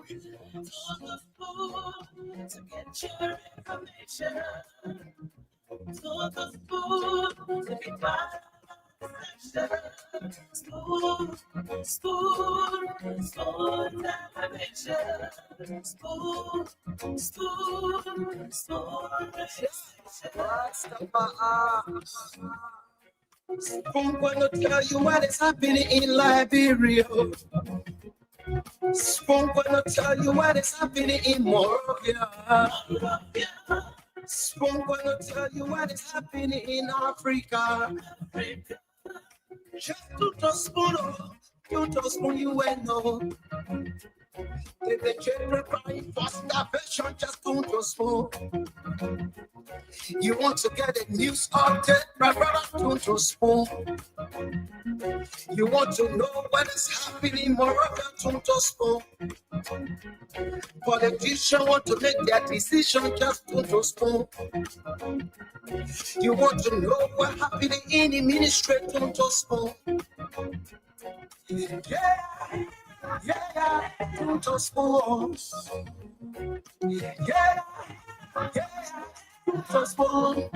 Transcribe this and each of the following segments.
To get your information, to the school to be part of the section. School television. School I'm gonna tell you what is happening in Liberia. I'm gonna tell you what is happening in Morovia. I'm gonna tell you what is happening in Africa. Just to spoon, you and no. If the children crying for starvation, just to spoon. You want to get a news update, my brother, to spoon. You want to know what is happening, Morocco, to spoon. Politicians want to make their decision, just to spoon. You want to know what's happening in the ministry, to spoon. Yeah, to spoon. Yeah, to spoon.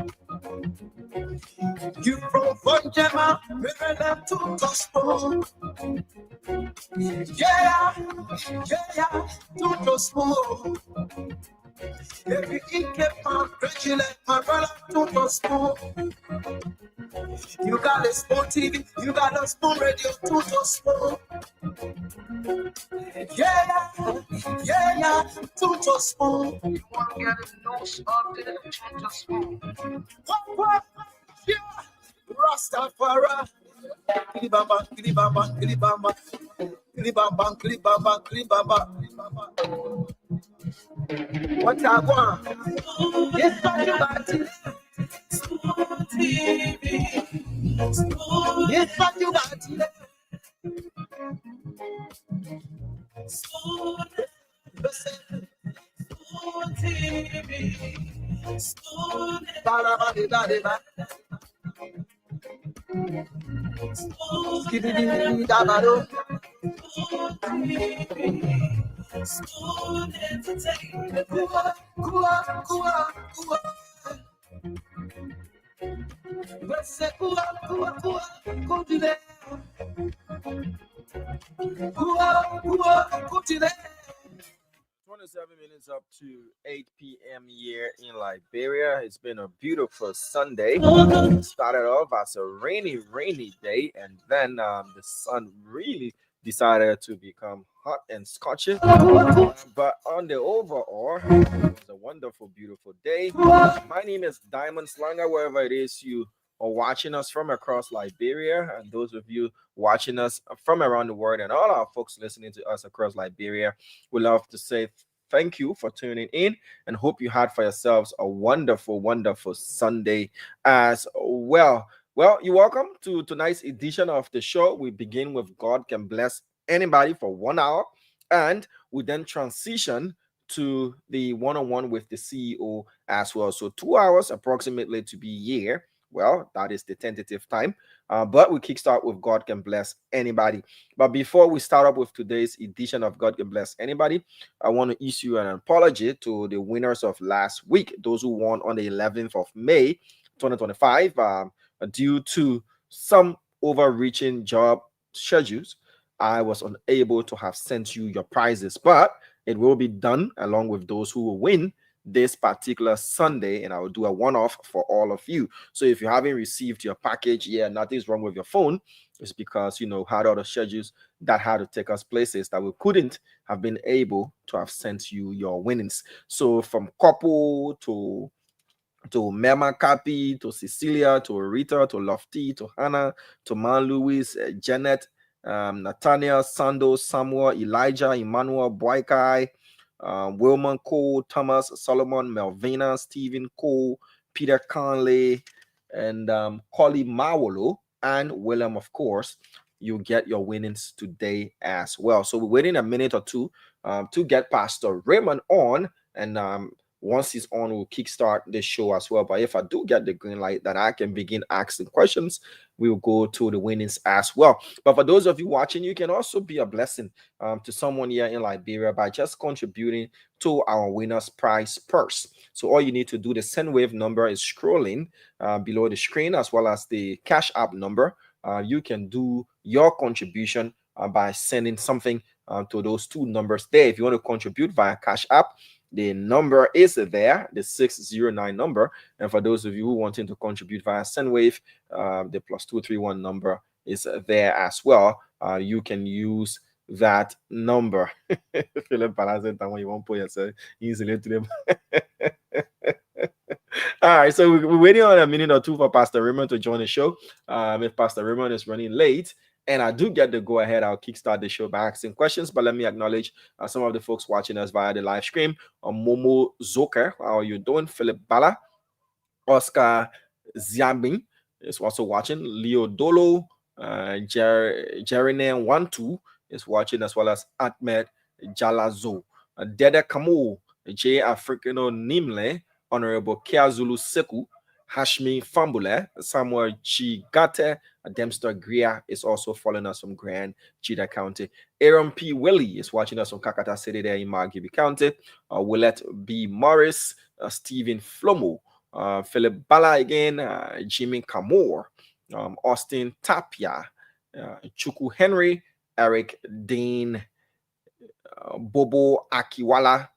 You from Bonjama, Maryland to spoon. Yeah, to spoon. Every income, regulate my brother to spoon. You got a spoon TV, you got a spoon radio to spoon. Yeah, to spoon. You want to get a nose up there, to spoon. What? Yeah, Rastafari. Kilibamba, kilibamba, kilibamba. Kilibamba, kilibamba, kilibamba. What I want? Yes, I School TV. School. Yes, I do that. School. School TV. School. School entertainment. Minutes up to 8 p.m. here in Liberia. It's been a beautiful Sunday. It started off as a rainy day, and then the sun really decided to become hot and scorching. But on the overall, it was a wonderful, beautiful day. My name is Diamond Slanger, wherever it is you are watching us from across Liberia, and those of you watching us from around the world, and all our folks listening to us across Liberia, we love to say thank you for tuning in and hope you had for yourselves a wonderful, wonderful Sunday as well. Well, you're welcome to tonight's edition of the show. We begin with God Can Bless Anybody for 1 hour, and we then transition to the one-on-one with the CEO as well. So 2 hours approximately to be here. Well, that is the tentative time. But we kickstart with God Can Bless Anybody. But before we start up with today's edition of God Can Bless Anybody, I want to issue an apology to the winners of last week, those who won on the 11th of May, 2025, due to some overreaching job schedules. I was unable to have sent you your prizes, but it will be done along with those who will win this particular Sunday, and I will do a one-off for all of you. So if you haven't received your package, nothing's wrong with your phone. It's because had other schedules that had to take us places that we couldn't have been able to have sent you your winnings. So from Couple to Mema Capi, to Cecilia, to Rita, to Lofty, to Hannah, to Man Louis, Janet, Nathaniel, Sando, Samuel, Elijah, Emmanuel, Boykai, Wilman Cole, Thomas, Solomon, Melvina, Stephen Cole, Peter Conley, and Collie Mawolo, and William, of course. You get your winnings today as well. So we're waiting a minute or two to get Pastor Raymond on, and once it's on, we'll kickstart the show as well. But if I do get the green light, then I can begin asking questions. We'll go to the winnings as well. But for those of you watching, you can also be a blessing to someone here in Liberia by just contributing to our winners prize purse. So all you need to do, the SendWave number is scrolling below the screen, as well as the Cash App number. You can do your contribution by sending something to those two numbers there. If you want to contribute via Cash App, the number is there, the 609 number. And for those of you who wanting to contribute via SendWave, the +231 number is there as well. You can use that number. Philip Palazzo, you won't put yourself easily to them. All right, so we're waiting on a minute or two for Pastor Raymond to join the show. If Pastor Raymond is running late, and I do get the go ahead, I'll kickstart the show by asking questions. But let me acknowledge some of the folks watching us via the live stream. Momo Zoker, how are you doing? Philip Bala, Oscar Ziambing is also watching. Leo Dolo, Jerine 12 is watching, as well as Ahmed Jalazo, Dede Kamu, J Africano Nimle, Honorable Kiazulu Seku, Hashmi Fambule, Samuel Chigate, Dempster Gria is also following us from Grand Chida County. Aaron P. Willie is watching us from Kakata City there in Margibi County. Willette B. Morris, Stephen Flomo, Philip Bala again, Jimmy Kamor, Austin Tapia, Chuku Henry, Eric Dean, Bobo Akiwala,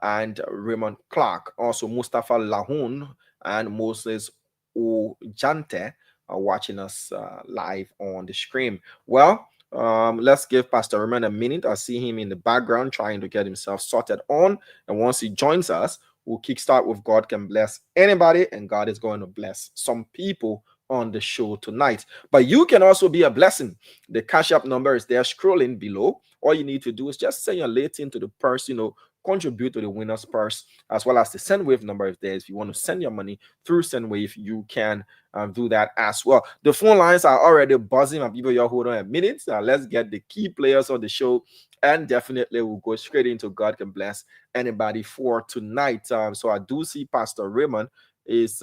and Raymond Clark. Also Mustafa Lahun and Moses Ojante are watching us live on the screen. Well, let's give Pastor Raymond a minute. I see him in the background trying to get himself sorted on. And once he joins us, we'll kickstart with God Can Bless Anybody, and God is going to bless some people on the show tonight. But you can also be a blessing. The Cash App number is there scrolling below. All you need to do is just send your late into the purse, contribute to the winner's purse, as well as the SendWave number is there. If you want to send your money through SendWave, you can do that as well. The phone lines are already buzzing. My people, y'all hold on a minute. Let's get the key players on the show, and definitely we'll go straight into God Can Bless Anybody for tonight. So I do see Pastor Raymond is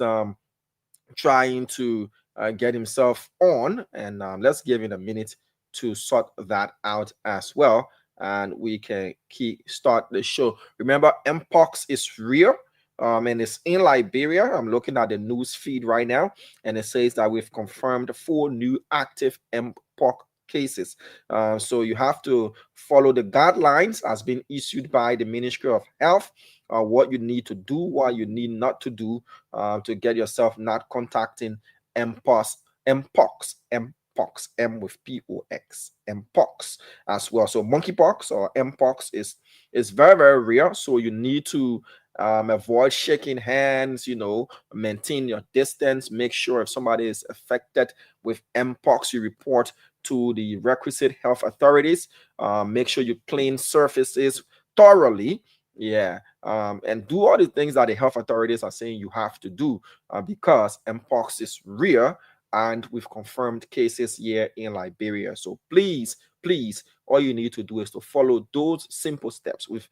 trying to get himself on, and let's give him a minute to sort that out as well, and we can start the show. Remember, Mpox is real, and it's in Liberia. I'm looking at the news feed right now, and it says that we've confirmed 4 new active Mpox cases. So you have to follow the guidelines as been issued by the Ministry of Health, what you need to do, what you need not to do to get yourself not contacting Mpox, M with P-O-X, Mpox as well. So monkeypox or Mpox is very, very rare. So you need to avoid shaking hands, maintain your distance. Make sure if somebody is affected with Mpox, you report to the requisite health authorities. Make sure you clean surfaces thoroughly. And do all the things that the health authorities are saying you have to do, because Mpox is rare, and we've confirmed cases here in Liberia. So please, all you need to do is to follow those simple steps. We've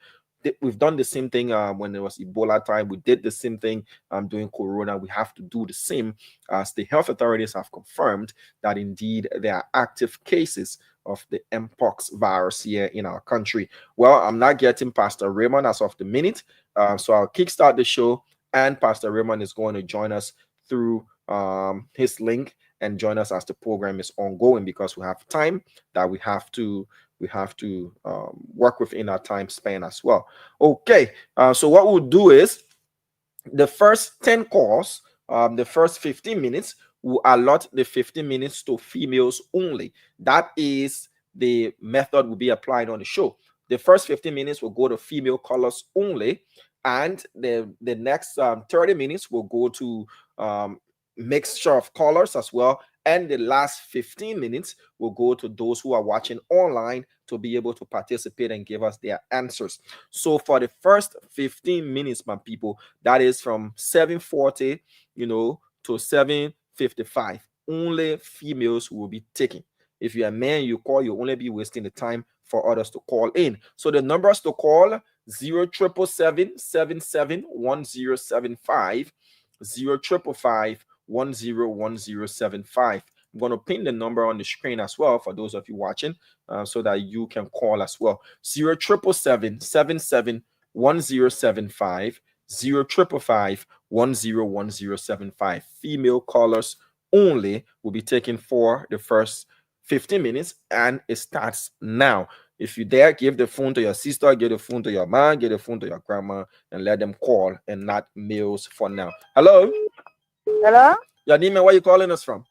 done the same thing when it was Ebola time. We did the same thing during Corona. We have to do the same, as the health authorities have confirmed that indeed there are active cases of the Mpox virus here in our country. Well, I'm not getting Pastor Raymond as of the minute, so I'll kickstart the show, and Pastor Raymond is going to join us through his link and join us as the program is ongoing, because we have time that we have to work within our time span as well. Okay, so what we'll do is the first 10 calls, the first 15 minutes, we'll allot the 15 minutes to females only. That is the method will be applied on the show. The first 15 minutes will go to female callers only, and the next 30 minutes will go to mixture of callers as well, and the last 15 minutes will go to those who are watching online to be able to participate and give us their answers. So for the first 15 minutes, my people, that is from 7:40 to 7:55, only females will be taken. If you're a man, you call, you'll only be wasting the time for others to call in. So the numbers to call 077771075, 055101075. I'm going to pin the number on the screen as well for those of you watching, so that you can call as well. 077771075, 055101075. Female callers only will be taken for the first 15 minutes, and it starts now. If you dare, give the phone to your sister, give the phone to your mom, give the phone to your grandma, and let them call, and not males for now. Hello? Hello? Your name and where you calling us from?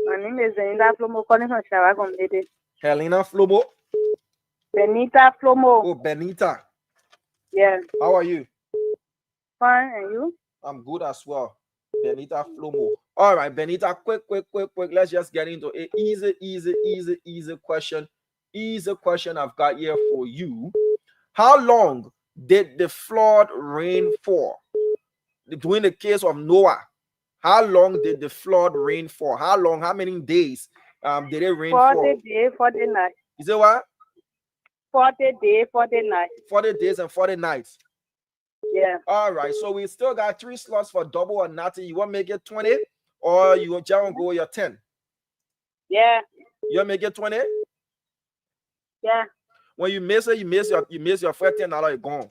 My name is Benita Flomo, calling from Shawag Community. Helena Flomo? Benita Flomo. Oh, Benita. Yeah. How are you? Fine, and you? I'm good as well. Benita Flomo. All right, Benita, quick. Let's just get into it. Easy question. Easy question I've got here for you. How long did the flood rain for? During the case of Noah, how long did the flood rain for? How long? How many days did it rain for? 40 days, 40 nights. Is it what? 40 days, 40 nights. 40 days and 40 nights. Yeah. All right, so we still got 3 slots for double or nothing. You want to make it 20, or you just want to go your 10? Yeah. You want to make it 20? Yeah. When you miss it, you miss your first $10, you're gone.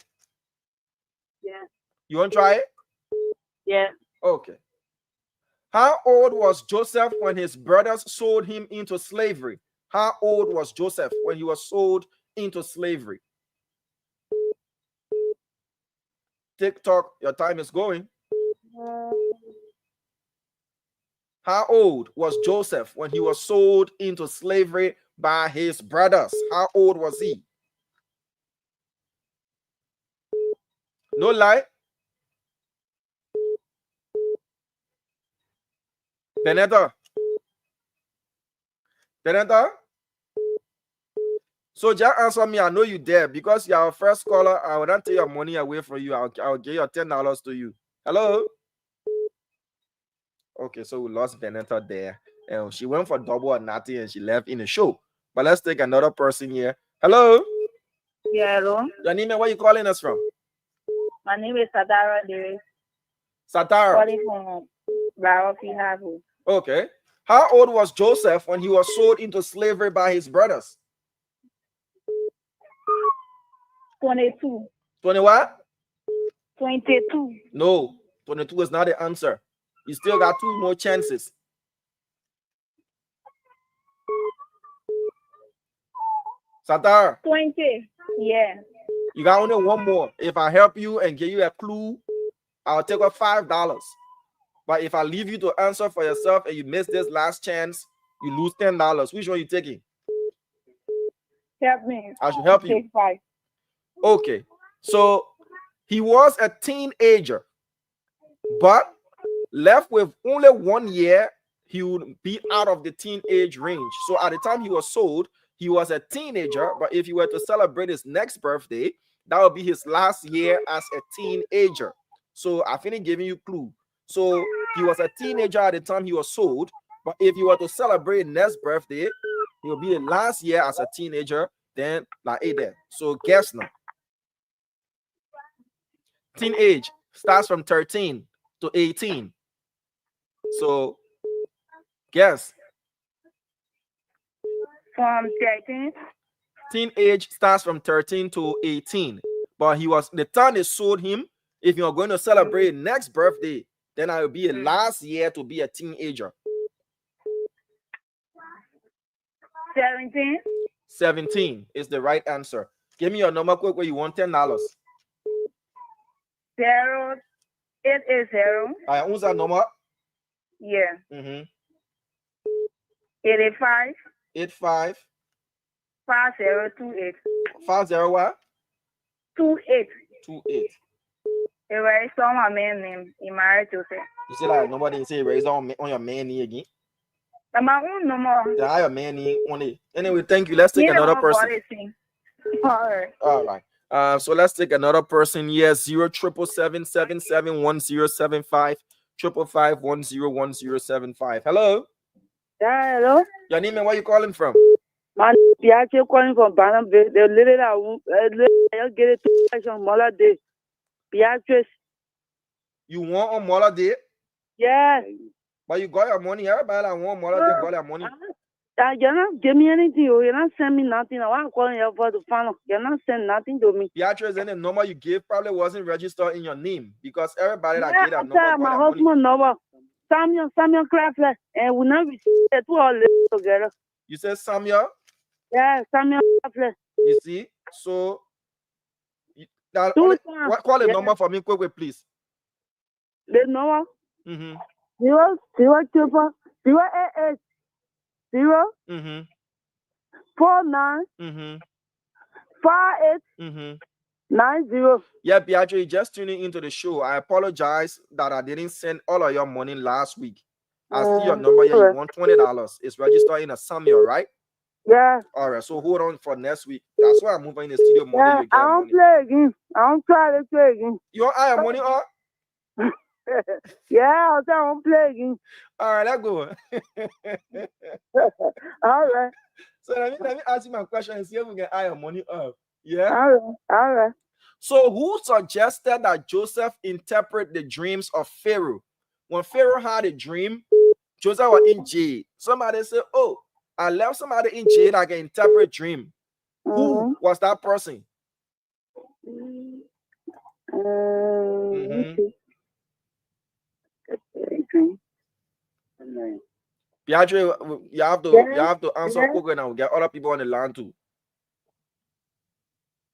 Yeah. You want to try it? Yeah. Okay. How old was Joseph when his brothers sold him into slavery? How old was Joseph when he was sold into slavery? TikTok, your time is going. How old was Joseph when he was sold into slavery by his brothers? How old was he? No lie. Benetta. So just answer me. I know you there because you're our first caller. I will not take your money away from you. I'll give your $10 to you. Hello? Okay, so we lost Benetta there. And she went for double or nothing and she left in the show. But let's take another person here. Hello? Yeah, hello. Your name and where you calling us from? My name is Satara Dere. Satara. Calling from Barofi Havu. Okay. How old was Joseph when he was sold into slavery by his brothers? 22. 20 what? 22. No, 22 is not the answer. You still got 2 more chances. Satar. 20. Yeah. You got only 1 more. If I help you and give you a clue, I'll take up $5. But if I leave you to answer for yourself and you miss this last chance, you lose $10. Which one are you taking? Help me. I should help you. Take 5. Okay. So he was a teenager, but left with only 1 year, he would be out of the teenage range. So at the time he was sold, he was a teenager, but if he were to celebrate his next birthday, that would be his last year as a teenager. So I finished giving you clue. So he was a teenager at the time he was sold, but if you were to celebrate next birthday, it will be the last year as a teenager. Then like there. So guess now. Teenage starts from 13 to 18. So guess. From 13. Teenage starts from 13 to 18. But he was the time they sold him. If you're going to celebrate next birthday, then I will be a last year to be a teenager. 17. 17 is the right answer. Give me your number quick where you want $10. 0 880. Who's that number? Yeah. 85 85 5028. 50 what? 28. 28. Erase all my man name in marriage Joseph. You see like nobody say erase on your man name again. My own no more. Then I your man name only. Anyway, thank you. Let's take another person. All right. So let's take another person. Yes, 077771075 555101075. Hello. Hello. Your name and where you calling from? Man, Piache calling from Banam. The little I get it to Mola Day. Piache. You want on Mola Day? Yeah. But you got your money. Everybody that want Mola Day got their money. You're not give me anything. You're not send me nothing. I want to call you for the final. You're not send nothing to me. Beatrice, and the number you gave probably wasn't registered in your name because everybody that Yeah, gave that number got my their husband money. number. Samuel Craftler, and we not receive two all together. You said Samuel? Yeah, Samuel Craftler. You see? So, call the number for me quickly, please. The number? 0 088 49 58 90. Yeah, Beatrice, just tuning into the show. I apologize that I didn't send all of your money last week. I see your number here. You want $20. It's registered in a Samuel, right? Yeah. All right. So hold on for next week. That's why I'm moving in the studio Monday. Yeah, I don't play again. I don't try to play again. You want your money up? Yeah, I don't play again. All right, let's go. All right. So let me ask you my question and see if we can add your money up. Yeah. All right. So who suggested that Joseph interpret the dreams of Pharaoh? When Pharaoh had a dream, Joseph was in jail. Somebody said, "Oh, I left somebody in jail that can interpret dream." Who was that person? Beatrice, you have to answer quickly now. We get other people on the line too.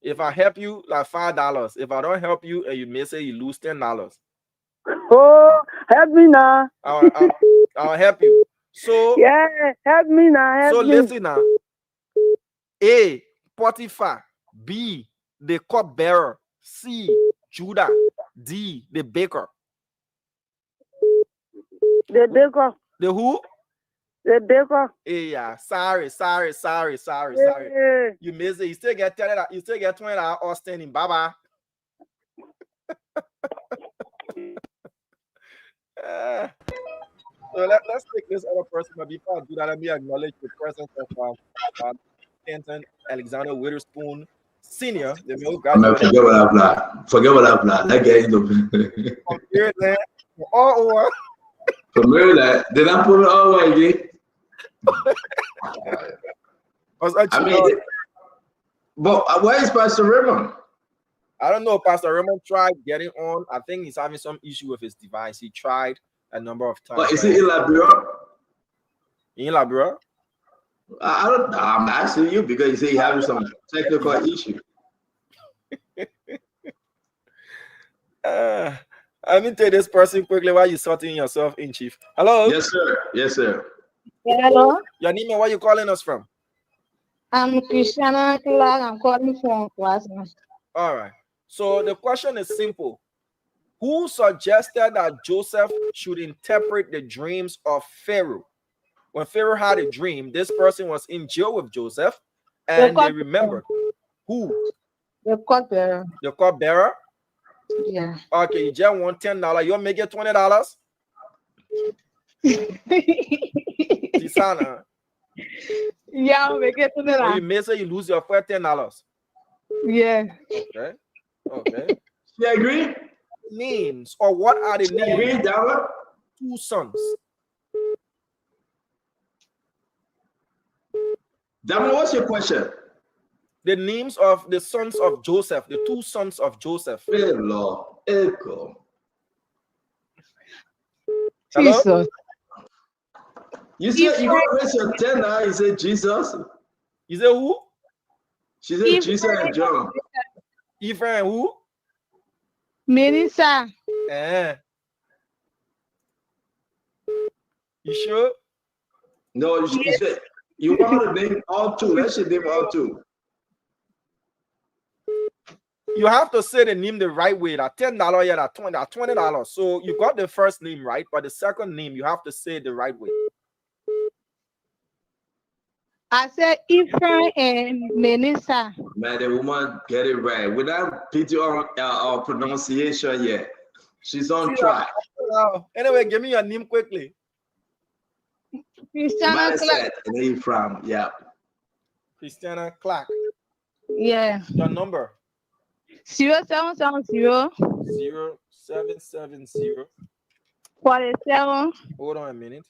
If I help you, like $5. If I don't help you, and you may say you lose $10. Oh, help me now. I'll help you. So yeah, help me now. So listen now. A, Potiphar. B, the cupbearer. C, Judah. D, the baker. The baker. The who? The baker. Yeah, sorry. You miss it. You still get $20 outstanding. Bye-bye. So let's take this other person, but before I do that, let me acknowledge the presence of Stanton Alexander Witherspoon Senior. Forget what I've learned. Let's get into from Maryland. All over. From Maryland. Did I put it all away again? But where is Pastor Raymond? I don't know. Pastor Raymond tried getting on. I think he's having some issue with his device. He tried a number of times. But is he in Liberia? In Liberia? I don't know. I'm asking you because you say you're having some technical issue. Let me take this person quickly while you're sorting yourself in, Chief. Hello? Yes, sir. Hello? Your name and where you calling us from? I'm Christiana Clark. I'm calling from Plasma. All right. So the question is simple. Who suggested that Joseph should interpret the dreams of Pharaoh? When Pharaoh had a dream, this person was in jail with Joseph, and they remembered. Who? The cupbearer. The cupbearer? Yeah. Okay, you just want $10. You'll make it $20? Tisana. Yeah, I'll make it $20. So you may say you lose your first $10. Yeah. Okay. You agree? Names, or what are the names? Agree, Dara? 2 sons. Dara, what's your question? The names of the sons of Joseph, the 2 sons of Joseph. Hello. Echo. Hello? Jesus. You said you got to raise your 10 now. You said Jesus. You said who? She said Jesus and John. Ephraim who? Melissa. You sure? No, you said you want to name all 2. Let's just name all 2. You have to say the name the right way. That $10, yeah, that $20. So you got the first name right, but the second name you have to say the right way. I said Ephraim and Melissa. Man, the woman get it right. Without pity or pronunciation yet. She's on track. Anyway, give me your name quickly. Christiana Clark. Ephraim, yeah. Christiana Clark. Yeah. Your number 0770 0770. 47 Hold on a minute.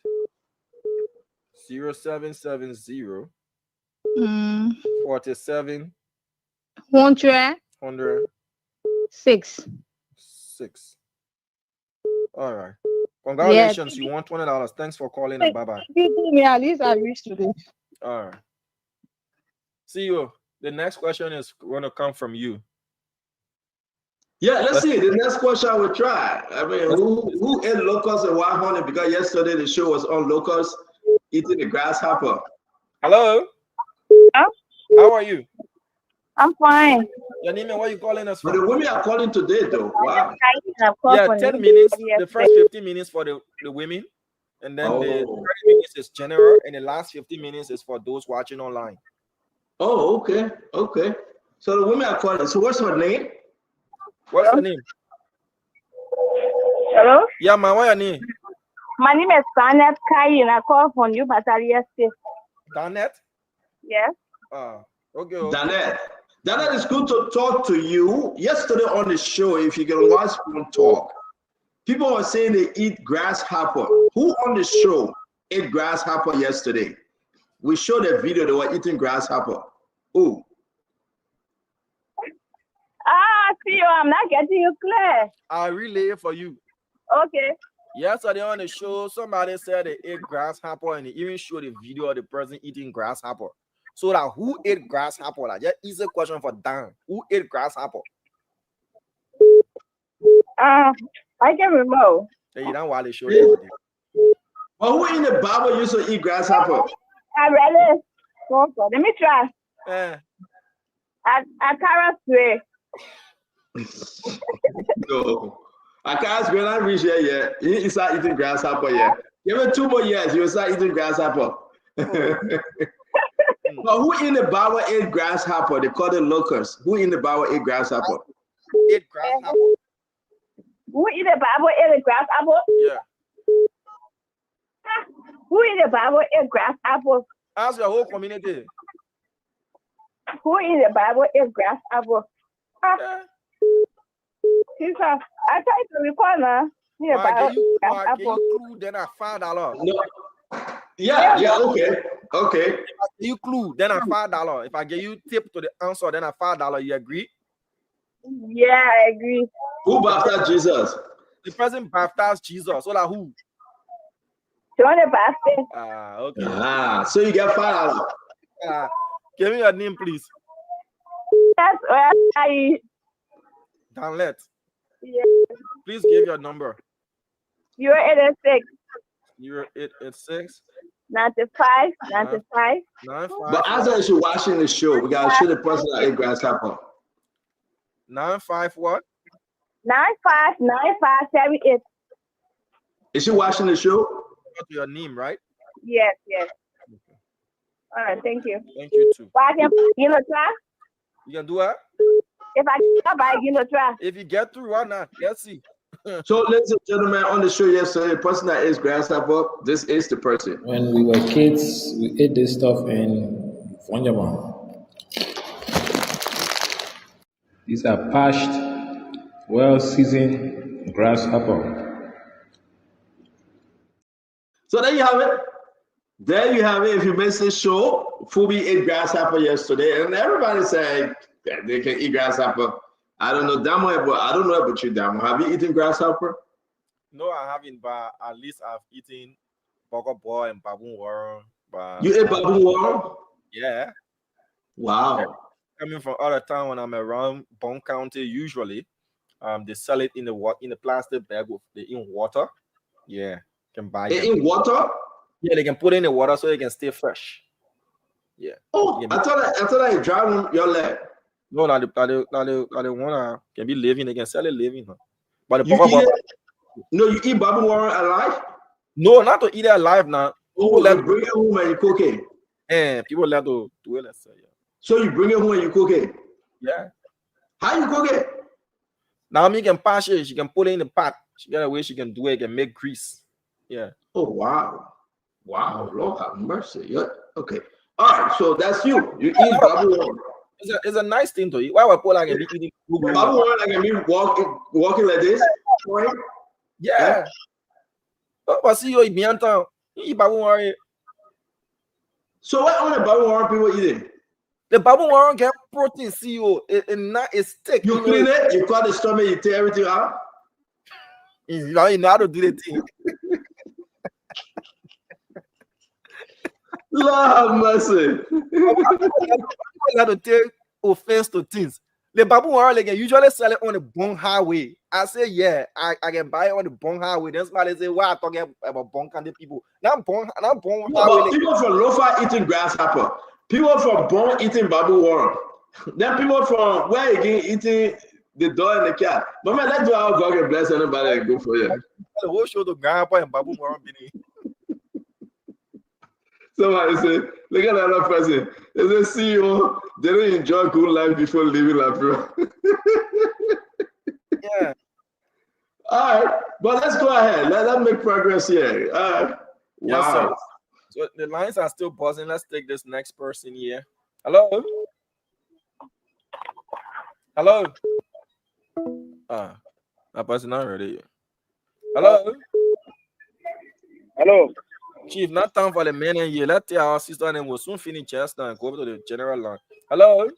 0770 47 100 106. 6. All right. Yeah. Congratulations. You won $20. Thanks for calling and bye bye. Me at least I reached today. All right. See you. The next question is going to come from you. Yeah, let's see. The next question I will try. I mean, who ate locusts and wild honey? Because yesterday the show was on locusts eating the grasshopper. Hello. Huh? How are you? I'm fine. Your name and where you calling us But the from? women are calling today, though. Wow. Yeah, 10 minutes. The first 15 minutes for the women, and then the 30 minutes is general, and the last 15 minutes is for those watching online. Oh, okay. Okay. So the women are calling. So what's her name? What's your name? Hello? Yeah, man, what's your name? My name is Danette Kai, and I call from you, Batalia State. Danette? Yes? Okay. Danette. Danette, it's good to talk to you. Yesterday on the show, if you can watch from talk, people were saying they eat grasshopper. Who on the show ate grasshopper yesterday? We showed a video, they were eating grasshopper. Who? See you. I'm not getting you clear. I'll relay it for you. Okay. Yesterday on the show, somebody said they ate grasshopper, and they even showed a video of the person eating grasshopper. So that who ate grasshopper? Like, just easy question for Dan. Who ate grasshopper? I can remember. Hey, you don't want to show yesterday. Well, who in the Bible used to eat grasshopper? I read it. Let me try. I carrot way. No. I can't when I reach here yet. He start eating grasshopper yet. Give it 2 more years, you'll start eating grasshopper. But who in the Bible ate grasshopper? They call it locusts. Who in the Bible ate grasshopper? Ate grasshopper. Who in the Bible ate a grasshopper? Yeah. Who in the Bible ate grasshopper? Ask your whole community. Who in the Bible ate grasshopper? Jesus, I tried to recall now. Can you clue then at $5? No. Yeah, okay. If I give you clue, then at $5. If I give you tip to the answer, then at $5, you agree? Yeah, I agree. Who baptized Jesus? The person baptized Jesus. So like who? John the Baptist. Okay. So you get $5. Give me your name, please. That's where I. Danlet. Yeah. Please give your number. 086. 0886 95. 95. But as I should watching the show, we gotta show the person that ate grasshopper. 95 what? 959578. Is she watching the show? Your name, right? Yes. Okay. All right, thank you. Thank you too. But I can try. You can do what? If I can try. If you get through, why not? Let's see. So, ladies and gentlemen, on the show yesterday, the person that is grasshopper, this is the person. When we were kids, we ate this stuff in Fonjaman. These are parched, well-seasoned grasshopper. So there you have it. There you have it. If you missed this show, Phoebe ate grasshopper yesterday, and everybody said that they can eat grasshopper. I don't know, Damo, but I don't know about you, Damo. Have you eaten grasshopper? No, I haven't, but at least I've eaten burger boy and baboon worm. You ate baboon worm? Yeah. Wow. Coming from other town when I'm around Bond County, usually, they sell it in the plastic bag with in water. Yeah, can buy it in water. Yeah, they can put it in the water so it can stay fresh. Yeah. Oh, I thought I drive your leg. No, now they wanna can be living. They can sell it living. Huh? But you eat baboon worm alive? No, not to eat it alive now. Oh, you bring it home and you cook it. Yeah, people like to do it. Let's say, yeah. So you bring it home and you cook it? Yeah. How you cook it? Now me can pass it. She can put it in the pot. She got a way she can do it. Can make grease. Yeah. Oh wow, wow, Lord have mercy. Yeah. Okay. All right, so that's you. You eat babu worm. It's a nice thing to eat. Why would people like eating Babu worm like me walking like this? Yeah. Oh, but see you eat town. You eat babu worm. So what on the babu worm people eating? The babu worm get protein. See you. It's thick. You clean it. You cut the stomach. You take everything out. You know how to do the thing. Lord have mercy. People have to take offense to things. The babu worm like usually sell it on the Bong Highway. I say yeah, I can buy it on the Bong Highway. Then somebody say why I talking about Bong Candy people. Not Bong Highway. People from Lofa eating grasshopper. People from Bong eating babu worm. Then people from where again eating the dog and the cat. But man, let's do our God can bless anybody and go for you. The whole show the grandpa and babu worm. Somebody say, look at another person. They say, CEO, they don't enjoy good life before living life. Yeah. All right, but let's go ahead. Let's make progress here. Wow. Yes, sir. So the lines are still buzzing. Let's take this next person here. Hello. Hello. That person not ready yet. Hello. Hello. Chief, not time for the men in here. Let's tell our sister and we'll soon finish just now and go over to the general line. Hello.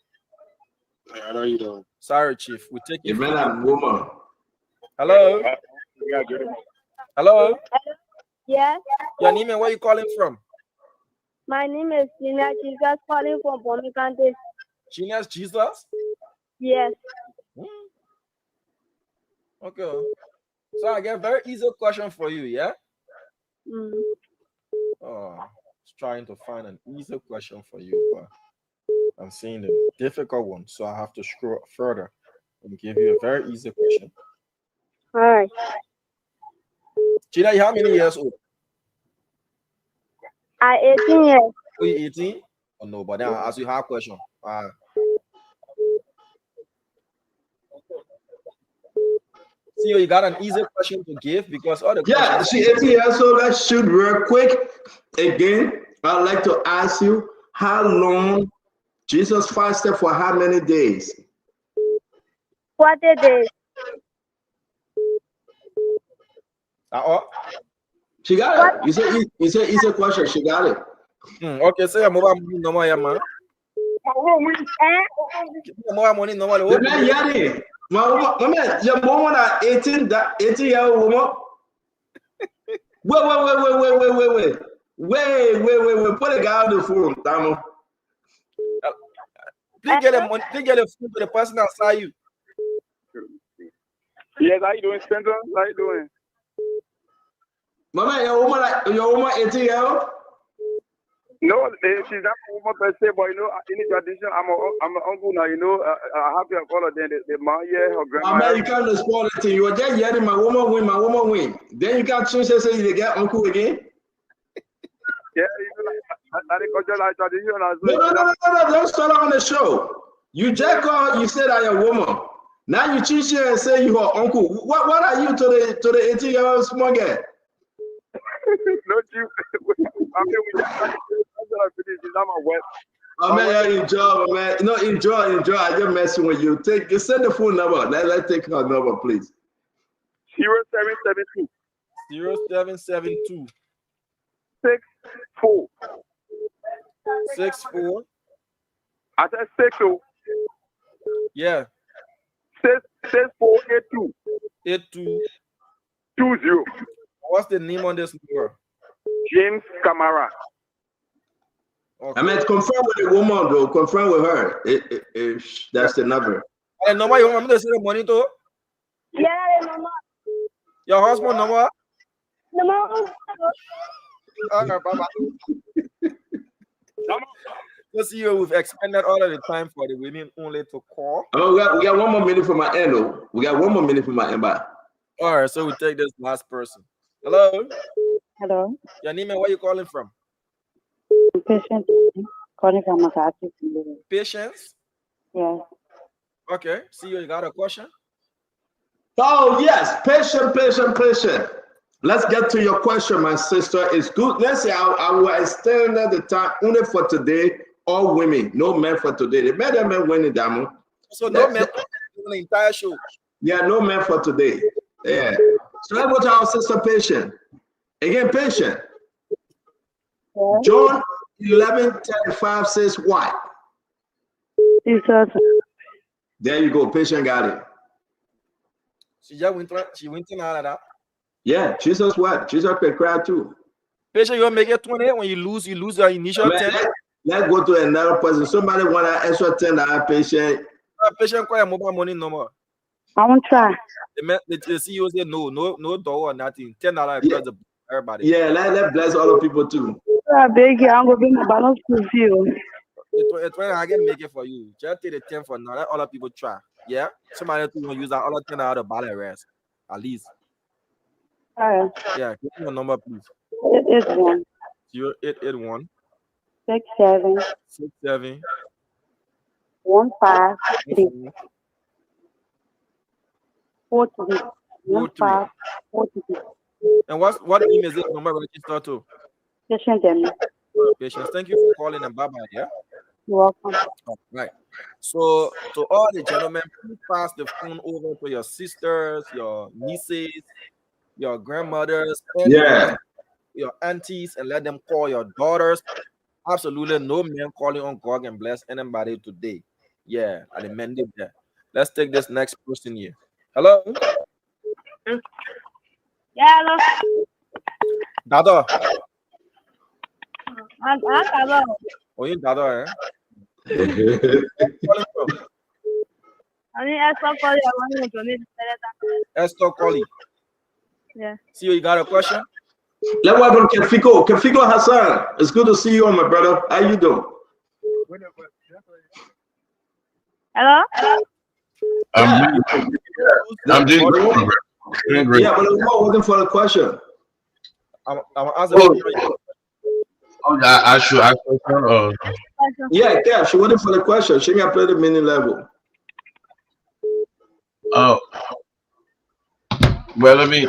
How are you doing? Sorry, Chief. We take you. Man and woman. Hello. Hello. Yes. Your name and where you calling from? My name is Gina Jesus, calling from Bomikante. Genius Jesus? Yes. Okay. So I get a very easy question for you, yeah? Just trying to find an easy question for you, but I'm seeing the difficult one, so I have to scroll further and give you a very easy question. All right. Gina, you how many years old? I'm 18 years. Are you 18? Oh no, but then I'll ask you a question. See, you got an easy question to give because all the questions. She 18 years old. Let's shoot real quick. Again, I'd like to ask you how long Jesus fasted for how many days? 40 days. She got it. You said easy question. She got it. Okay, say mobile money normal, yeah, man. Mobile money normal. The man yelling. My man, your woman at 18-year-old woman. Wait. Put the guy on the phone, Damo. Please get the money. Please get the food to the person outside you. Yes, how you doing, Spencer? How you doing? My man, your woman 18-year-old? No, she's not a woman per se, but you know, in the tradition, I'm an uncle now. You know, I have to follow them. The mom, yeah, her grandma. Man, you can't respond to you. You're just yelling, my woman win. Then you can't change and say you get uncle again. Yeah, you know, like cultural tradition as well. No, don't start on the show. You just call, you said I'm a woman. Now you change and say you are uncle. What are you to the 18-year-old small guy? No, you. I mean, we just I'm a web. Oh man, enjoy, man. No, enjoy. I just messing with you. You send the phone number. Let's take her number, please. 0772. 0772. 64. 64. I said 60. Yeah. 6482. 8220. What's the name on this number? James Camara. Okay. I mean, confirm with the woman, though. Confirm with her. If that's the number. And number you want me to send the money to? Yeah, the number. Your husband number? Number. Okay, bye-bye. Let's see, we've expended all of the time for the women only to call. Oh, we got 1 more minute for my end, though. We got 1 more minute for my end. Bye. All right, so we take this last person. Hello. Hello. Your name and where you calling from? Patience. Calling from Makati. Patience? Yeah. Okay. See, you got a question? Oh, yes. Patient. let's get to your question, my sister. It's good. Let's say I will extend the time only for today. All women, no men for today. The men winning, Damo. So no men on the entire show. Yeah, no men for today. Yeah. So let's go to our sister Patient. Again, Patient. John 11:35 says what? Jesus. There you go. Patient got it. She just went in out of that. Yeah, Jesus what? Jesus could cry too. Patient, you make it 20. When you lose your initial 10. Let's go to another person. Somebody want an extra $10, Patient. Patient call your mobile money number. I won't try. The CEO said no door or nothing. $10 because of everybody. Yeah, let bless all the people too. I beg you, I'm going to bring my balance to you. It's when I can make it for you. Just take the 10 for now. Let other people try. Yeah? Somebody will use that other $10 to buy the rest. At least. All right. Yeah, give me your number, please. It is 1 0881 67 67 153 43 1543. And what name is it number registered to? Patient them. Patience. Thank you for calling and bye-bye, yeah? You're welcome. All right. So to all the gentlemen, please pass the phone over to your sisters, your nieces, your grandmothers, and your aunties, and let them call your daughters. Absolutely no man calling on God and bless anybody today. Yeah, I demand it there. Let's take this next person here. Hello? Yeah, hello. Dada. Hello. Oh, you Dada, eh? I mean, I saw for you. I want to donate the Esther Colley. Yeah. See you got a question? Let's welcome Kefiko. Kefiko Hassan. It's good to see you, my brother. How you doing? Hello? I'm doing great. Doing great. Yeah, but I'm waiting for the question. I'm asking. Oh, I should ask a question. Yeah, Kev, she waiting for the question. She can play the mini level. Oh, well, let me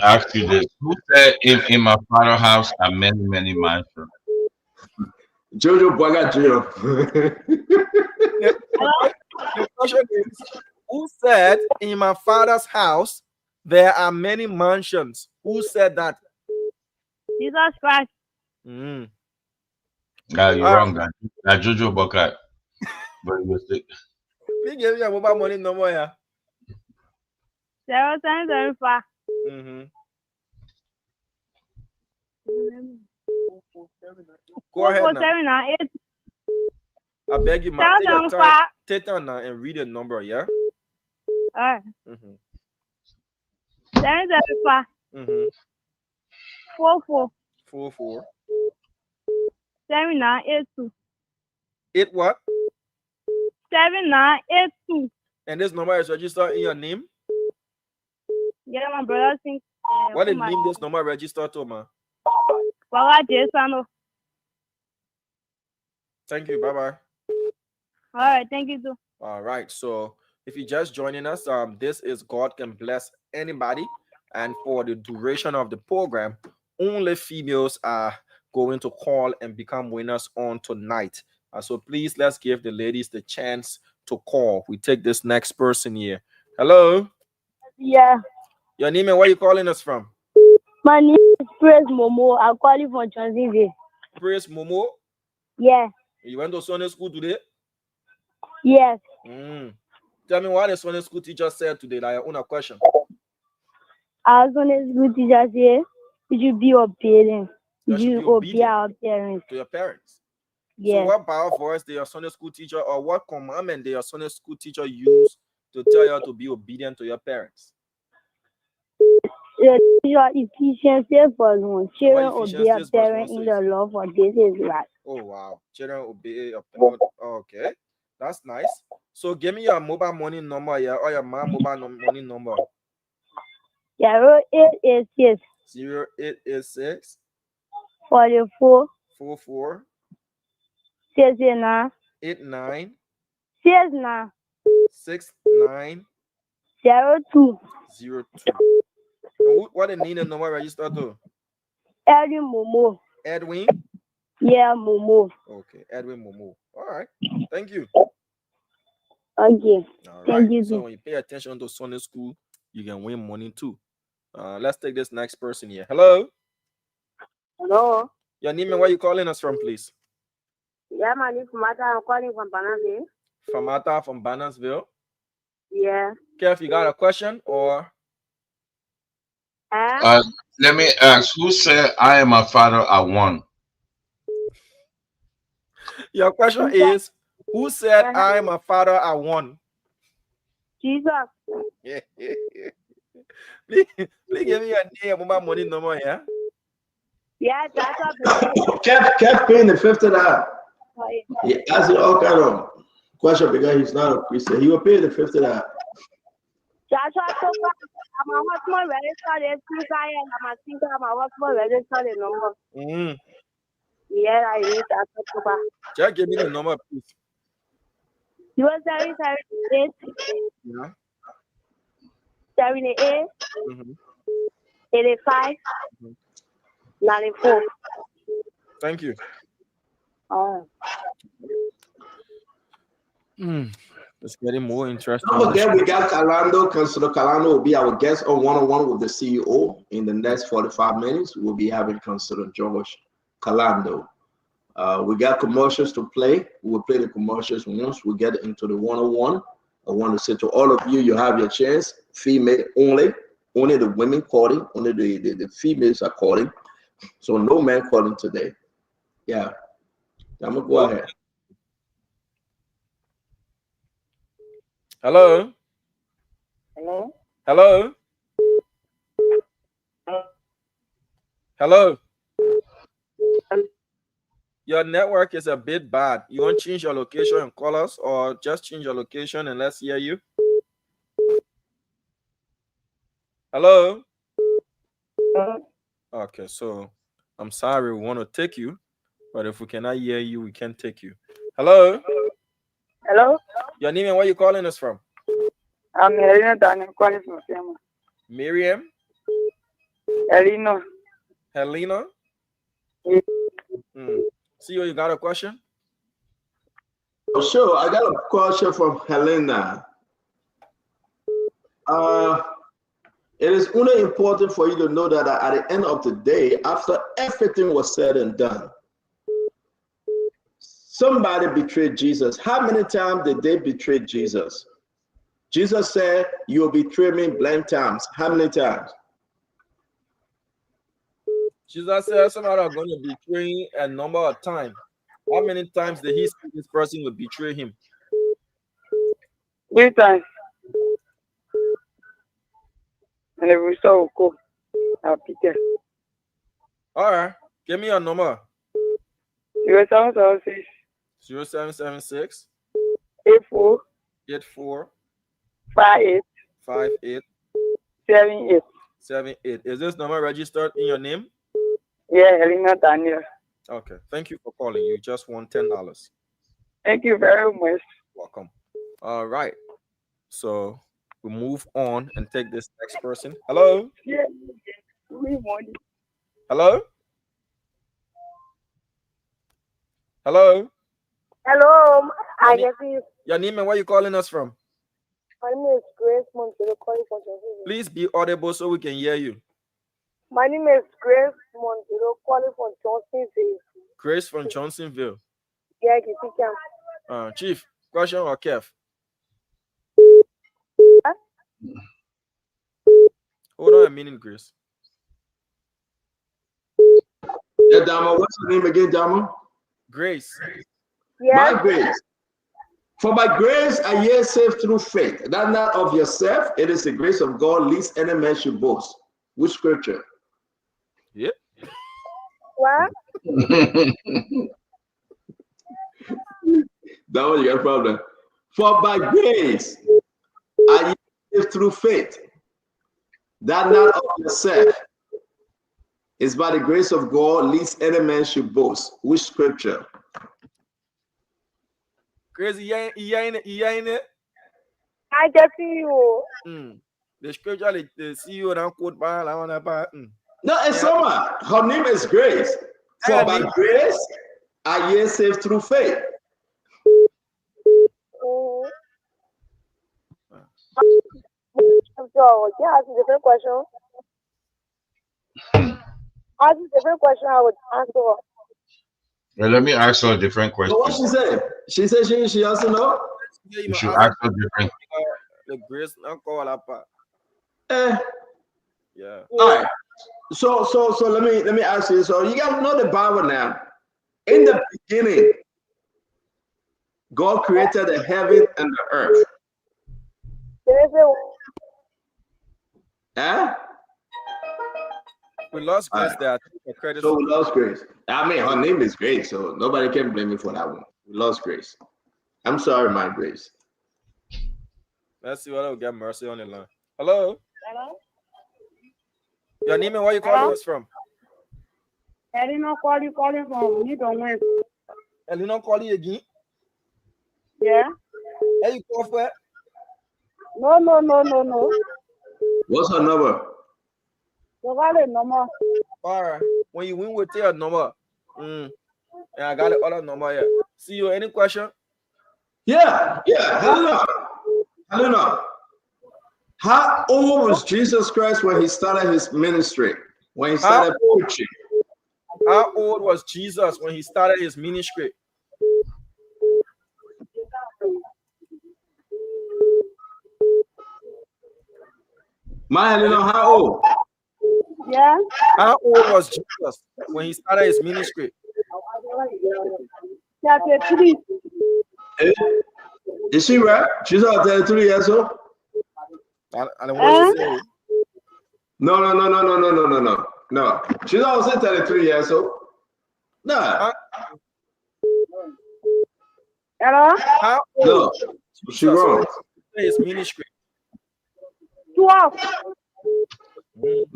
ask you this: who said in my father's house are many mansions? Jojo Bogajo. The question is, who said in my father's house there are many mansions? Who said that? Jesus Christ. Mm. You're wrong, guy. Now Jojo Bokat. But you mistake. We give you a mobile money no more, yeah. 0775. Go ahead now. I beg you, man. Take time now and read the number, yeah? All right. 775. 44. 44. 7982. It what? 7982. And this number is registered in your name? Yeah, my brother thinks. What did name this number registered to, man? Thank you. Bye-bye. All right. Thank you, too. All right. So if you're just joining us, this is God Can Bless Anybody. And for the duration of the program, only females are going to call and become winners on tonight. So please, let's give the ladies the chance to call. We take this next person here. Hello? Yeah. Your name and where you calling us from? My name is Praise Momo. I'm calling from Transivia. Praise Momo? Yeah. You went to Sunday school today? Yes. Tell me what the Sunday school teacher said today. Like, on a question. Our Sunday school teacher said, you should be obedient. You should obey our parents. To your parents? Yes. So what Bible verse did your Sunday school teacher, or what commandment did your Sunday school teacher use to tell you to be obedient to your parents? Ephesians 6:1. Children obey your parents in the love, for this is right. Oh wow. Children obey your parents. Okay. That's nice. So give me your mobile money number, yeah, or your mobile money number. 0886 0886 44 44 69 89 69 69 02. 02. What the Nina number register to? Edwin Momo. Edwin? Yeah, Momo. Okay, Edwin Momo. All right. Thank you. Okay. All Thank right. you. So when you pay attention to Sunday school, you can win money too. Let's take this next person here. Hello. Hello. Your name and where you calling us from, please? Yeah, my name is Famata. I'm calling from Banasville. Famata from Bannersville. Yeah. Kev, you got a question or? Let me ask, who said I and my father are one? Your question is, who said I and my father are one? Jesus. Please give me your name and my money number, yeah? Yeah, that's what. Kept paying the $50. He asked all kind of question because he's not a Christian. He will pay the $50. That's what I'm a husband registered. I'm a thinker. I'm a husband registered number. Yeah, I need that. Just give me the number, please. You was 78. Yeah. 78. 85. 94. Thank you. It's getting more interesting. Don't forget, we got Calando. Councilor Calando will be our guest on one-on-one with the CEO in the next 45 minutes. We'll be having Councilor George Calando. We got commercials to play. We'll play the commercials once we get into the one-on-one. I want to say to all of you, you have your chance. Female only. Only the women calling. Only the females are calling. So no man calling today. Yeah. I'm going to go ahead. Hello? Hello? Hello? Hello? Your network is a bit bad. You want to change your location and call us, or just change your location and let's hear you? Hello? Okay, so I'm sorry, we want to take you, but if we cannot hear you, we can't take you. Hello? Hello? Your name and where you calling us from? I'm Helena Daniel calling from Fiamma. Miriam? Helena. Helena? See you got a question? Oh, sure. I got a question from Helena. It is only important for you to know that at the end of the day, after everything was said and done, somebody betrayed Jesus. How many times did they betray Jesus? Jesus said, you will betray me blank times. How many times? Jesus said somebody are going to betray a number of times. How many times did he say this person will betray him? 3 times. And if we saw go, I'll be there. All right. Give me your number. 0776 0776 84 84 58 58 78. 78. Is this number registered in your name? Yeah, Helena Daniel. Okay. Thank you for calling. You just won $10. Thank you very much. Welcome. All right. So we move on and take this next person. Hello? Yeah. Good morning. Hello? Hello? Hello. Your name and where you calling us from? My name is Grace Montero calling from Johnsonville. Please be audible so we can hear you. My name is Grace Montero calling from Johnsonville. Grace from Johnsonville. Yeah, you Chief, question or Kev? Huh? Hold on a minute, Grace. Yeah, Dama, what's your name again, Dama? Grace. Yeah. My grace. For by grace are ye saved through faith. That not of yourself, it is the grace of God, lest any man should boast. Which scripture? Yep. What? That was your problem. For by grace are ye saved through faith. That not of yourself. It's by the grace of God, lest any man should boast. Which scripture? Crazy, you ain't it? I get you. The scripture, the CEO don't quote by I want to. No, it's Summer. Her name is Grace. For by grace are ye saved through faith. So, yeah, ask a different question. Ask a different question, I would answer. Well, let me ask her a different question. So what she said? She said she also know? You should ask her different. The grace not call up. Yeah. All right. So let me ask you. So you guys know the Bible now. In the beginning, God created the heaven and the earth. Huh? We lost Grace there. So we lost Grace. I mean, her name is Grace, so nobody can blame me for that one. We lost Grace. I'm sorry, my Grace. Let's see what I'll get Mercy on the line. Hello? Hello? Your name and where you calling us from? Elena calling from you don't win. Elena calling again? Yeah. Hey, you call for it? No. What's her number? You got a number. All right. When you win, we'll tell your number. And I got the other number here. See you. Any question? Yeah. Helena. How old was Jesus Christ when he started his ministry? When he started preaching? How old was Jesus when he started his ministry? My Helena, how old? Yeah. How old was Jesus when he started his ministry? 33. Is she right? She's not 33 years old? I don't want to say. No. She's also 33 years old. No. Hello? How old? No. She wrong. His ministry. 12.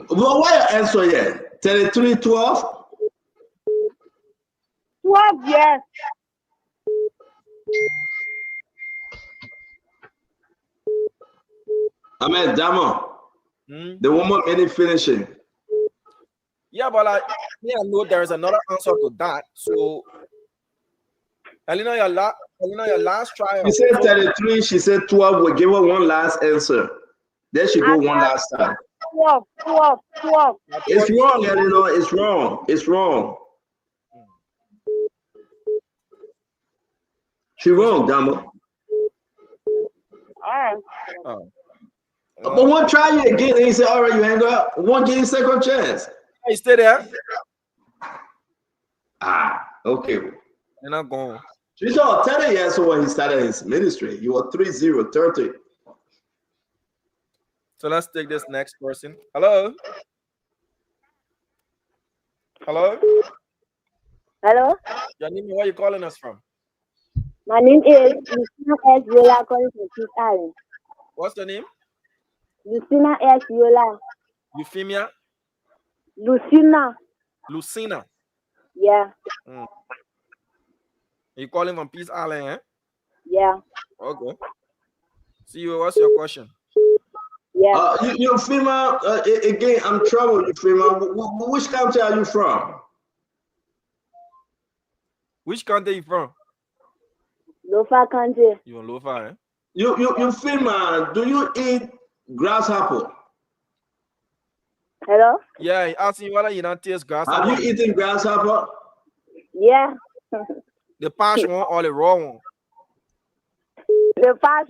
Well, why answer yet? 33, 12? 12, yes. I mean, Damo. The woman made it finishing. Yeah, but like, I know there is another answer to that. So, Elena, your last trial. She said 33, she said 12. We'll give her one last answer. There she go one last time. 12. It's wrong, Elena. It's wrong. She wrong, Damo. But one try you again, and he said, all right, you hang up. One give you second chance. Hey, stay there. Okay. You're not going. She's all 30 years old when he started his ministry. You were 30. So let's take this next person. Hello? Hello? Your name, where are you calling us from? My name is Lucina S. Yola, calling from Peace Island. What's your name? Lucina S. Yola. Euphemia? Lucina. Yeah. You calling from Peace Island, eh? Yeah. Okay. See you. What's your question? Yeah. Euphemia, again, I'm troubled, Euphemia. Which country are you from? Which country are you from? Lofa country. You in Lofa, eh? Euphemia, do you eat grasshopper? Hello? Yeah, he asking you whether you don't taste grasshopper. Have you eaten grasshopper? Yeah. The patch one or the raw one? The patch.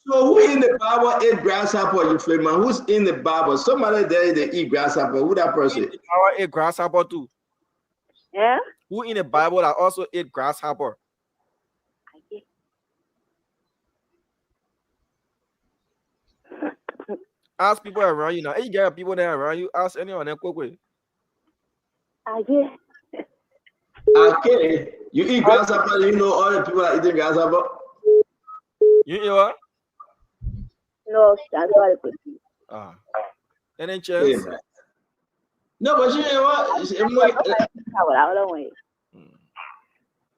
So who in the Bible ate grasshopper, Euphemia? Who's in the Bible? Somebody there, they eat grasshopper. Who that person? I ate grasshopper too. Yeah? Who in the Bible that also ate grasshopper? Ask people around you now. Hey, you get people there around you. Ask anyone that quick way. Okay. You eat grasshopper, you know all the people that eating grasshopper? You eat what? No, that's what it is. Any chance? Yeah, no, but you know what?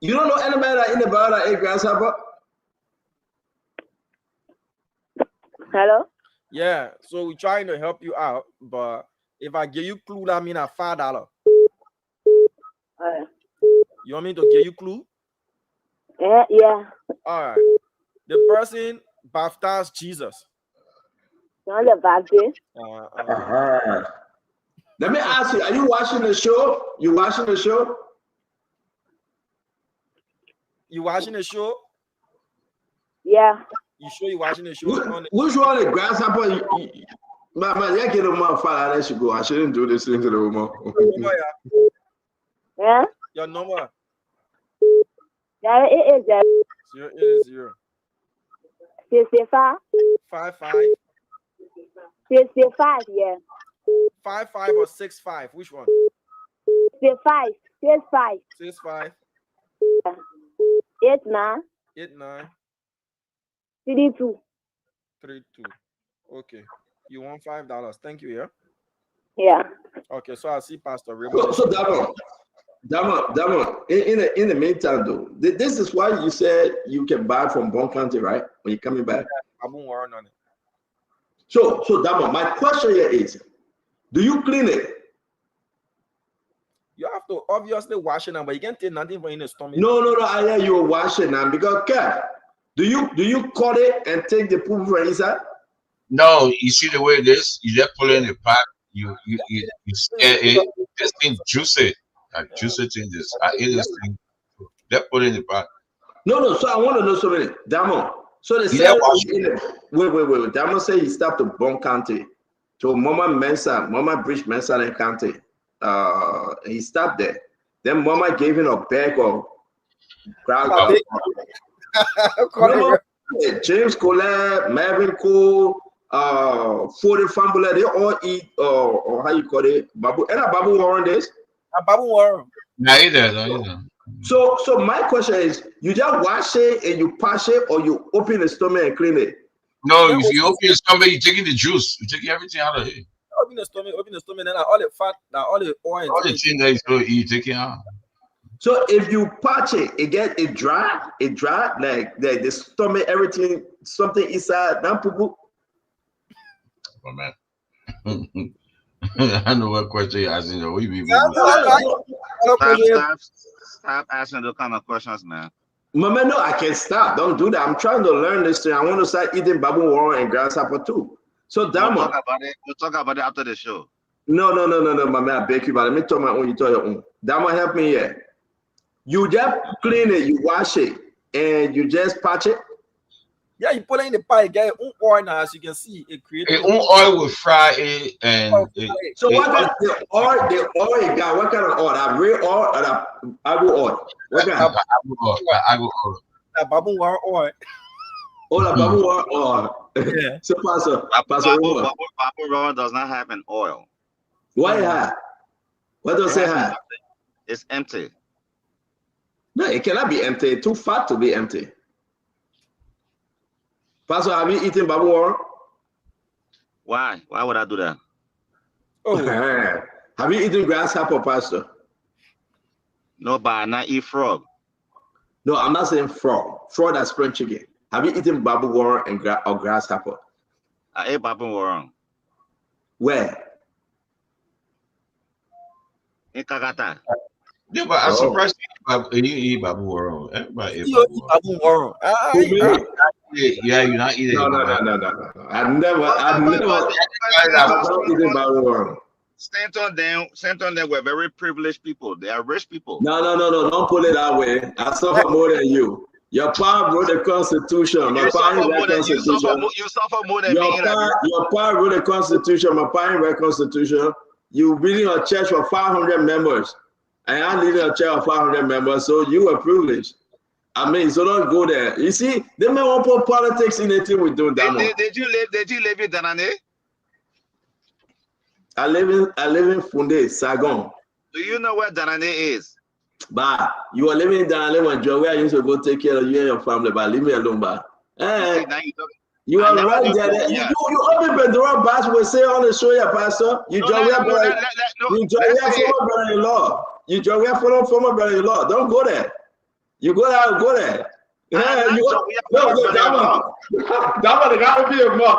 You don't know anybody that in the Bible that ate grasshopper? Hello? Yeah, so we're trying to help you out, but if I give you clue, that means $5. You want me to give you clue? Yeah. All right. The person baptized Jesus. John the Baptist. Let me ask you, are you watching the show? You watching the show? You watching the show? Yeah. You sure you watching the show? Which one is grasshopper? Man, yeah, get him out. I should go. I shouldn't do this thing to the woman. Yeah? Your number? Yeah, it is 080 65. 55 65, yeah. 55 or 65? Which one? 65. 65. 65 89 89 32. 32. Okay. You want $5. Thank you, yeah? Yeah. Okay, so I see Pastor Raymond. So Damon, in the meantime, though, this is why you said you can buy from Bon County, right? When you're coming back. I won't worry on it. So Damon, my question here is, do you clean it? You have to obviously wash it now, but you can't take nothing from in the stomach. No. I hear you wash it now because do you cut it and take the poop from inside? No, you see the way it is. You just put it in the pot. You stir it. This thing juice it. Like juice it in this. I eat this thing. Just put it in the pot. No. So I want to know something, Damon. So they say wait. Damon said he stopped to Bon County, to Mama Bridge Mensa and County. He stopped there. Then Mama gave him a bag of crab. James Colette, Marvin Cole, 40 Fambula, they all eat or how you call it, Babu. And a Babu Warren this? A Babu Warren. Neither. So my question is, you just wash it and you pass it, or you open the stomach and clean it? No, if you open your stomach, you're taking the juice. You're taking everything out of it. Open the stomach, and then all the fat, all the oil. All the things that you eat, take it out. So if you patch it, it dry, like the stomach, everything, something inside, not poo. Oh man. I know what question you're asking. Stop asking those kind of questions, man. Mama, no, I can't stop. Don't do that. I'm trying to learn this thing. I want to start eating Babu Warren and grasshopper too. So Damon, we'll talk about it after the show. No, Mama, I beg you, but let me talk my own. You talk your own. Damon, help me here. You just clean it, you wash it, and you just patch it. Yeah, you put it in the pot, get oil now, as you can see, it creates. Oil will fry it, and so what kind of the oil you got? What kind of oil? That real oil or that agua oil? What kind? Agua oil. That Babu Warren oil. Oh, the Babu Warren oil. Yeah. So Pastor Babu Warren does not have an oil. Why have? What does it have? It's empty. No, it cannot be empty. It's too fat to be empty. Pastor, have you eaten Babu Warren? Why? Why would I do that? Oh. Have you eaten grasshopper, Pastor? No, but I not eat frog. No, I'm not saying frog. Frog that's spring chicken. Have you eaten Babu Warren or grasshopper? I ate Babu Warren. Where? In Kakata. Yeah, but I'm surprised you eat Babu Warren. Everybody eat Babu Warren. Yeah, you're not eating. No. I've never eaten Babu Warren. Saint on them were very privileged people. They are rich people. No. Don't put it that way. I suffer more than you. Your pa wrote the Constitution. My pa read Constitution. You suffer more than me. Your pa wrote the Constitution. My pa read Constitution. You reading a church for 500 members. And I'm leading a church of 500 members, so you were privileged. I mean, so don't go there. You see, they may want to put politics in anything we do. Did you live in Danane? I live in Funde, Saigon. Do you know where Danane is? Bah, you were living in Danane when Joey used to go take care of you and your family. But leave me alone, bah. Hey, you are right there. You open Pandora Bass will say on the show, yeah, Pastor. You Joey former brother-in-law. You Joey former brother-in-law. Don't go there. You go there. Yeah, you no, that one got to be a mom.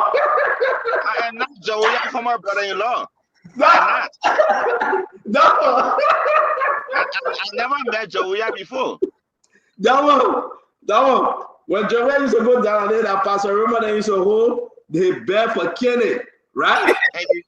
I am not Joey, I'm former brother-in-law. No. I never met Joey before. That one. When Joey used to go down there, that Pastor Roman used to hold the bed for Kenny, right?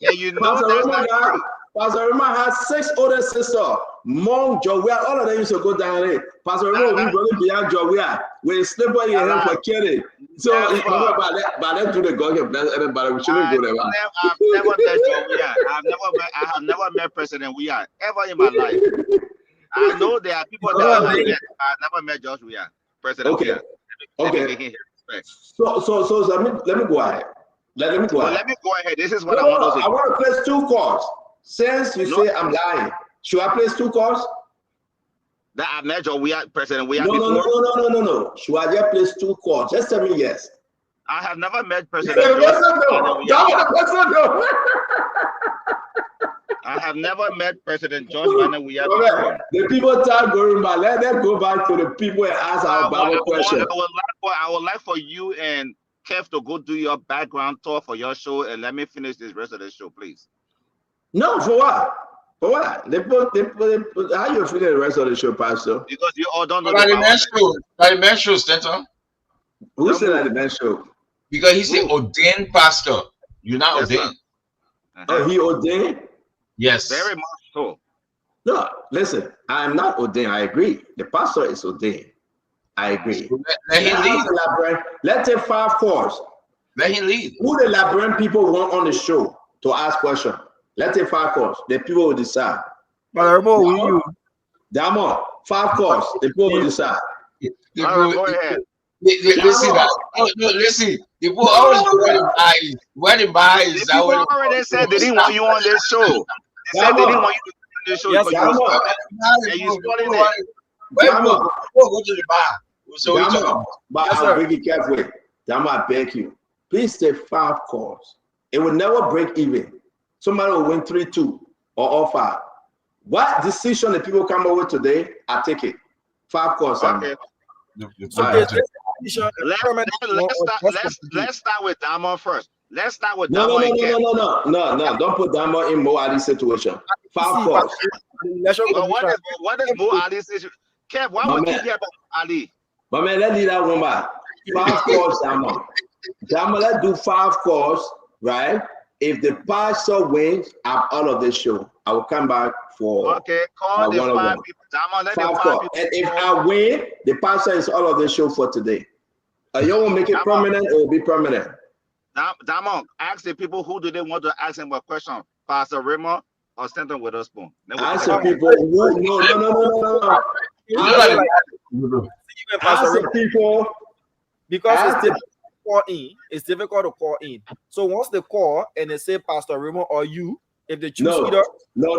And you know that's not true. Pastor Roman had 6 older sisters. Mom, Joey, all of them used to go down there. Pastor Roman, we running behind Joey with a slipper in your hand for Kenny. So, by that, do the God can bless everybody. We shouldn't go there. I've never met Joey. I have never met President Weah ever in my life. I know there are people that I've never met George Weah, President Weah. Okay. So let me go ahead. Let me go ahead. This is what I want to say. I want to place 2 calls. Since you say I'm lying, should I place 2 calls? That I met Joey, President Weah before? No. Should I just place 2 calls? Just tell me yes. I have never met President George. I have never met President George Bernard Weah before. The people start going back. Let them go back to the people and ask our Bible question. I would like for you and Kev to go do your background tour for your show, and let me finish this rest of the show, please. No, for what? For what? They put how you finish the rest of the show, Pastor? Because you all don't know the man show, Stanton. Who said that the man show? Because he's an ordained pastor. You're not ordained. Oh, he ordained? Yes. Very much so. No, listen, I'm not ordained. I agree. The pastor is ordained. I agree. Let him lead. Let's take 5 calls. Let him lead. Who the Labyrinth people want on the show to ask questions? Let's take 5 calls. The people will decide. Damo, 5 calls. The people will decide. Go ahead. Listen, listen. The people always go where the buy is. The people already said they didn't want you on this show. They said they didn't want you on this show. Yes, you spoiling it. Go to the bar. So but I'll bring it carefully. Damo, I beg you. Please take 5 calls. It will never break even. Somebody will win 3-2 or all 5. What decision the people come up with today, I take it. 5 calls. Okay. Let's start with Damo first. Let's start with Damo. No. Don't put Damo in Mo Ali's situation. 5 calls. What is Mo Ali's situation? Kev, why would you hear about Ali? But man, let's leave that one back. 5 calls, Damo. Damo, let's do 5 calls, right? If the pastor wins, I'm out of this show. I will come back for call the 5 people. Damo, let 5 calls. And if I win, the pastor is out of the show for today. You want to make it permanent, it will be permanent. Damo, ask the people who do they want to ask him a question. Pastor Raymond or Stanton Witherspoon. Ask the people who no. Ask the people because it's difficult to call in. So once they call and they say Pastor Raymond or you, if they choose either, no,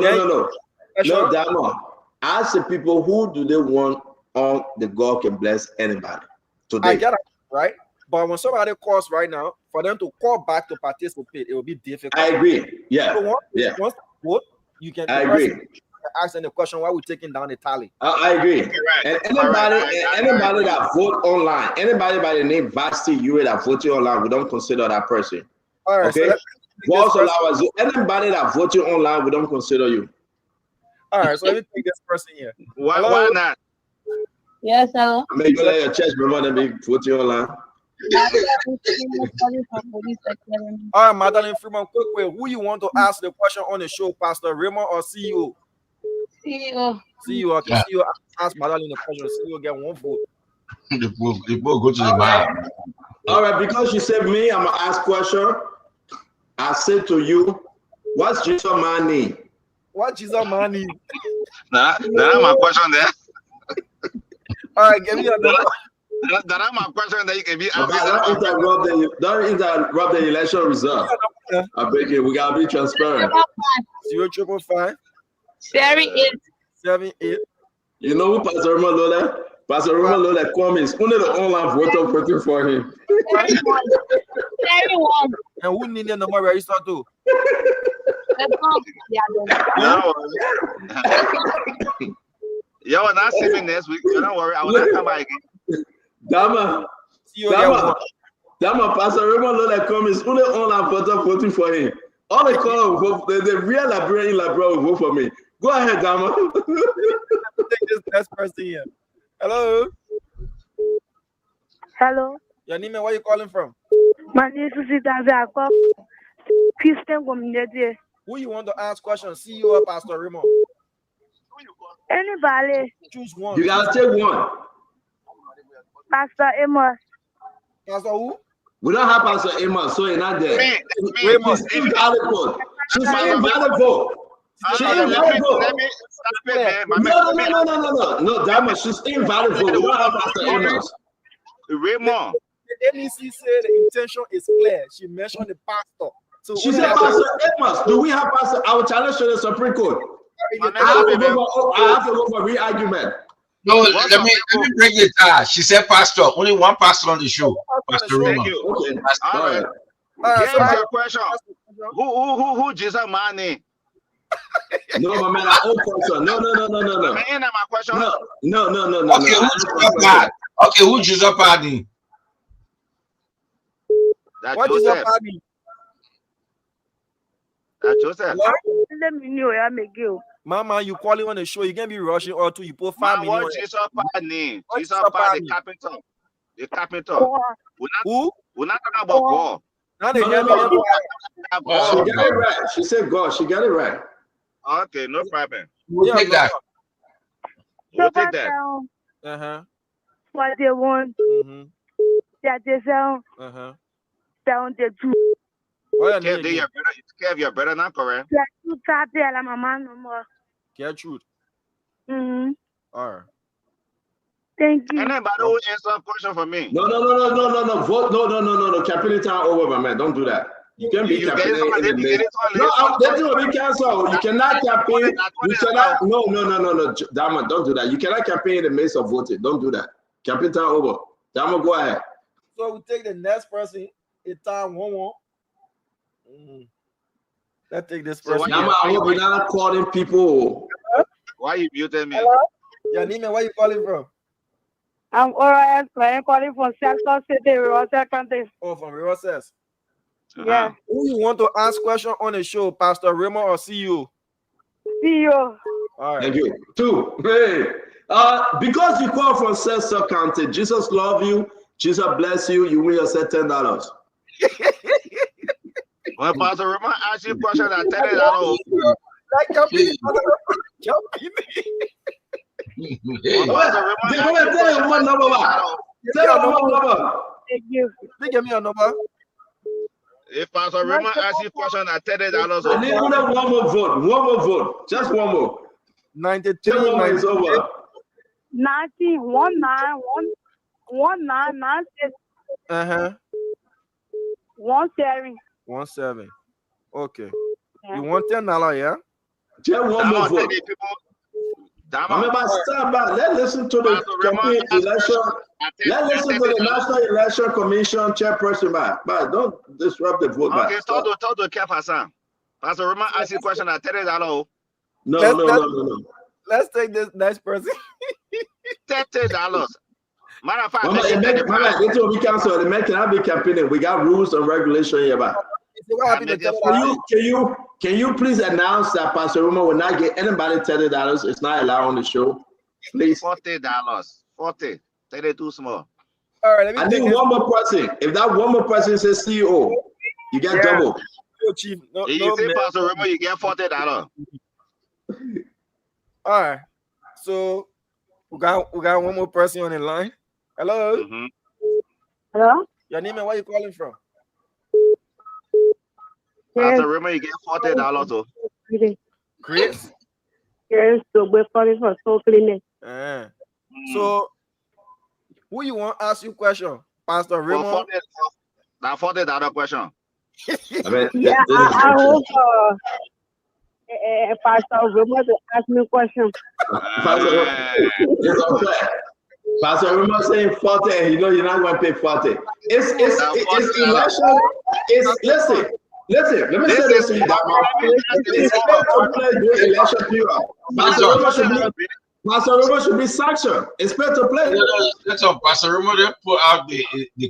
Damo. Ask the people who do they want on the God can bless anybody today. I get it, right? But when somebody calls right now, for them to call back to participate, it will be difficult. I agree. Yeah. So once they vote, you can. I agree. Ask them the question while we're taking down the tally. I agree. And anybody that vote online, anybody by the name Vasti Ure that voted online, we don't consider that person. All right. Okay. So anybody that voted online, we don't consider you. All right. So let me take this person here. Why not? Yes, hello. I mean, you let your church remember them be voting online. All right, Madeline Freeman, quick way. Who you want to ask the question on the show, Pastor Raymond or CEO? CEO. Okay, CEO ask Madeline the question. CEO get 1 vote. The book go to the bar. All right, because you said me, I'm gonna ask question. I say to you, what's Jesus man name? What Jesus man name? That's my question there. All right, give me a number. That's my question that you can be asking. Don't interrupt the election result. I beg you, we gotta be transparent. 0555 78. You know who Pastor Roman Lola? Pastor Roman Lola comments. Only the online voter voting for him. 31. And who need the number register to? Yo, not see me next week. Don't worry, I will not come back again. Dama, Pastor Raymond Lola comments, only online photo voting for him. All the call vote, the real Liberian in Liberia will vote for me. Go ahead, Dama. Take this next person here. Hello. Hello. Your name and where you calling from? My name is Susita Zako, Christian community. Who you want to ask questions? CEO or Pastor Raymond? Anybody. Choose one. You gotta take one. Pastor Amos. Pastor who? We don't have Pastor Amos, so you're not there. Raymond. She's invaluable. She's invaluable. She's invaluable. No, Dama, she's invaluable. We don't have Pastor Amos. Raymond. The MEC said the intention is clear. She mentioned the pastor. So she said Pastor Amos. Do we have Pastor? I will challenge to the Supreme Court. I have to go for re-argument. No, let me break it down. She said pastor. Only one pastor on the show. Pastor Raymond. Okay. All right. Here's your question. Who Jesus money? No, my man, I own person. No. My question. No. Okay, who Jesus bad? Okay, who Jesus bad? What is your party? Joseph. Let me know. I make you. Mama, you calling on the show. You can be rushing or two. You put 5 million. What Jesus party? Jesus party. The carpenter. The carpenter. Who? We're not talking about God. She got it right. She said God. She got it right. Okay, no problem. We'll take that. We'll take that. 41. 37. 72. Kev, you're better not correct. Gertrude. All right. Thank you. Anybody who answer a question for me? No. Vote. No. Campaign time over, my man. Don't do that. You can be campaigning. No, that will be canceled. You cannot campaign. You cannot. No. Dama, don't do that. You cannot campaign in the midst of voting. Don't do that. Campaign time over. Dama, go ahead. So we take the next person. It's time 1-1. Let's take this person. Dama, I hope you're not calling people. Why you muted me? Hello? Your name and where you calling from? I'm ORS. I'm calling from Central City, Rochester County. Oh, from Rochester. Yeah. Who you want to ask question on the show, Pastor Raymond or CEO? CEO. All right. Thank you. 2. Hey. Because you call from Central County, Jesus love you. Jesus bless you. You win yourself $10. When Pastor Raymond asks you a question at $10, Give me a number. If Pastor Raymond asks you a question at $10, I need one more vote. Just one more. 93 is over. 90 1996 17. Okay. Yeah. You want $10, yeah? Just one more vote. Let's listen to the campaign election. Let's listen to the National Election Commission chairperson. But don't disrupt the vote. Okay, talk to Kev Hassan. Pastor Raymond ask you a question at $30. No. Let's take this next person. $30. Matter of fact, this will be canceled. The man cannot be campaigning. We got rules and regulations here. But can you please announce that Pastor Raymond will not get anybody $30? It's not allowed on the show. Please. $40. 40. 32 small. All right. I need one more person. If that one more person says CEO, you get double. Chief. You say Pastor Raymond, you get $40. All right. So we got one more person on the line. Hello. Hello. Your name and where you calling from? Pastor Raymond, you get $40 too. Chris. Yes, so we're calling for soul cleaning. So who you want to ask you a question? Pastor Raymond. That $40 question. I hope Pastor Raymond to ask me a question. It's okay. Pastor Raymond saying 40, and you know you're not going to pay 40. It's election. Listen, let me say this to you, Dama. It's election period. Pastor Remo should be sanctioned. It's fair to play. That's all. Pastor Remo, they put out the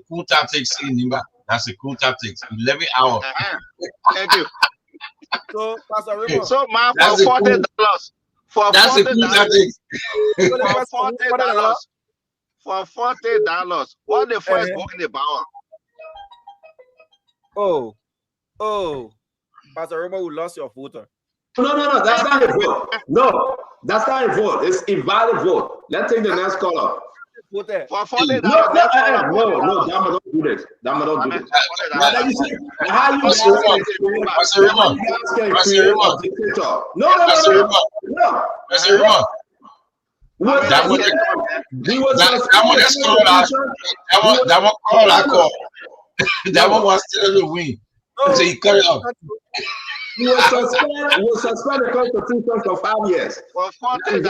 cool tactics in Nimba. That's the cool tactics. 11 hours. Thank you. So, Pastor Remo. So, man, for $40. That's the cool tactics. For $40, what the first go in the barrel? Oh, Pastor Remo, we lost your voter. No, that's not a vote. No, that's not a vote. It's invalid vote. Let's take the next caller. For $40, no, Dama, don't do this. Dama, don't do this. How you guys can create a dictator? No. That one was still the win. So he cut it off. We will suspend the Constitution for 5 years. For $40.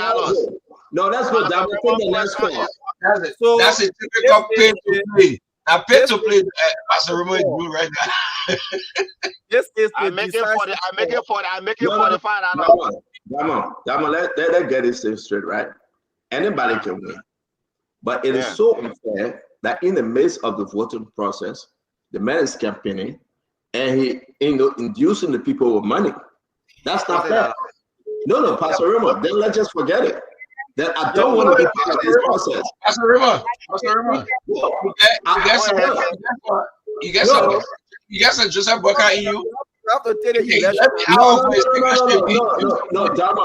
No, that's good. That will take the next call. That's a typical pay to play. Now pay to play. Pastor Remo is doing right now. This is I make it $45. Dama, let's get this thing straight, right? Anybody can win, but it is so unfair that in the midst of the voting process, the man is campaigning and he inducing the people with money. That's not fair. No, Pastor Remo, then let's just forget it. Then I don't want to be part of this process. Pastor Remo, you get some Joseph Boka in you. No, Dama.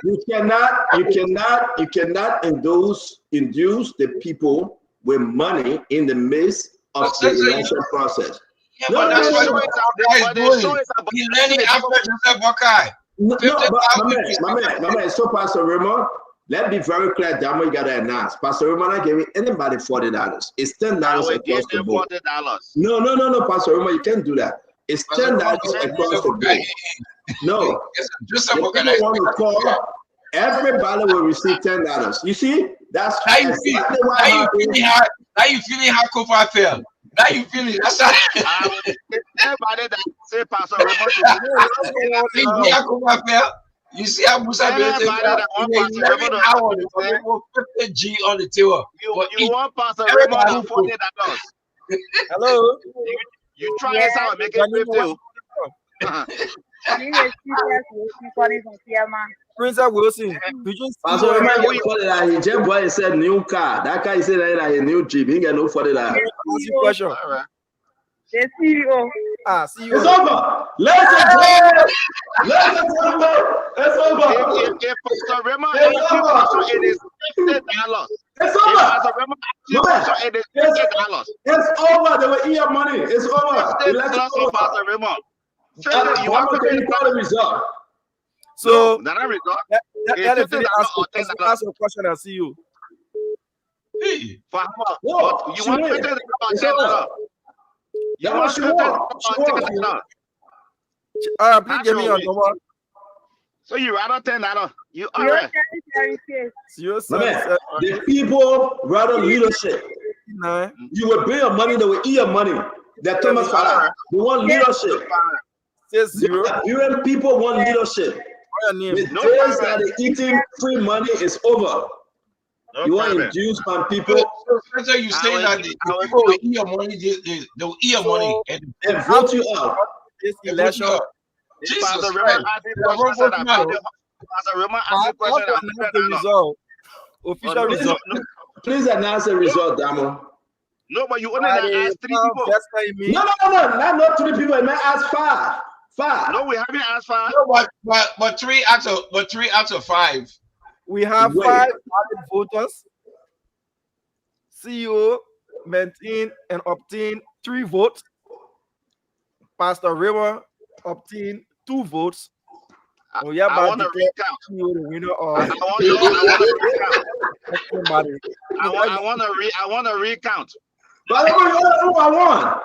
You cannot induce the people with money in the midst of the election process. Yeah, that's what he's learning after Joseph Boka. My man, so Pastor Remo, let's be very clear, Dama, you gotta announce. Pastor Remo not giving anybody $40. It's $10 across the board. No, Pastor Remo, you can't do that. It's $10 across the board. No, just if you want to call, everybody will receive $10. You see, that's how you feel. How you feeling? How Kofa felt? Now you feeling? That's how. Everybody that say Pastor Remo, you see how Musa Belete $50 G on the table. You want Pastor Remo for $40? Hello. You try this out and make it 50. Prince Wilson. Pastor Remo, he just boy said new car. That guy said that a new Jeep. He got no $40. Question. The CEO. CEO. It's over. Ladies and gentlemen, it's over. If Pastor Remo it is $50. It's over. It is $50. It's over. They will eat your money. It's over. Pastor Remo. You want to call the result. So that result. Let me ask a question and see you. For how much? You want $50? You want $50? Please give me your number. So you rather $10? You all right? The people rather leadership. You will bring your money, they will eat your money. They're Thomas Farah. They want leadership. Nigerian people want leadership. The days that they're eating free money is over. You want to induce my people. So you say that the people will eat your money, they will eat your money and vote you out. This election. Jesus Pastor Christ. Official result. Please announce the result, Damo. No, but you only ask 3 people. No, not 3 people. I may ask 5. 5. No, we haven't asked 5. No, but 3 out of 5. We have 5 valid voters. CEO maintain and obtain 3 votes. Pastor Remo obtain 2 votes. I want to recount. The winner of I want to recount. But I want.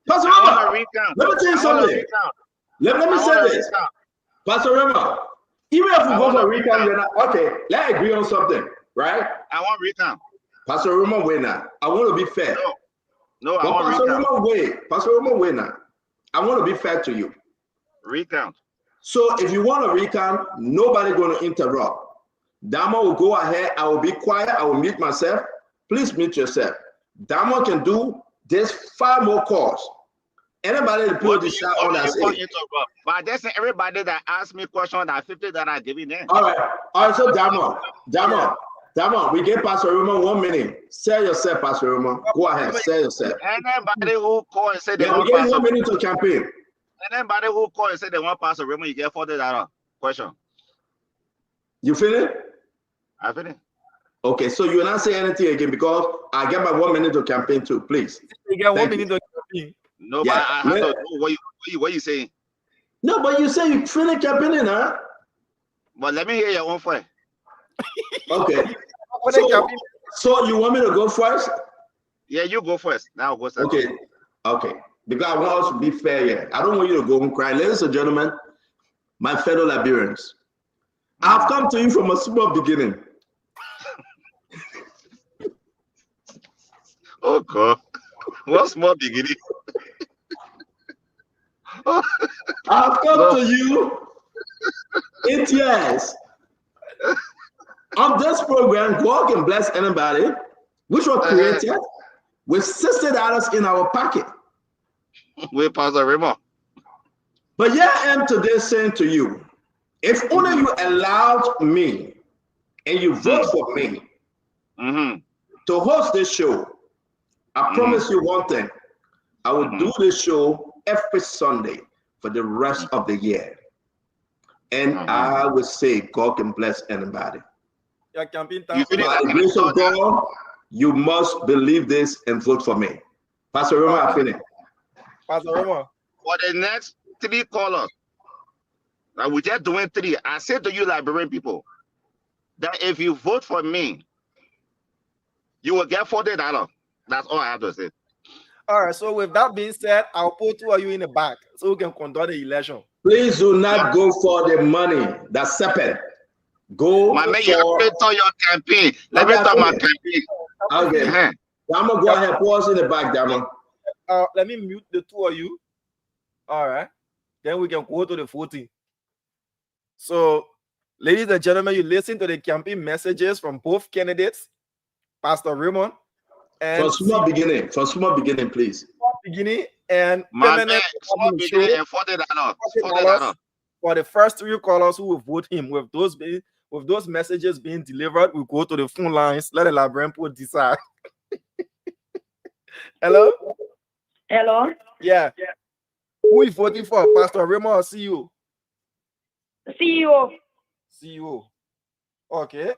Pastor Remo, let me tell you something. Let me say this. Pastor Remo, even if we vote for recount, you're not okay. Let's agree on something, right? I want recount. Pastor Remo winner. I want to be fair. No, I want Pastor Remo win. Pastor Remo winner. I want to be fair to you. Recount. So if you want to recount, nobody going to interrupt. Damo will go ahead. I will be quiet. I will mute myself. Please mute yourself. Damo can do this 5 more calls. Anybody that put this out on that stage. But that's everybody that asked me question that 50 that I give you them. All right. So Damo, we get Pastor Roman 1 minute. Sell yourself, Pastor Roman. Go ahead, sell yourself. Anybody who call and say they want Pastor 1 minute to campaign. Anybody who call and say they want Pastor Roman, you get $40. Question. You finish? I finished. Okay, so you will not say anything again because I get my 1 minute to campaign too, please. You get 1 minute to campaign. No, but I have to know what you saying. No, but you say you finish campaigning, huh? But let me hear your own first. Okay. So you want me to go first? Yeah, you go first. Now I'll go second. Okay. Because I want us to be fair here. I don't want you to go and cry. Ladies and gentlemen, my fellow Liberians, I've come to you from a small beginning. Oh God. What small beginning? I've come to you 8 years. On this program, God can bless anybody, which was created with $60 in our pocket. With Pastor Raymond. But here I am today saying to you, if only you allowed me and you vote for me to host this show, I promise you one thing. I will do this show every Sunday for the rest of the year. And I will say, God can bless anybody. By the grace of God, you must believe this and vote for me. Pastor Roma, I finish. Pastor Roma. For the next 3 callers, now we're just doing 3. I say to you, Liberian people, that if you vote for me, you will get $40. That's all I have to say. All right, so with that being said, I'll put 2 of you in the back so we can conduct the election. Please do not go for the money. That's separate. Go my man, you have to talk your campaign. Let me talk my campaign. Okay. Dama, go ahead. Pause in the back, Dama. Let me mute the 2 of you. All right. Then we can go to the 14. So, ladies and gentlemen, you listen to the campaign messages from both candidates, Pastor Raymond. And for small beginning, please. Small beginning and permanent small beginning and $40. For the first 3 callers who will vote him, with those messages being delivered, we go to the phone lines. Let the Liberian people decide. Hello? Hello? Yeah. Who is voting for, Pastor Raymond or CEO? CEO. Okay.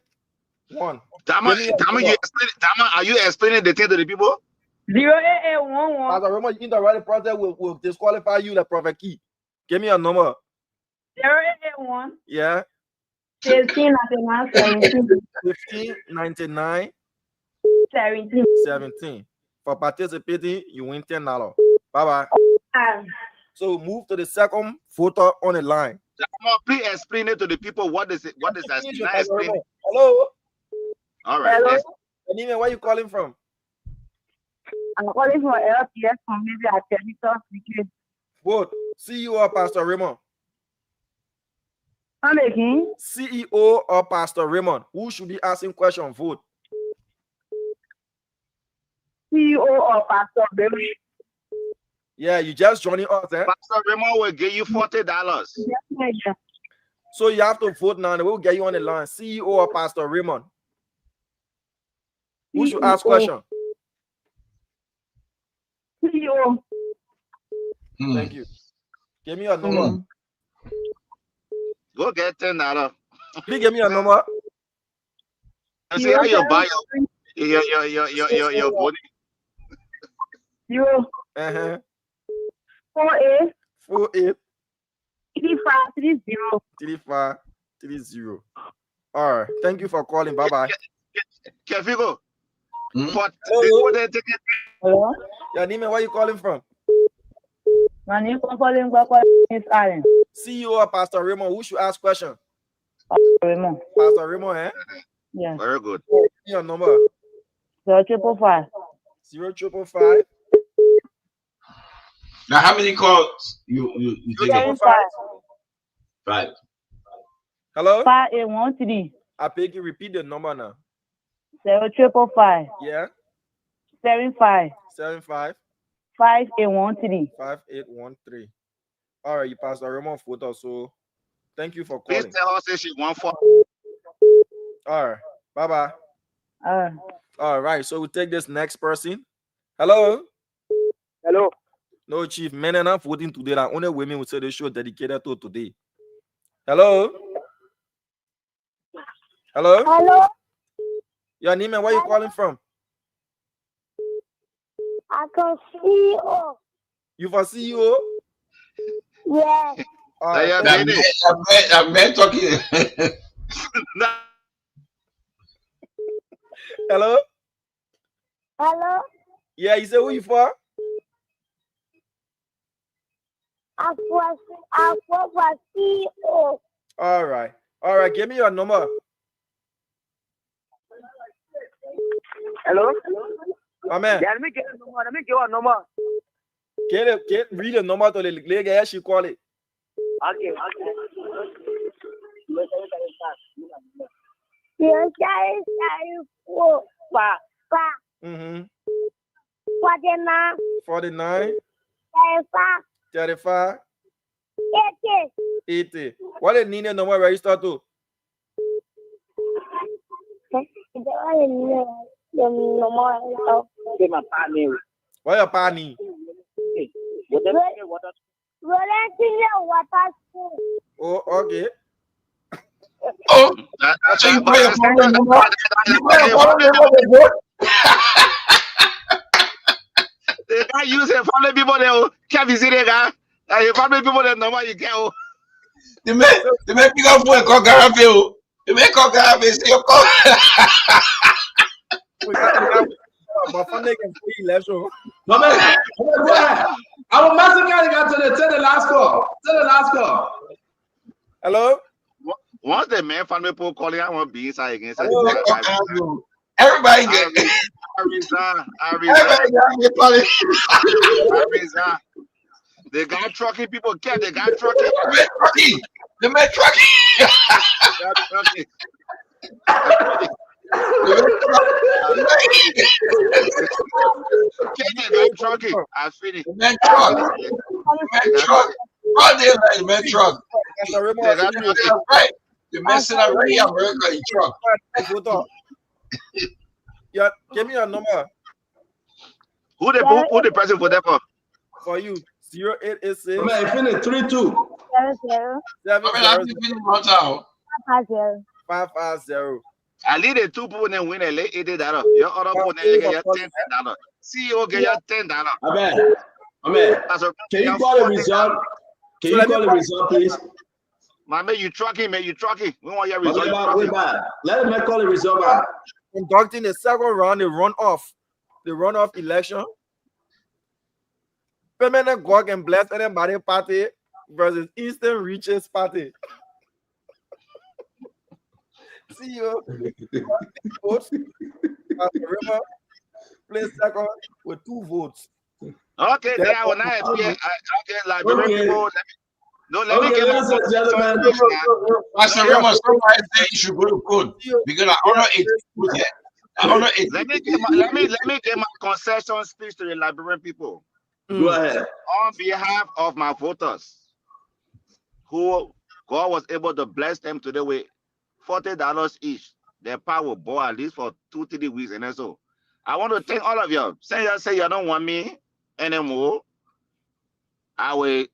1. Dama, are you explaining the thing to the people? 0811. Pastor Raymond, you in the right process will disqualify you like Prophet Key. Give me a number. 0881. Yeah. 1599 17. For participating, you win $10. Bye-bye. So move to the second voter on the line. Please explain it to the people. What is it? What is that? Hello. All right. Hello. Anime, where you calling from? I'm calling from LPS from maybe at Territory. Vote CEO or Pastor Raymond? I'm making CEO or Pastor Raymond? Who should be asking question? Vote. CEO or Pastor Raymond? Yeah, you just joining us, eh? Pastor Raymond will give you $40. Yeah. So you have to vote now, and we'll get you on the line. CEO or Pastor Raymond? Who should ask question? CEO. Thank you. Give me your number. Go get $10. Please give me your number. I see how you buy your body. You. 48 3530. All right. Thank you for calling. Bye bye. Kefigo. Hello. Your name and where you calling from? My name is calling Allen. CEO or Pastor Raymond, who should ask question? Raymond. Pastor Raymond, eh? Yeah. Very good. Your number. 0555. 0555. Now, how many calls you 555. Right. Hello? 5813. I beg you, repeat the number now. 7555. Yeah? 75. 75 5813. 5813. All right, you Pastor Raymond photo. So thank you for Please calling. tell her say she want for. All right. Bye-bye. All right. So we take this next person. Hello? Hello. No, Chief. Men are not voting today. Like, only women will say the show dedicated to today. Hello? Hello? Hello? Your name and where you calling from? I can see you. You for CEO? Yeah. All right. I'm man talking. Hello? Hello? Yeah, you say who you for? I for CEO. All right. All right. Give me your number. Hello? Amen. Yeah, let me get a number. Read the number to the lady. She call it. Okay. Yes, 49 35 35 80. 80. What is the number register to? What your partner? Oh, okay. Oh, so you put your phone number? You put your phone number? They can't use it. Family people they can't visit it, guy. Your family people they number you get. The man pick up phone call Garafe. The man call Garafe. Say your call. My family can see election. No, man. Go ahead. Our master guy got to tell the last call. Tell the last call. Hello? Once the man family people calling, I want to be inside again. Everybody get. I resign. They got trucking people. They got trucking. The man trucking. Trucking. I finished. The man truck. All day like the man truck. Right. The man sitting already in America in truck. Yeah, give me your number. Who the person for that for? For you. 0886. Man, finish 32. 550. I lead the 2 people and win a late $80. Your other people get your $10. CEO get your $10. Amen. Can you call the result? Can you call the result, please? Man, you trucking, man. You trucking. We want your result. Wait back. Let him call the result back. Conducting the second round, the runoff election. Permanent God and Bless Anybody Party versus Eastern Reaches Party. See you. Votes. River place second with 2 votes. Okay, then I will not appear. Okay, like people. No, let me get listen, gentlemen. Pastor Ramos, somebody say you should go to court because I honor it. I honor it. Let me get my concession speech to the Liberian people. Go ahead. On behalf of my voters, who God was able to bless them today with $40 each. Their power will boil at least for 2-3 weeks, and so I want to thank all of you. Say you don't want me anymore. I will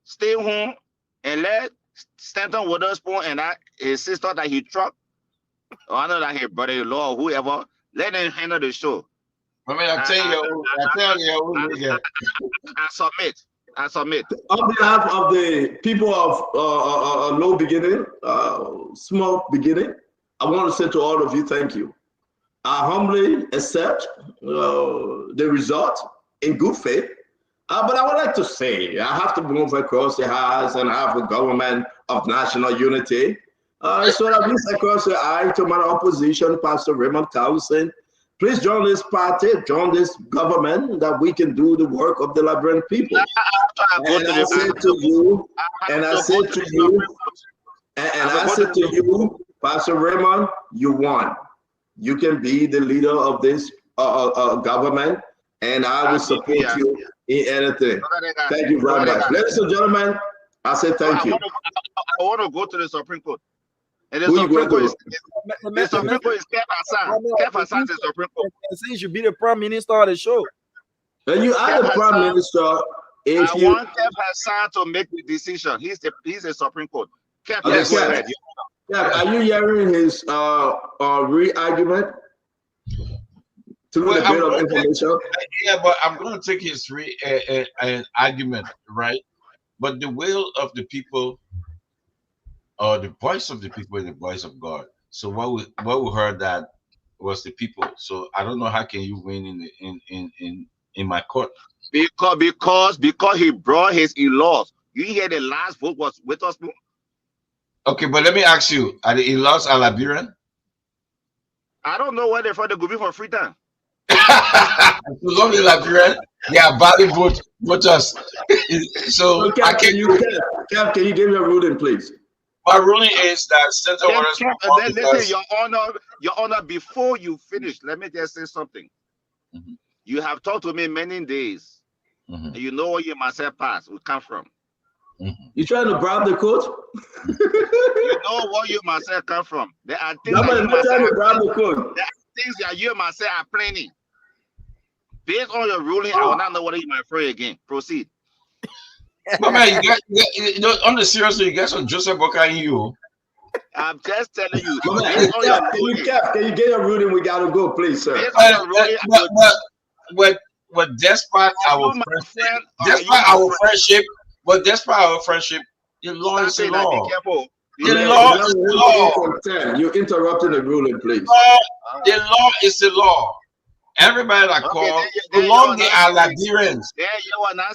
stay home and let Stanton Witherspoon and his sister that he truck, or I know that his brother-in-law or whoever, let them handle the show. I mean, I submit. On behalf of the people of low beginning, small beginning, I want to say to all of you, thank you. I humbly accept the result in good faith. But I would like to say, I have to move across the house and have a government of national unity. So that means across the aisle to my opposition, Pastor Raymond Townsend. Please join this party, join this government, that we can do the work of the Liberian people. And I said to you, and I said to you, and I said to you, Pastor Raymond, you won. You can be the leader of this government, and I will support you in anything. Thank you very much. Ladies and gentlemen, I say thank you. I want to go to the Supreme Court. And the Supreme Court is Kev Hassan. Kev Hassan is the Supreme Court. He should be the Prime Minister of the show. And you are the Prime Minister. I want Kev Hassan to make the decision. He's the Supreme Court. Kev, yes, go ahead. Yeah, are you hearing his re-argument? Through the bit of information? Yeah, but I'm going to take his argument, right? But the will of the people, or the voice of the people, is the voice of God. So what we heard that was the people. So I don't know how can you win in my court? Because he brought his in-laws. You hear the last vote was with us. Okay, but let me ask you: are the in-laws a Liberian? I don't know where they're from. They could be from Freetown. Long Liberian, they are valid voters. So okay, can you give your ruling, please? My ruling is that Senator Waters. Listen, Your Honor, before you finish, let me just say something. You have talked to me many days. And you know where you myself pass will come from. You trying to bribe the court? You know where you myself come from. There are things that you myself are planning. Based on your ruling, I will not know whether you might pray again. Proceed. My man, on the serious, you get some Joseph Boka in you. I'm just telling you. Can you get your ruling? We gotta go, please, sir. But despite our friendship, the law is the law. The law is the law. You're interrupting the ruling, please. The law is the law. Everybody that call, so long they are Liberians,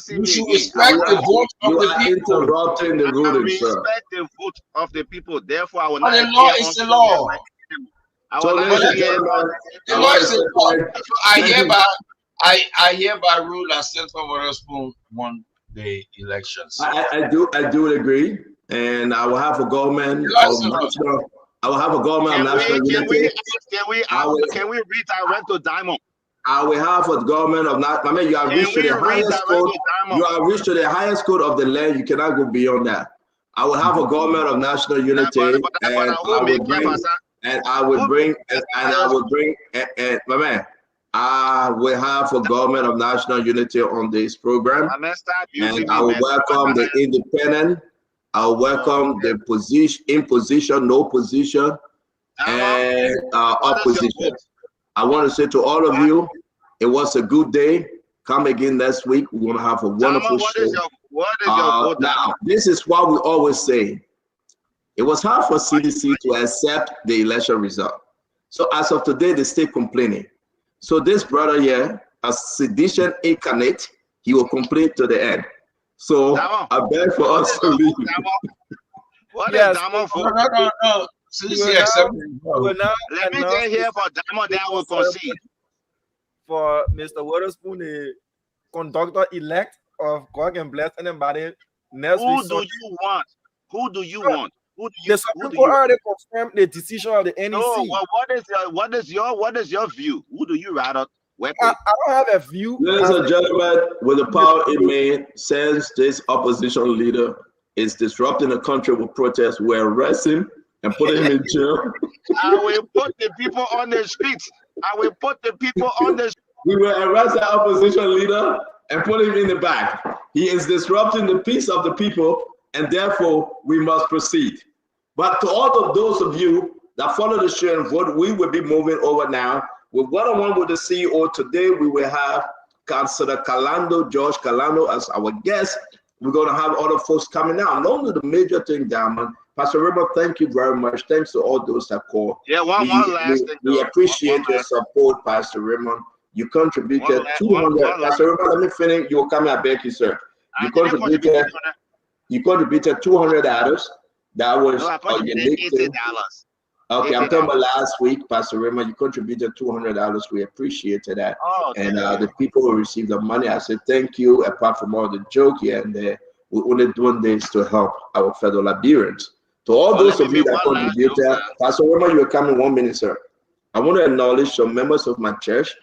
you should respect the vote of the people. Interrupting the ruling, sir. Respect the vote of the people. Therefore, I will not. The law is the law. The law is the law. I hereby rule that Senator Witherspoon won the elections. I do agree, and I will have a government of national. I will have a government of national unity. Can we redirect to Diamond? I will have a government of national. I mean, you have reached to the highest code. You have reached to the highest code of the land. You cannot go beyond that. I will have a government of national unity, and I will bring, my man. I will have a government of national unity on this program, and I will welcome the independent. I will welcome the imposition, no position, and opposition. I want to say to all of you, it was a good day. Come again next week. We're going to have a wonderful show. Now, this is what we always say. It was hard for CDC to accept the election result. So as of today, they still complaining. So this brother here, a sedition incarnate, he will complain to the end. So I beg for us to leave. What is Diamond for? No. CDC accepted. Let me get here for Diamond, then I will concede. For Mr. Witherspoon, the conductor-elect of God can bless anybody. Who do you want? The Supreme Court already confirmed the decision of the NEC. No, what is your view? Who do you rather work with? I don't have a view. Ladies and gentlemen, with the power it may, since this opposition leader is disrupting the country with protests, we're arresting him and putting him in jail. I will put the people on the streets. We will arrest the opposition leader and put him in the back. He is disrupting the peace of the people, and therefore we must proceed. But to all of those of you that follow the show and vote, we will be moving over now with one-on-one with the CEO. Today we will have Councilor George Kalando as our guest. We're going to have other folks coming out. And only the major thing, Diamond, Pastor Raymond, thank you very much. Thanks to all those that called. Yeah, one last thing. We appreciate your support, Pastor Raymond. You contributed 200. Pastor Raymond, let me finish. You will come and beg you, sir. You contributed $200. That was $80. Okay, I'm talking about last week, Pastor Raymond. You contributed $200. We appreciated that. Oh, and the people who received the money, I said thank you. Apart from all the joke here and there, we're only doing this to help our fellow Liberians. To all those of you that contributed, Pastor Raymond, you are coming 1 minute, sir. I want to acknowledge some members of my church,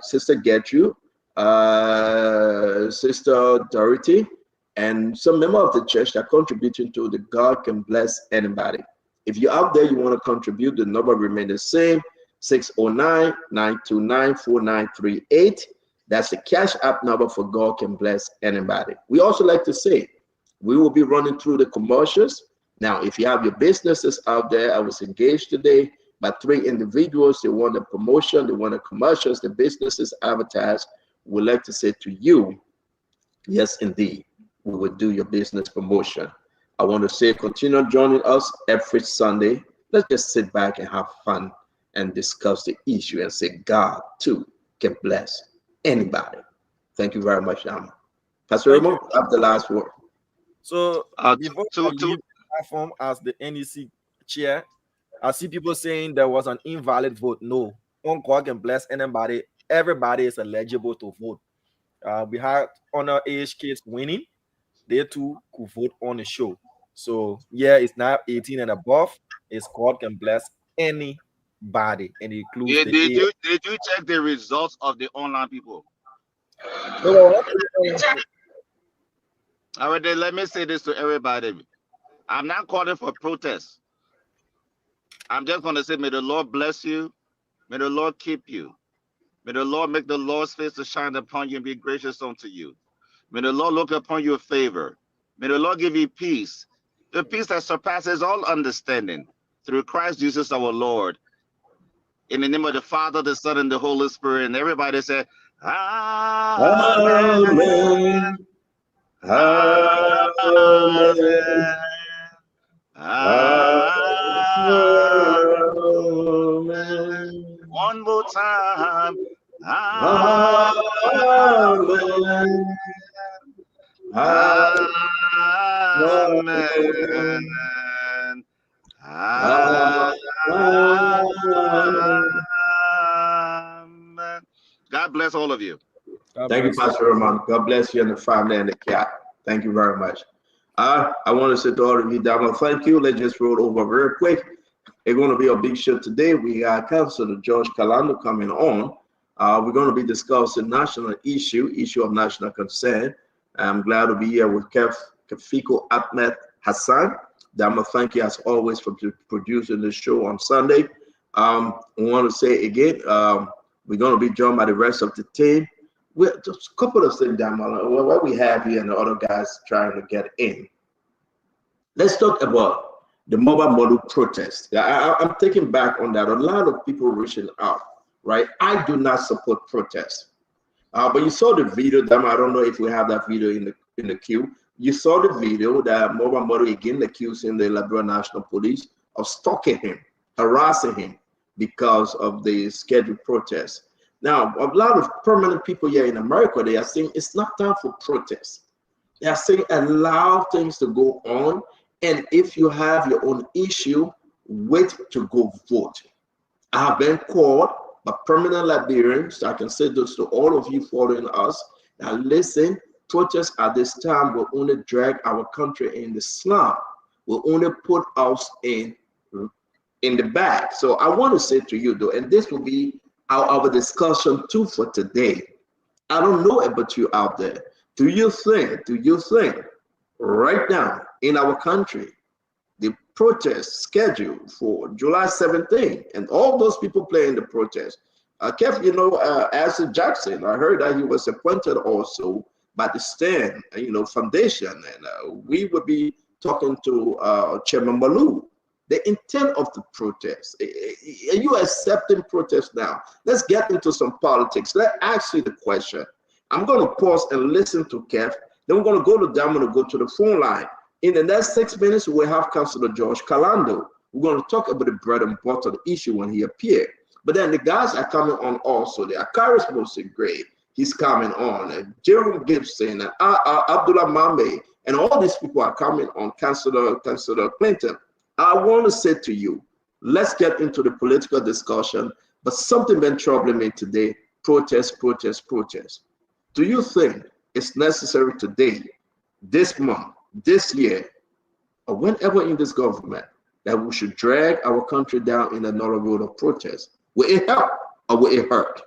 Sister Gertrude, Sister Dorothy, and some member of the church that are contributing to the God Can Bless Anybody. If you're out there, you want to contribute, the number remains the same, 609-929-4938. That's the Cash App number for God Can Bless Anybody. We also like to say, we will be running through the commercials. Now, if you have your businesses out there, I was engaged today by 3 individuals. They want the promotion, they want the commercials, the businesses advertised. We'd like to say to you, yes, indeed, we will do your business promotion. I want to say, continue joining us every Sunday. Let's just sit back and have fun and discuss the issue and say God too can bless anybody. Thank you very much, Amma. Pastor Raymond, have the last word. So before I leave the platform as the NEC chair, I see people saying there was an invalid vote. No, on God Can Bless Anybody, everybody is eligible to vote. We had underage kids winning. They too could vote on the show. So yeah, it's now 18 and above. It's God Can Bless anybody, and it includes did you check the results of the online people? No. All right, then let me say this to everybody. I'm not calling for protest. I'm just going to say, may the Lord bless you. May the Lord keep you. May the Lord make the Lord's face to shine upon you and be gracious unto you. May the Lord look upon you with favor. May the Lord give you peace, the peace that surpasses all understanding, through Christ Jesus our Lord. In the name of the Father, the Son, and the Holy Spirit. And everybody said, Amen. Amen. Amen. One more time. Amen. Amen. Amen. God bless all of you. Thank you, Pastor Roman. God bless you and the family and the cat. Thank you very much. I want to say to all of you, Dama, thank you. Let's just roll over very quick. It's going to be a big show today. We got Councilor George Kalando coming on. We're going to be discussing national issue of national concern. I'm glad to be here with Kafiko Ahmed Hassan. Dama, thank you as always for producing the show on Sunday. I want to say again, we're going to be joined by the rest of the team. We're just a couple of things, Dama, what we have here and the other guys trying to get in. Let's talk about the mobile model protest. I'm taking back on that. A lot of people reaching out, right? I do not support protests. But you saw the video, Dama. I don't know if we have that video in the queue. You saw the video that mobile model again accusing the Liberia National Police of stalking him, harassing him because of the scheduled protest. Now, a lot of prominent people here in America, they are saying it's not time for protests. They are saying allow things to go on. And if you have your own issue, wait to go vote. I have been called by prominent Liberians. I can say this to all of you following us. Now listen, protests at this time will only drag our country in the slum, will only put us in the back. So I want to say to you though, and this will be our discussion too for today. I don't know about you out there. Do you think right now in our country, the protest scheduled for July 17th, and all those people playing the protest, Kev, Ashley Jackson, I heard that he was appointed also by the STAND, Foundation, and we would be talking to Chairman Malou. The intent of the protest. Are you accepting protest now? Let's get into some politics. Let's ask you the question. I'm going to pause and listen to Kev. Then we're going to go to Dama to go to the phone line. In the next 6 minutes, we'll have Councilor George Kalando. We're going to talk about the bread and butter issue when he appeared. But then the guys are coming on also. The Akaris Mose Gray, he's coming on. And Jerome Gibson, and Abdullah Mambe, and all these people are coming on. Councilor Clinton. I want to say to you, let's get into the political discussion. But something been troubling me today: protest, protest, protest. Do you think it's necessary today, this month, this year, or whenever in this government, that we should drag our country down in another road of protest? Will it help or will it hurt?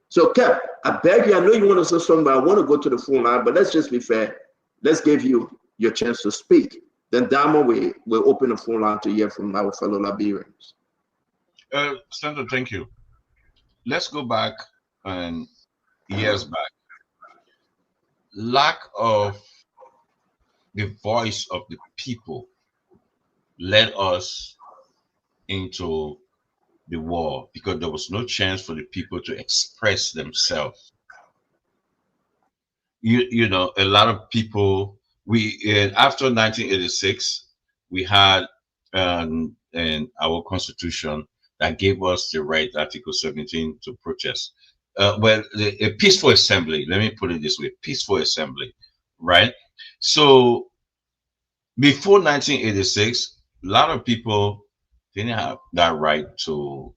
So, Kev, I beg you, I know you want to say something, but I want to go to the phone line, but let's just be fair. Let's give you your chance to speak. Then, Damo, we'll open the phone line to hear from our fellow Liberians. Senator, thank you. Let's go back years back. Lack of the voice of the people led us into the war because there was no chance for the people to express themselves. You know, a lot of people, after 1986, we had in our constitution that gave us the right, Article 17, to protest. Well, a peaceful assembly, let me put it this way, peaceful assembly, right? So before 1986, a lot of people didn't have that right to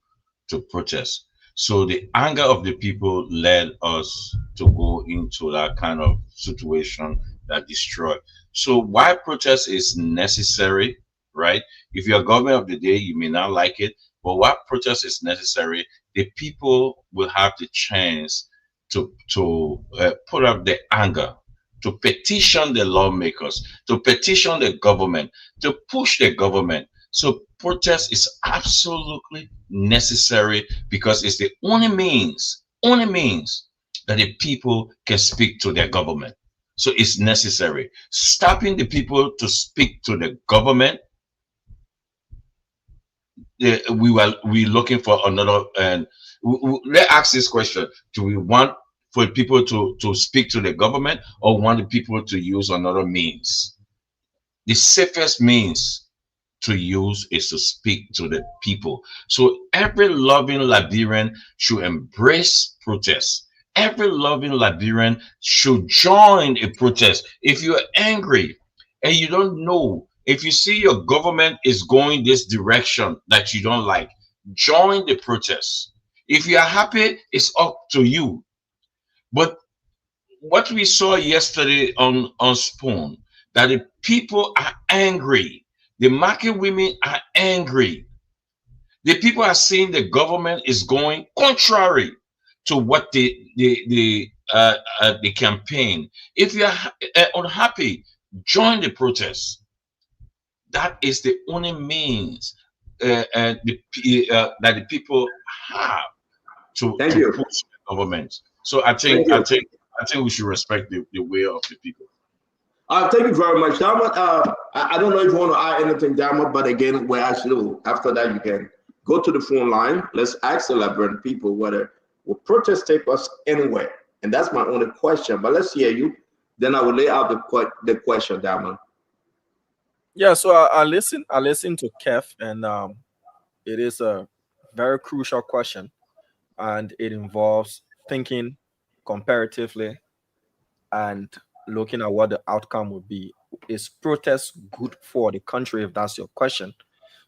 protest. So the anger of the people led us to go into that kind of situation that destroyed. So why protest is necessary, right? If you're government of the day, you may not like it, but why protest is necessary, the people will have the chance to put up the anger, to petition the lawmakers, to petition the government, to push the government. So protest is absolutely necessary because it's the only means that the people can speak to their government. So it's necessary. Stopping the people to speak to the government, we're looking for another, and let's ask this question: do we want for people to speak to the government, or want the people to use another means? The safest means to use is to speak to the people. So every loving Liberian should embrace protest. Every loving Liberian should join a protest. If you're angry and you don't know, if you see your government is going this direction that you don't like, join the protest. If you are happy, it's up to you. But what we saw yesterday on Spoon, that the people are angry. The market women are angry. The people are saying the government is going contrary to what the campaign. If you are unhappy, join the protest. That is the only means that the people have to push the government. So I think we should respect the will of the people. Thank you very much, Damon. I don't know if you want to add anything, Damon, but again, we're actually, after that, you can go to the phone line. Let's ask the Liberian people whether will protest take us anywhere. And that's my only question. But let's hear you. Then I will lay out the question, Damon. Yeah, so I listen to Kev, and it is a very crucial question, and it involves thinking comparatively and looking at what the outcome would be. Is protest good for the country, if that's your question?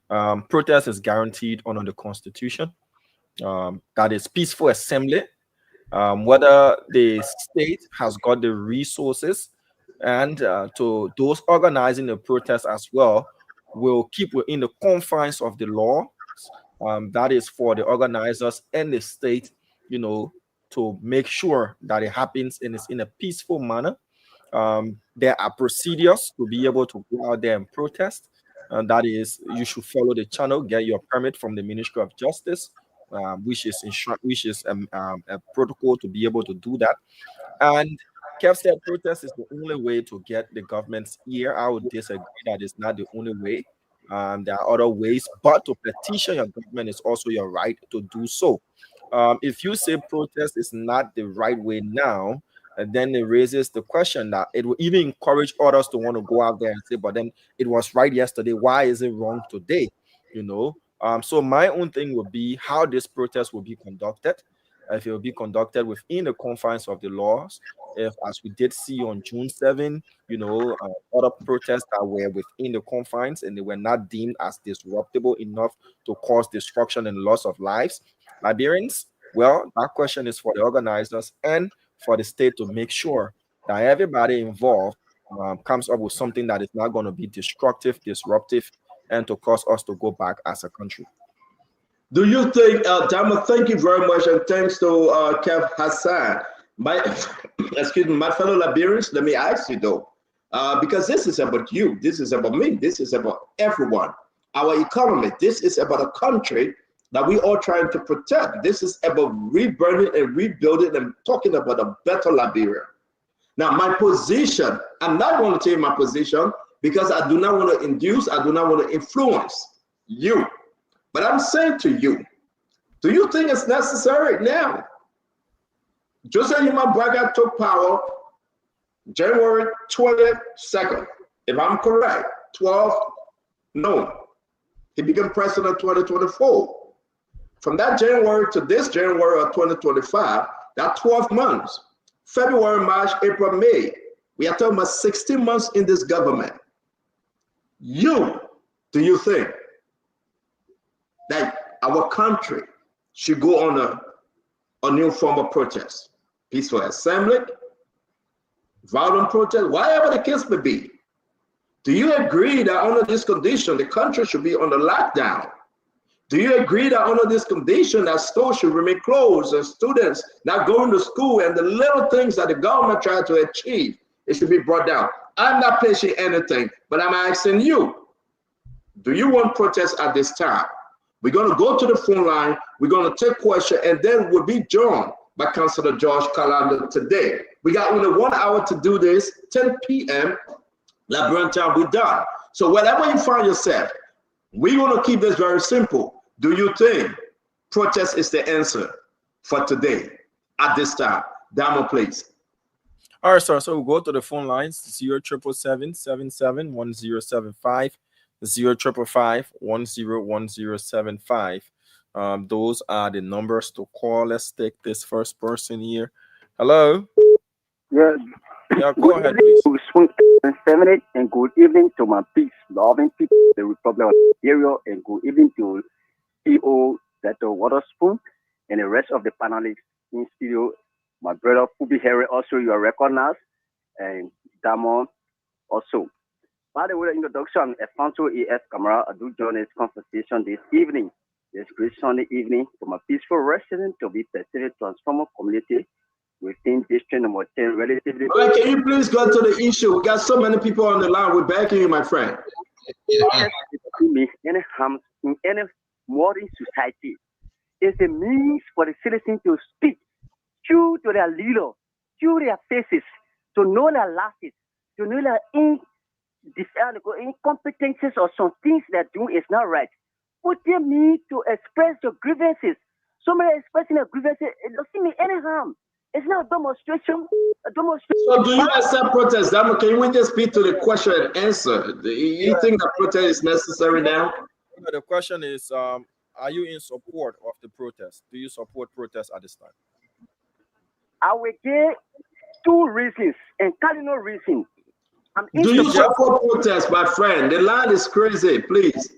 Protest is guaranteed under the Constitution. That is peaceful assembly. Whether the state has got the resources, and to those organizing the protest as well, will keep within the confines of the law. That is for the organizers and the state, to make sure that it happens in a peaceful manner. There are procedures to be able to go out there and protest. And that is, you should follow the channel, get your permit from the Ministry of Justice, which is a protocol to be able to do that. And Kev said protest is the only way to get the government's ear. I would disagree that it's not the only way. There are other ways, but to petition your government is also your right to do so. If you say protest is not the right way now, and then it raises the question that it will even encourage others to want to go out there and say, but then it was right yesterday, why is it wrong today? So my own thing would be how this protest will be conducted. if it will be conducted within the confines of the laws. If, as we did see on June 7, other protests that were within the confines and they were not deemed as disruptible enough to cause destruction and loss of lives. Liberians, well, that question is for the organizers and for the state to make sure that everybody involved comes up with something that is not going to be destructive, disruptive, and to cause us to go back as a country. Do you think, Dama, thank you very much, and thanks to Kev Hassan. My fellow Liberians, let me ask you though, because this is about you, this is about me, this is about everyone, our economy, this is about a country that we are trying to protect. This is about rebuilding and rebuilding and talking about a better Liberia. Now, my position, I'm not going to tell you my position because I do not want to induce, I do not want to influence you. But I'm saying to you, do you think it's necessary now? Joseph Yuma Braga took power January 22nd, if I'm correct, 12, no. He became president 2024. From that January to this January of 2025, that 12 months, February, March, April, May, we are talking about 16 months in this government. Do you think that our country should go on a new form of protest? Peaceful assembly, violent protest, whatever the case may be. Do you agree that under this condition, the country should be under lockdown? Do you agree that under this condition that stores should remain closed and students not going to school and the little things that the government tried to achieve, it should be brought down? I'm not pushing anything, but I'm asking you, do you want protests at this time? We're going to go to the phone line, we're going to take questions, and then we'll be joined by Councilor George Kalanda today. We got only 1 hour to do this, 10 p.m. Liberian time, we're done. So wherever you find yourself, we're going to keep this very simple. Do you think protest is the answer for today at this time? Damo, please. All right, sir. So we'll go to the phone lines, 0777-771075, 0555-101075. Those are the numbers to call. Let's take this first person here. Hello? Yes. Yeah, go ahead, please. And good evening to my peace-loving people, the Republic of Nigeria, and good evening to EO, Dr. Waterspoon, and the rest of the panelists in studio. My brother Fubi Harry, also you are recognized, and Damon also. By the way, the introduction, Alfonso E.F. Camara, I do join this conversation this evening. This great Sunday evening for my peaceful resident to be Pacific Transformer community within district number 10, relatively. All right, can you please go to the issue? We got so many people on the line. We're backing you, my friend. Any harm in any modern society is a means for the citizens to speak true to their leader, to their faces, to know their losses, to know their incompetences or some things they're doing is not right. Put them need to express their grievances. Somebody expressing their grievances, it doesn't mean any harm. It's not a demonstration. So do you accept protest? Can we just speak to the question and answer? Do you think that protest is necessary now? The question is, are you in support of the protest? Do you support protest at this time? I will give two reasons and cardinal reasons. Do you support protest, my friend? The line is crazy, please.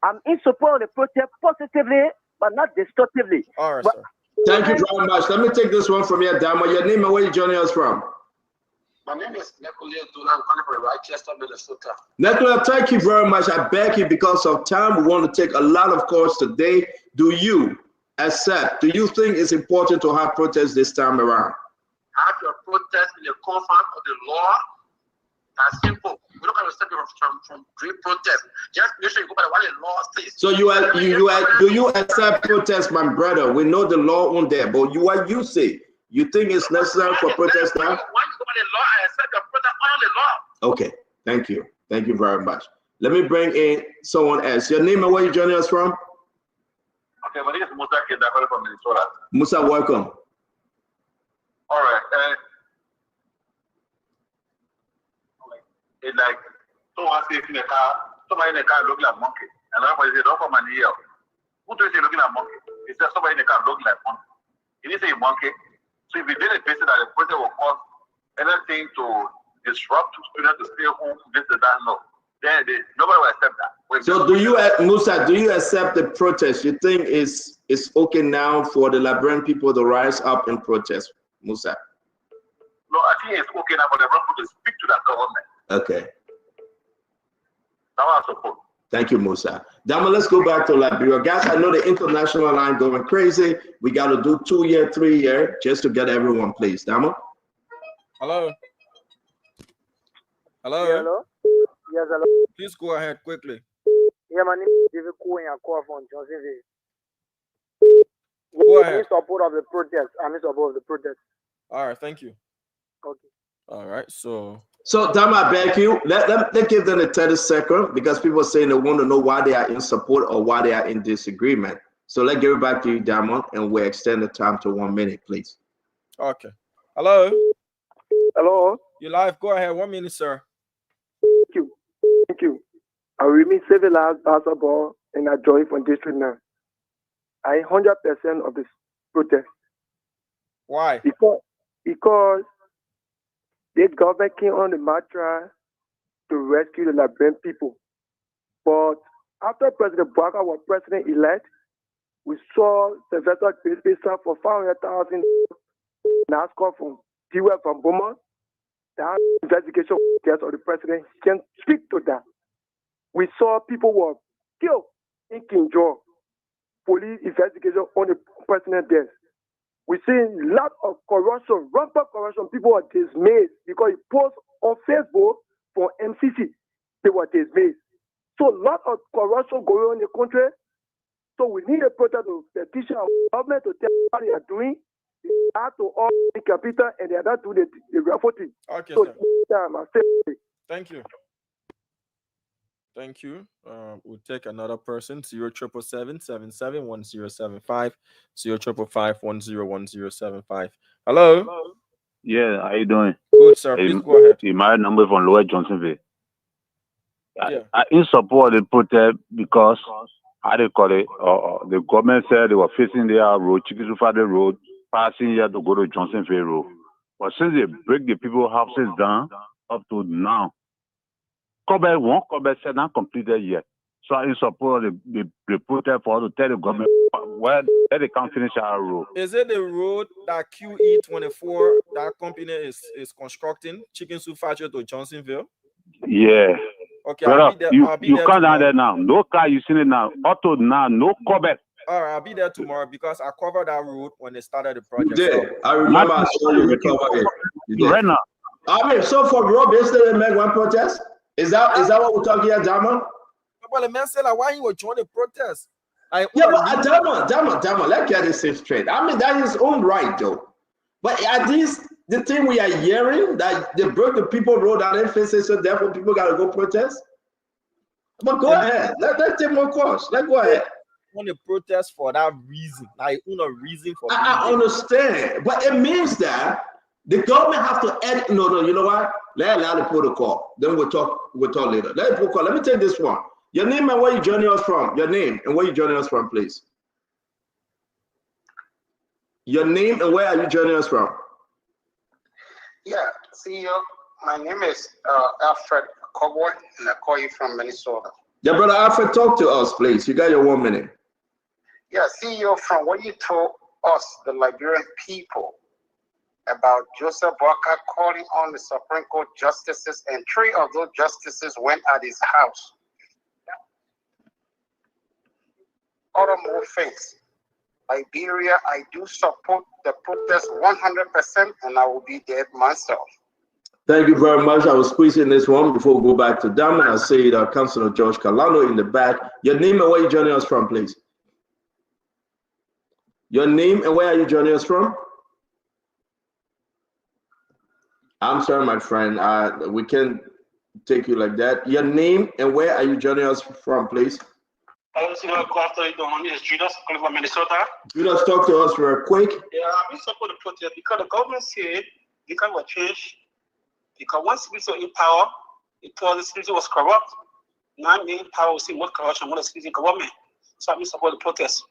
I'm in support of the protest positively, but not destructively. All right, sir. Thank you very much. Let me take this one from you, Dama. Your name and where you joining us from? My name is Nekolia Dula. I'm calling from Rochester, Minnesota. Nekolia, thank you very much. I beg you, because of time, we want to take a lot of calls today. Do you think it's important to have protests this time around? Have your protest in the confines of the law. That's simple. We don't have to step from great protest. Just make sure you go by what the law says. So do you accept protest, my brother? We know the law on there, but what you say? You think it's necessary for protest now? Once you go by the law, I accept your protest under the law. Okay, thank you. Thank you very much. Let me bring in someone else. Your name and where you joining us from? Okay, my name is Musa Kedakole from Minnesota. Musa, welcome. All right. It's like someone says in the car, somebody in the car looking like monkey, and everybody says, "Don't come and here." Who do you say looking like monkey? It's just somebody in the car looking like monkey. You didn't say monkey. So if you did it based that the protest will cause anything to disrupt students to stay home, this and that, no. Then nobody will accept that. So do you, Musa, do you accept the protest? You think it's okay now for the Liberian people to rise up and protest, Musa? No, I think it's okay now for the people to speak to that government. Okay. That's what I support. Thank you, Musa. Dama, let's go back to Liberia. Guys, I know the international line going crazy. We got to do 2-year, 3-year, just to get everyone, please. Dama? Hello? Hello? Yeah, hello? Yes, hello. Please go ahead quickly. Yeah, my name is David Cohen. I call from Johnsonville. Go ahead. I'm in support of the protest. I'm in support of the protest. All right, thank you. Okay. All right, so Dama, I beg you, let give them a 30-second because people are saying they want to know why they are in support or why they are in disagreement. So let's give it back to you, Dama, and we'll extend the time to 1 minute, please. Okay. Hello? Hello? You live? Go ahead. 1 minute, sir. Thank you. Thank you. I remain civil as basketball and I join from District 9. I 100% of this protest. Why? Because the government came on the matter to rescue the Liberian people. But after President Bouaka was president-elect, we saw Sylvester pay for 500,000 NASCAR from Tiwa from Boma. That investigation of the president can speak to that. We saw people were killed in Kinjo. Police investigation on the president death. We see a lot of corruption, rampant corruption. People are dismayed because he posts on Facebook for MCC. They were dismayed. So a lot of corruption going on in the country. So we need a protest to petition our government to tell what they are doing. They have to all the capital and they are not doing the reporting. Okay, so sir. Thank you. Thank you. We'll take another person. 0777-1075. 0555-101075. Hello. Yeah, how you doing? Good, sir. Please go ahead. My number from Lower Johnsonville. Yeah. I in support of the protest because how they call it? The government said they were facing their road, Chikisufade Road, passing here to go to Johnsonville Road. But since they break the people's houses down up to now, Kobe said not completed yet. So I support the protest for to tell the government where they can't finish our road. Is it the road that QE24, that company is constructing, Chicken Soup Factory to Johnsonville? Yeah. Okay, brother, you come down there now. No car, you see it now. Auto now, no Kobe. All right, I'll be there tomorrow because I covered that road when they started the project. You did. I remember I saw you recover it. Right now. I mean, so for Rob yesterday, make one protest. Is that what we're talking about, Dama? But the man said, like, why he was joining the protest? Dama, let's get this straight. I mean, that is his own right, though. But at least the thing we are hearing that they broke the people road and then faces, so therefore people gotta go protest. But go ahead. Let's take more course. Let's go ahead. Want to protest for that reason, like reason for. I understand, but it means that the government have to edit. No, you know what? Let the protocol. Then we'll talk later. Let the protocol. Let me take this one. Your name and where you joining us from. Your name and where you joining us from, please. Your name and where are you joining us from? Yeah, CEO. My name is Alfred Cowboy, and I call you from Minnesota. Yeah, brother Alfred, talk to us, please. You got your 1 minute. Yeah, CEO, from what you told us, the Liberian people, about Joseph Bouaka calling on the Supreme Court justices, and 3 of those justices went at his house. Other more things. Liberia, I do support the protest 100%, and I will be there myself. Thank you very much. I will squeeze in this one before we go back to Dam, and I say Councilor George Kalano in the back. Your name and where you joining us from, please. Your name and where are you joining us from? I'm sorry, my friend. We can't take you like that. Your name and where are you joining us from, please? Hello, good afternoon. My name is Judas, calling from Minnesota. Judas, talk to us real quick. Yeah, I'm in support of the protest because the government said they can't change. Because once we saw in power, it was the citizen was corrupt. Now in power, we see more corruption, more citizen government. So I'm in support of the protest.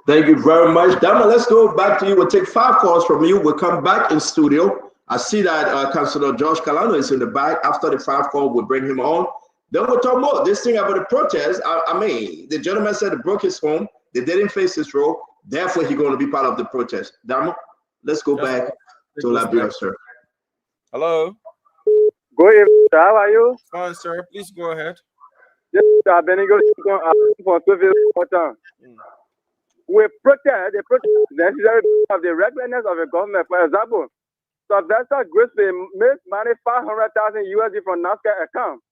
Thank you very much. Dama, let's go back to you. We'll take 5 calls from you. We'll come back in studio. I see that Councillor George Kalando is in the back. After the 5 call, we'll bring him on. Then we'll talk more. This thing about the protest, I mean, the gentleman said he broke his home. They didn't face his role. Therefore, he's going to be part of the protest. Dama, let's go back to Liberia, sir. Hello. Go ahead. How are you? Fine, sir. Please go ahead. Yes, sir. Benigo for we protest the necessary of the regularness of the government. For example, Sylvester Grizzly made money $500,000 USD from NASCAR account.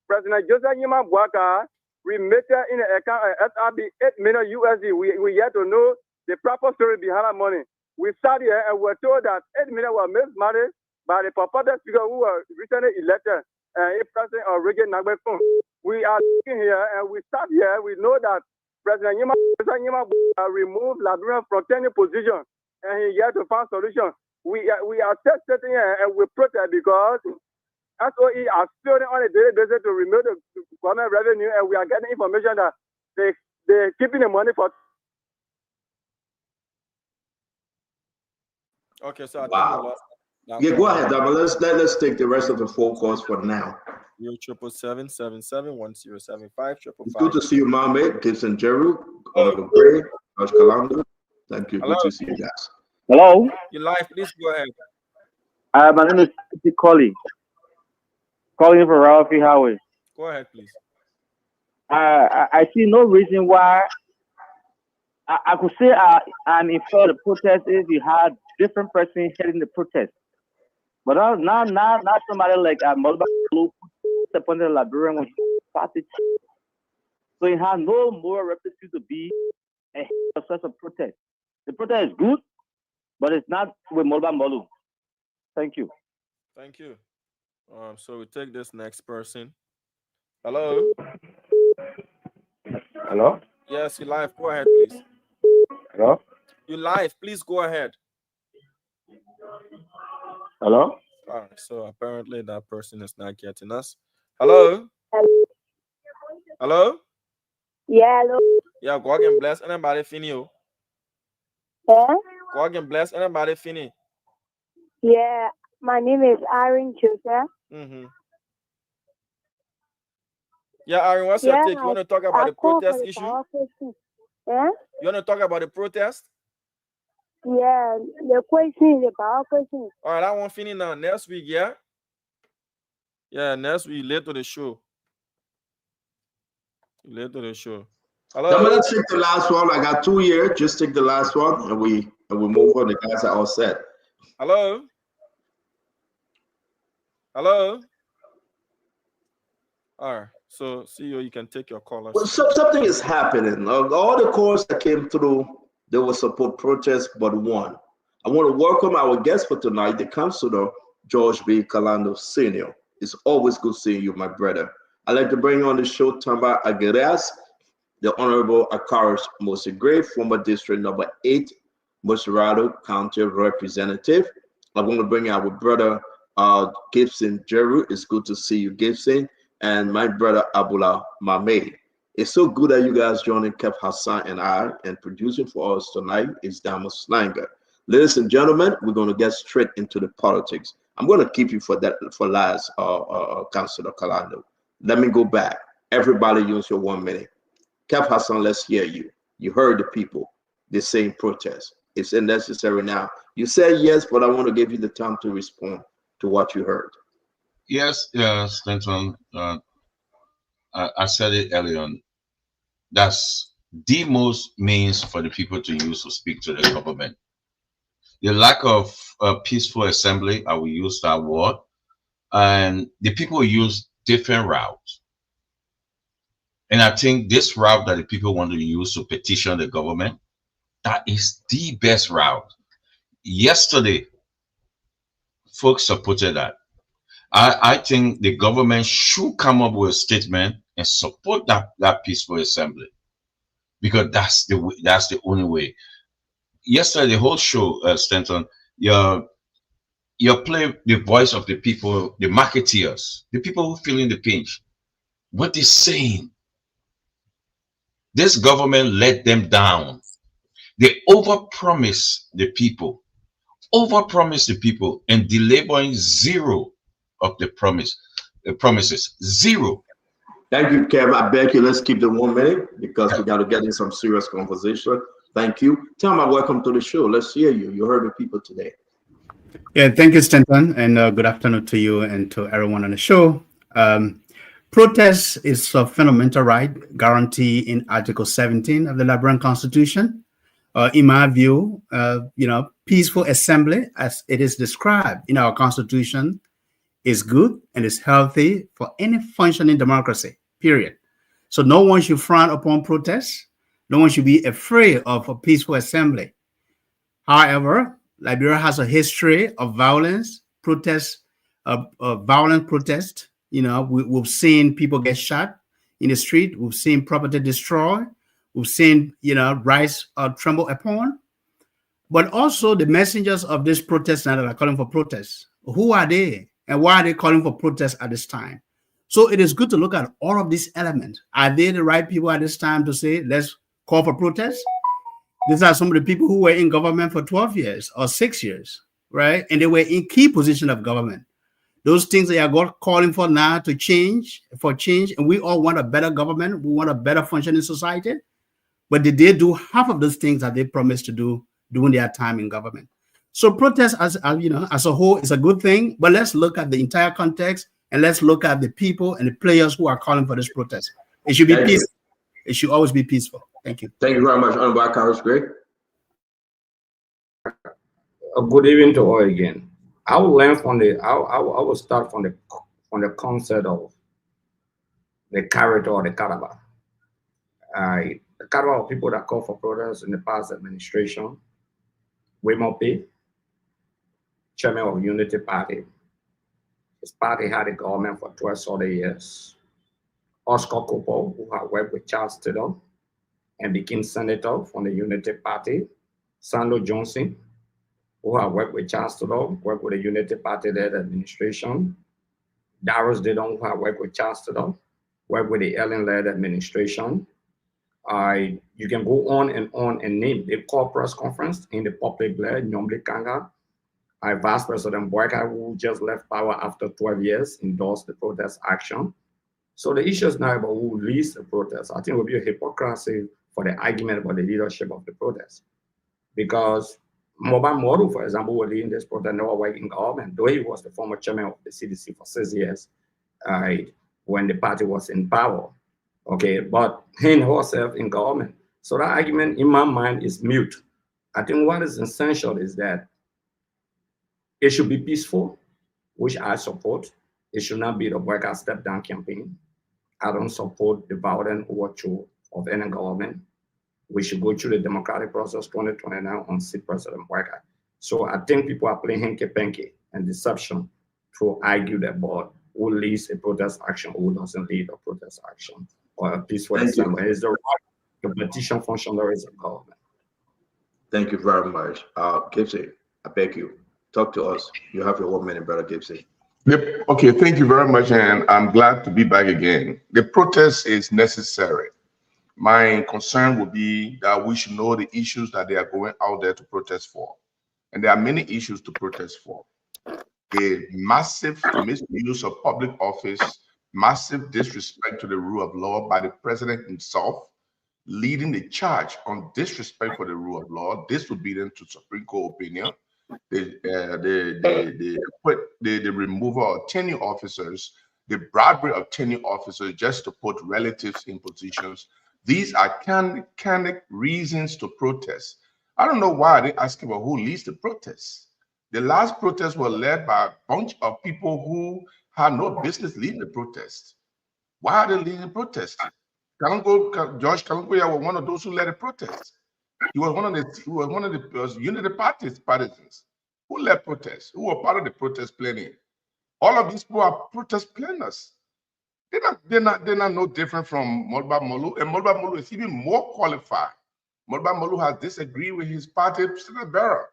President Joseph Yima Bwaka remitted in the account SRB $8 million USD. We yet to know the proper story behind that money. We sat here and were told that $8 million was made money by the purported speaker who were recently elected and President of Reagan Nagbekun. We are looking here and we sat here. We know that President Yima removed Liberia from 10 position and he yet to find solution. We are sitting here and we protest because SOE are still on a daily basis to remove the government revenue, and we are getting information that they're keeping the money for. Okay, so I wow. Yeah, go ahead, Dama. Let's take the rest of the 4 calls for now. 777-1075. It's good to see you, Mohammed, Gibson Jeru, Honorable Gray, George Kalando. Thank you. Hello. Good to see you guys. Hello. Your live, please go ahead. My name is Collie. Calling from Ralphie Highway. Go ahead, please. I see no reason why I could say I'm in favor of the protest if you had different person heading the protest. But not somebody like Molba who appointed Liberian when he started. So he has no more representative to be a head of such a protest. The protest is good, but it's not with Molba Molu. Thank you. Thank you. So we take this next person. Hello. Hello. Yes, you live. Go ahead, please. Hello. You live. Please go ahead. Hello. All right. So apparently that person is not getting us. Hello. Hello. Yeah. Hello. Yeah. Go and bless anybody. Fini. Yeah. Go and bless anybody. Fini. Yeah. My name is Aaron Joseph. Yeah, Aaron, what's your take? You want to talk about the protest issue? Yeah? You want to talk about the protest? Yeah, the question is about question. All right, I won't finish now. Next week, yeah? Yeah, next week, late to the show. Late to the show. Hello? Let's take the last one. I got 2 here. Just take the last one and we move on. The guys are all set. Hello? Hello? All right. So, CEO, you can take your call. Well, something is happening. All the calls that came through, they will support protests, but one. I want to welcome our guest for tonight, the Councillor George B. Kalando Sr. It's always good seeing you, my brother. I'd like to bring on the show Tamba Aguirreas, the Honorable Akaris Mosigray, former District Number 8, Mosserado County Representative. I'm going to bring our brother Gibson Jeru. It's good to see you, Gibson. And my brother Abula Mame. It's so good that you guys joining Kev Hassan and I, and producing for us tonight is Dama Slanger. Ladies and gentlemen, we're going to get straight into the politics. I'm going to keep you for last, Councillor Kalando. Let me go back. Everybody use your 1 minute. Kev Hassan, let's hear you. You heard the people. They're saying protest. It's unnecessary now. You said yes, but I want to give you the time to respond to what you heard. Yes, Stanton. I said it earlier on. That's the most means for the people to use to speak to the government. The lack of peaceful assembly, I will use that word, and the people use different routes. And I think this route that the people want to use to petition the government, that is the best route. Yesterday, folks supported that. I think the government should come up with a statement and support that peaceful assembly, because that's the only way. Yesterday, the whole show, Stanton, you play the voice of the people, the marketeers, the people who feeling the pinch. What they're saying, this government let them down. They overpromise the people, and delivering zero of the promises. Zero. Thank you, Kev. I beg you, let's keep the 1 minute because we got to get in some serious conversation. Thank you. Thelma, welcome to the show. Let's hear you. You heard the people today. Yeah, thank you, Stanton, and good afternoon to you and to everyone on the show. Protest is a fundamental right guaranteed in Article 17 of the Liberian Constitution. In my view, peaceful assembly, as it is described in our Constitution, is good and is healthy for any functioning democracy, period. So no one should frown upon protest. No one should be afraid of a peaceful assembly. However, Liberia has a history of violence, violent protest. We've seen people get shot in the street. We've seen property destroyed. We've seen, rights tremble upon. But also the messengers of this protest now that are calling for protests. Who are they? And why are they calling for protests at this time? So it is good to look at all of these elements. Are they the right people at this time to say, let's call for protests? These are some of the people who were in government for 12 years or 6 years, right? And they were in key position of government. Those things they are calling for now to change, and we all want a better government. We want a better functioning society. But did they do half of those things that they promised to do during their time in government? So protest as a whole is a good thing, but let's look at the entire context and let's look at the people and the players who are calling for this protest. It should be peaceful. It should always be peaceful. Thank you. Thank you very much, Honorable Carlos Gray. Good evening to all again. I will learn from I will start from the concept of the character or the caliber. The caliber of people that call for protests in the past administration: Waymo P, chairman of Unity Party. His party had a government for 12 solid years. Oscar Kopo, who had worked with Charles Taylor and became senator from the Unity Party. Sandro Johnson, who had worked with Charles Taylor, worked with the Unity Party-led administration. Darius Didon, who had worked with Charles Taylor, worked with the Ellen-led administration. You can go on and name the call press conference in the public glare, Nyomli Kanga. Vice President Boyka, who just left power after 12 years, endorsed the protest action. So the issue is now about who leads the protest. I think it would be a hypocrisy for the argument about the leadership of the protest. Because Mobile Moru, for example, was leading this protest, never worked in government, though he was the former chairman of the CDC for 6 years when the party was in power. Okay, but he himself in government. So that argument in my mind is mute. I think what is essential is that it should be peaceful, which I support. It should not be the worker step down campaign. I don't support the violent overthrow of any government. We should go through the democratic process 2029 on seat President Boyka. So I think people are playing hanky-panky and deception to argue that about who leads a protest action, who doesn't lead a protest action, or a peaceful assembly. It's the right to petition functionaries of government. Thank you very much. Gibson, I beg you, talk to us. You have your 1 minute, brother Gibson. Yep. Okay, thank you very much, and I'm glad to be back again. The protest is necessary. My concern would be that we should know the issues that they are going out there to protest for. And there are many issues to protest for. A massive misuse of public office, massive disrespect to the rule of law by the president himself, leading the charge on disrespect for the rule of law, disobedience to Supreme Court opinion, the removal of tenure officers, the bribery of tenure officers just to put relatives in positions. These are candid reasons to protest. I don't know why they ask about who leads the protests. The last protests were led by a bunch of people who had no business leading the protest. Why are they leading the protest? George Kalangoya was one of those who led the protest. He was one of the Unity partisans who led protests, who were part of the protest planning. All of these people are protest planners. They're not no different from Modba Molu, and Modba Molu is even more qualified. Modba Molu has disagreed with his party Senate bearer.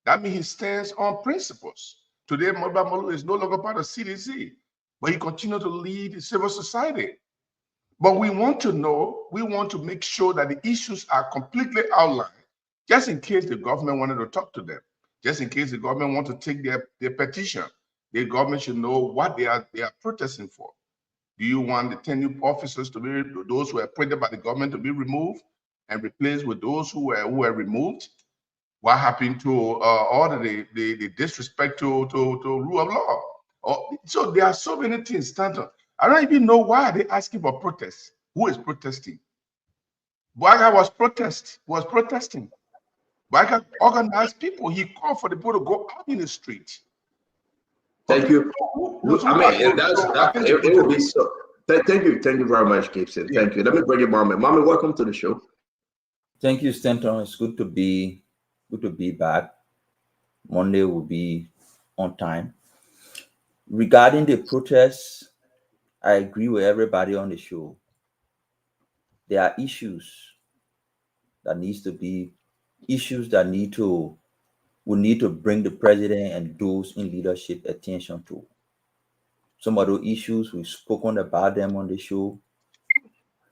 That means he stands on principles. Today, Modba Molu is no longer part of CDC, but he continues to lead civil society. But we want to know, we want to make sure that the issues are completely outlined. just in case the government wanted to talk to them, just in case the government want to take their petition. The government should know what they are protesting for. Do you want the 10 new officers to be, those who were appointed by the government, to be removed and replaced with those who were removed? What happened to all the disrespect to rule of law? So there are so many things, Stanton. I don't even know why they're asking for protests. Who is protesting? Bwaga was protesting. Bwaga organized people. He called for the people to go out in the street. Thank you. I mean, it will be so. Thank you very much, Gibson. Thank you. Let me bring you Mama. Mama, welcome to the show. Thank you, Stanton. It's good to be back. Monday will be on time. Regarding the protests, I agree with everybody on the show. There are issues that we need to bring the president and those in leadership attention to. Some of those issues, we've spoken about them on the show.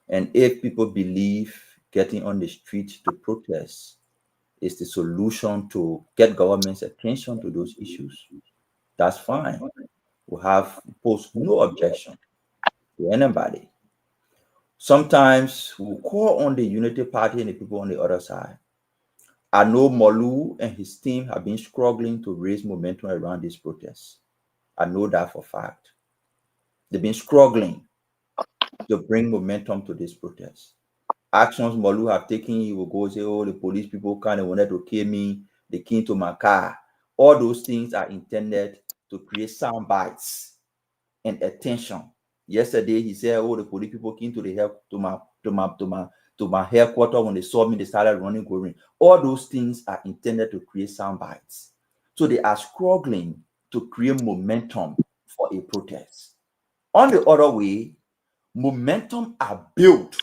And if people believe getting on the street to protest is the solution to get government's attention to those issues, that's fine. We have posed no objection to anybody. Sometimes we call on the Unity Party and the people on the other side. I know Molu and his team have been struggling to raise momentum around these protests. I know that for a fact. They've been struggling to bring momentum to this protest. Actions Molu have taken, he will go say, oh, the police people kind of wanted to kill me, they came to my car. All those things are intended to create sound bites and attention. Yesterday, he said, oh, the police people came to my headquarters. When they saw me, they started running, going. All those things are intended to create sound bites. So they are struggling to create momentum for a protest. On the other way, momentum are built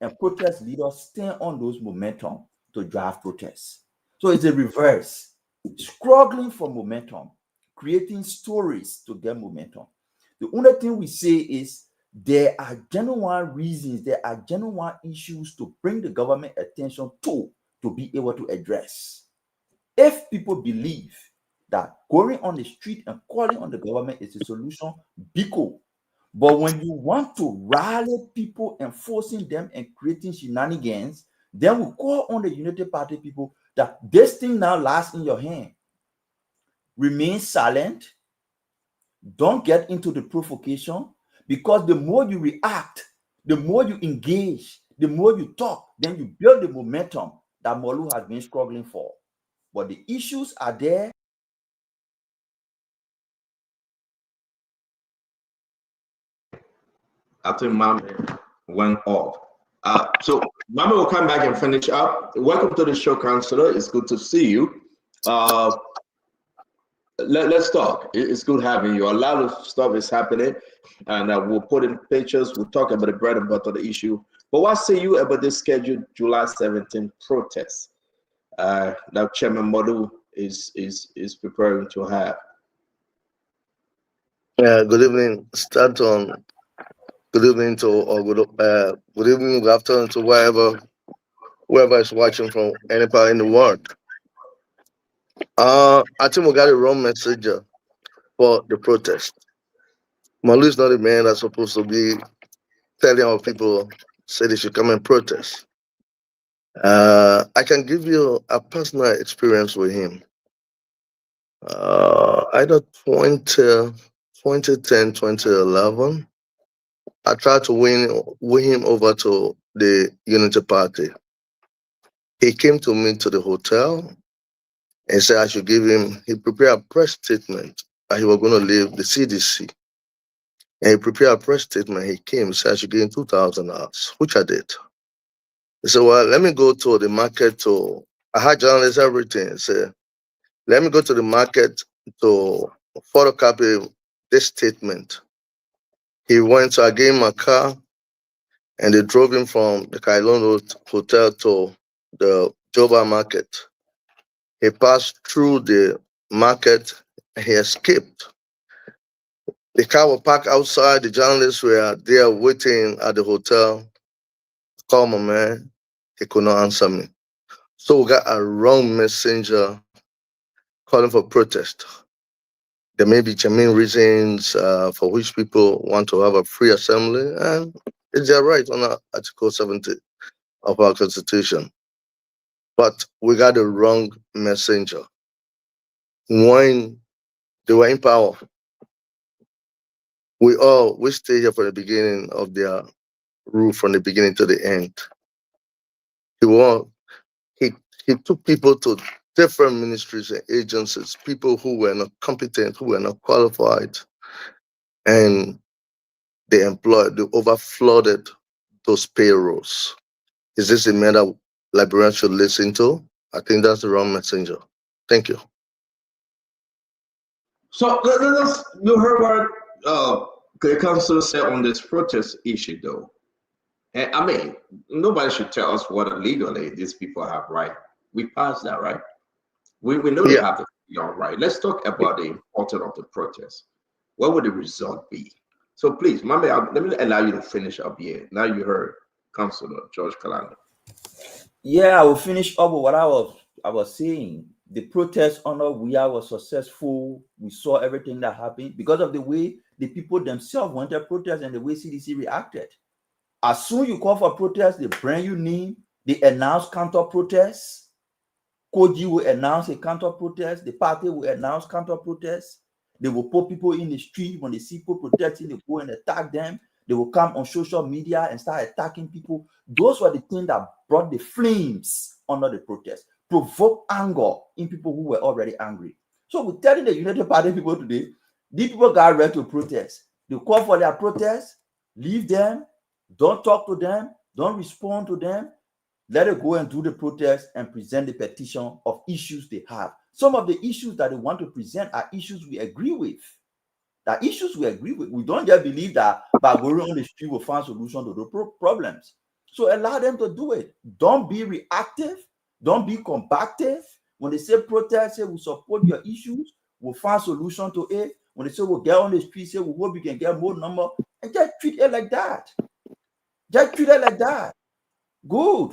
and protest leaders stand on those momentum to drive protests. So it's a reverse, struggling for momentum, creating stories to get momentum. The only thing we say is there are genuine reasons, there are genuine issues to bring the government attention to be able to address. If people believe that going on the street and calling on the government is a solution, be cool. But when you want to rally people and forcing them and creating shenanigans, then we call on the Unity Party people that this thing now lies in your hand. Remain silent. Don't get into the provocation, because the more you react, the more you engage, the more you talk, then you build the momentum that Molu has been struggling for. But the issues are there. I think Mama went off. So Mama will come back and finish up. Welcome to the show, Counselor. It's good to see you. Let's talk. It's good having you. A lot of stuff is happening, and we'll put in pictures. We'll talk about the bread and butter, the issue. But what say you about this scheduled July 17th protest that Chairman Molu is preparing to have? Yeah. Good evening, Stanton. Good evening good evening, good afternoon to whoever is watching from any part in the world. I think we got a wrong message for the protest. Molu is not the man that's supposed to be telling our people say they should come and protest. I can give you a personal experience with him. Either 2010, 2011, I tried to win him over to the Unity Party. He came to me to the hotel and said I should give him, he prepared a press statement that he was going to leave the CDC. And he prepared a press statement. He came and said I should give him $2,000, which I did. He said, well, let me go to the market I had journalists, everything. He said, let me go to the market to photocopy this statement. He went, so I gave him a car, and they drove him from the Kailon Hotel to the Joba market. He passed through the market, and he escaped. The car was parked outside. The journalists were there waiting at the hotel. I called my man. He could not answer me. So we got a wrong messenger calling for protest. There may be genuine reasons for which people want to have a free assembly, and it's their right under Article 70 of our Constitution. But we got the wrong messenger. When they were in power, we stay here from the beginning of their rule, from the beginning to the end. He took people to different ministries and agencies, people who were not competent, who were not qualified, and they overflooded those payrolls. Is this a matter Liberians should listen to? I think that's the wrong messenger. Thank you. So you heard what the council said on this protest issue, though. And I mean, nobody should tell us what legally these people have right. We passed that, right? We know they have the right. Let's talk about the importance of the protest. What would the result be? So please, Mame, let me allow you to finish up here. Now you heard Councilor George Kalanda. Yeah, I will finish up with what I was saying. The protest was successful. We saw everything that happened because of the way the people themselves wanted protest and the way CDC reacted. As soon as you call for protest, they bring you name, they announce counter protests. Koji will announce a counter protest. The party will announce counter protests. They will put people in the street. When they see people protesting, they go and attack them. They will come on social media and start attacking people. Those were the things that brought the flames under the protest, provoke anger in people who were already angry. So we're telling the United Party people today, these people got ready to protest. They call for their protest, leave them, don't talk to them, don't respond to them. Let it go and do the protest and present the petition of issues they have. Some of the issues that they want to present are issues we agree with. That issues we agree with. We don't just believe that by going on the street we'll find solution to the problems. So allow them to do it. Don't be reactive. Don't be combative. When they say protest, say we support your issues, we'll find solution to it. When they say we'll get on the street, say we hope we can get more number, and just treat it like that. Just treat it like that. Good.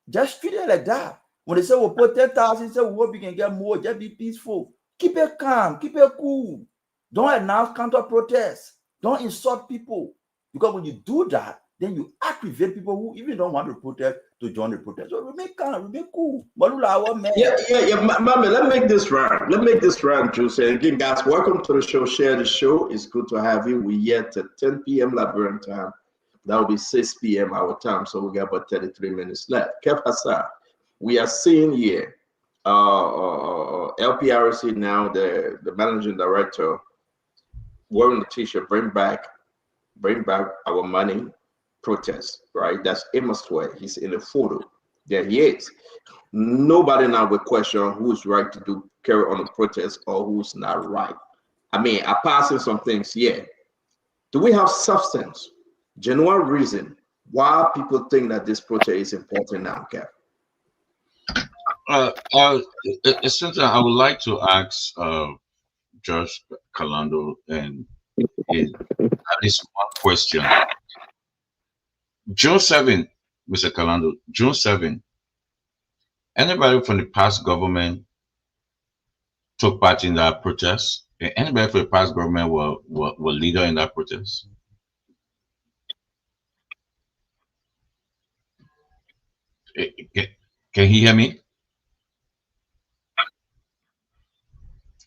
Just treat it like that. When they say we'll put 10,000, say we hope we can get more, just be peaceful. Keep it calm, keep it cool. Don't announce counter protests. Don't insult people. Because when you do that, then you aggravate people who even don't want to protest to join the protest. So remain calm, remain cool. Yeah. Mami, let's make this round. Let's make this round, Jose. Again, guys, welcome to the show. Share the show. It's good to have you. We're yet at 10 p.m. Liberian time. That will be 6 p.m. our time. So we got about 33 minutes left. Kev Hassan, we are seeing here LPRC now, the managing director, wearing the t-shirt, bring back our money protest, right? That's Amos Way. He's in the photo. There he is. Nobody now will question who's right to carry on the protest or who's not right. I mean, I'm passing some things here. Do we have substance, genuine reason why people think that this protest is important now, Kev? It's something I would like to ask Josh Kalando and at least one question. June 7, Mr. Kalando, June 7, anybody from the past government took part in that protest? Anybody from the past government were leader in that protest? Can he hear me?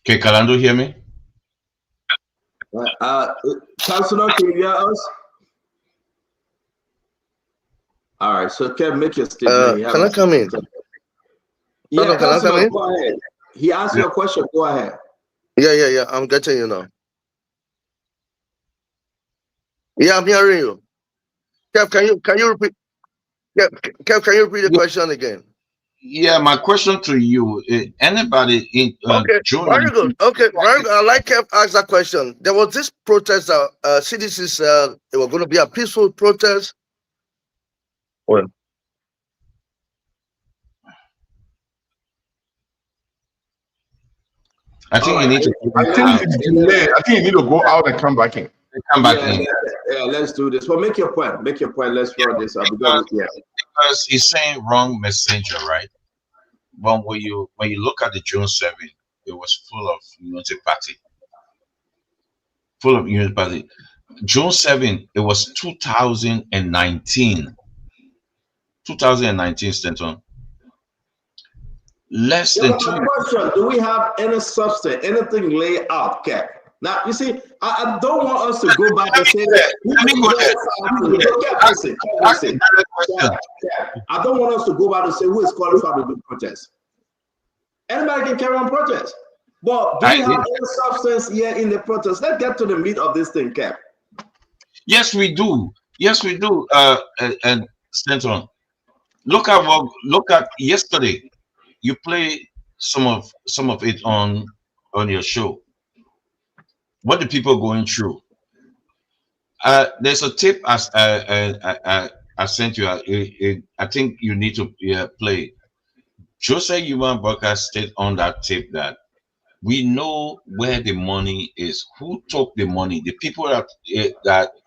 Can Kalando hear me? Councilor, can you hear us? All right, so Kev, make your statement. Can I come in? Yeah, can I come in? Go ahead. He asked you a question. Go ahead. Yeah. I'm getting you now. Yeah, I'm hearing you. Kev, can you repeat? Yeah, Kev, can you repeat the question again? Yeah, my question to you: anybody in June? Very good. Okay, very good. I like Kev asked that question. There was this protest. CDC said it was going to be a peaceful protest. Well, I think you need to. I think you need to go out and come back in. Come back in. Yeah, let's do this. Well, make your point. Make your point. Let's run this up. Because he's saying wrong messenger, right? But when you look at the June 7, it was full of Unity Party. Full of Unity Party. June 7, it was 2019. 2019, Stanton. Less Yeah, than but 2 my years. question, do we have any substance, anything laid out, Cap? Now, you see, I don't want us to go back and say that. Let me go there. I don't want us to go back and say who is qualified to do protest. Anybody can carry on protest. But do we have any substance here in the protest? Let's get to the meat of this thing, Cap. Yes, we do. Yes, we do. And Stanton, look at yesterday. You play some of it on your show. What the people going through? There's a tape I sent you. I think you need to play. Jose Human Burka stated on that tape that we know where the money is, who took the money, the people that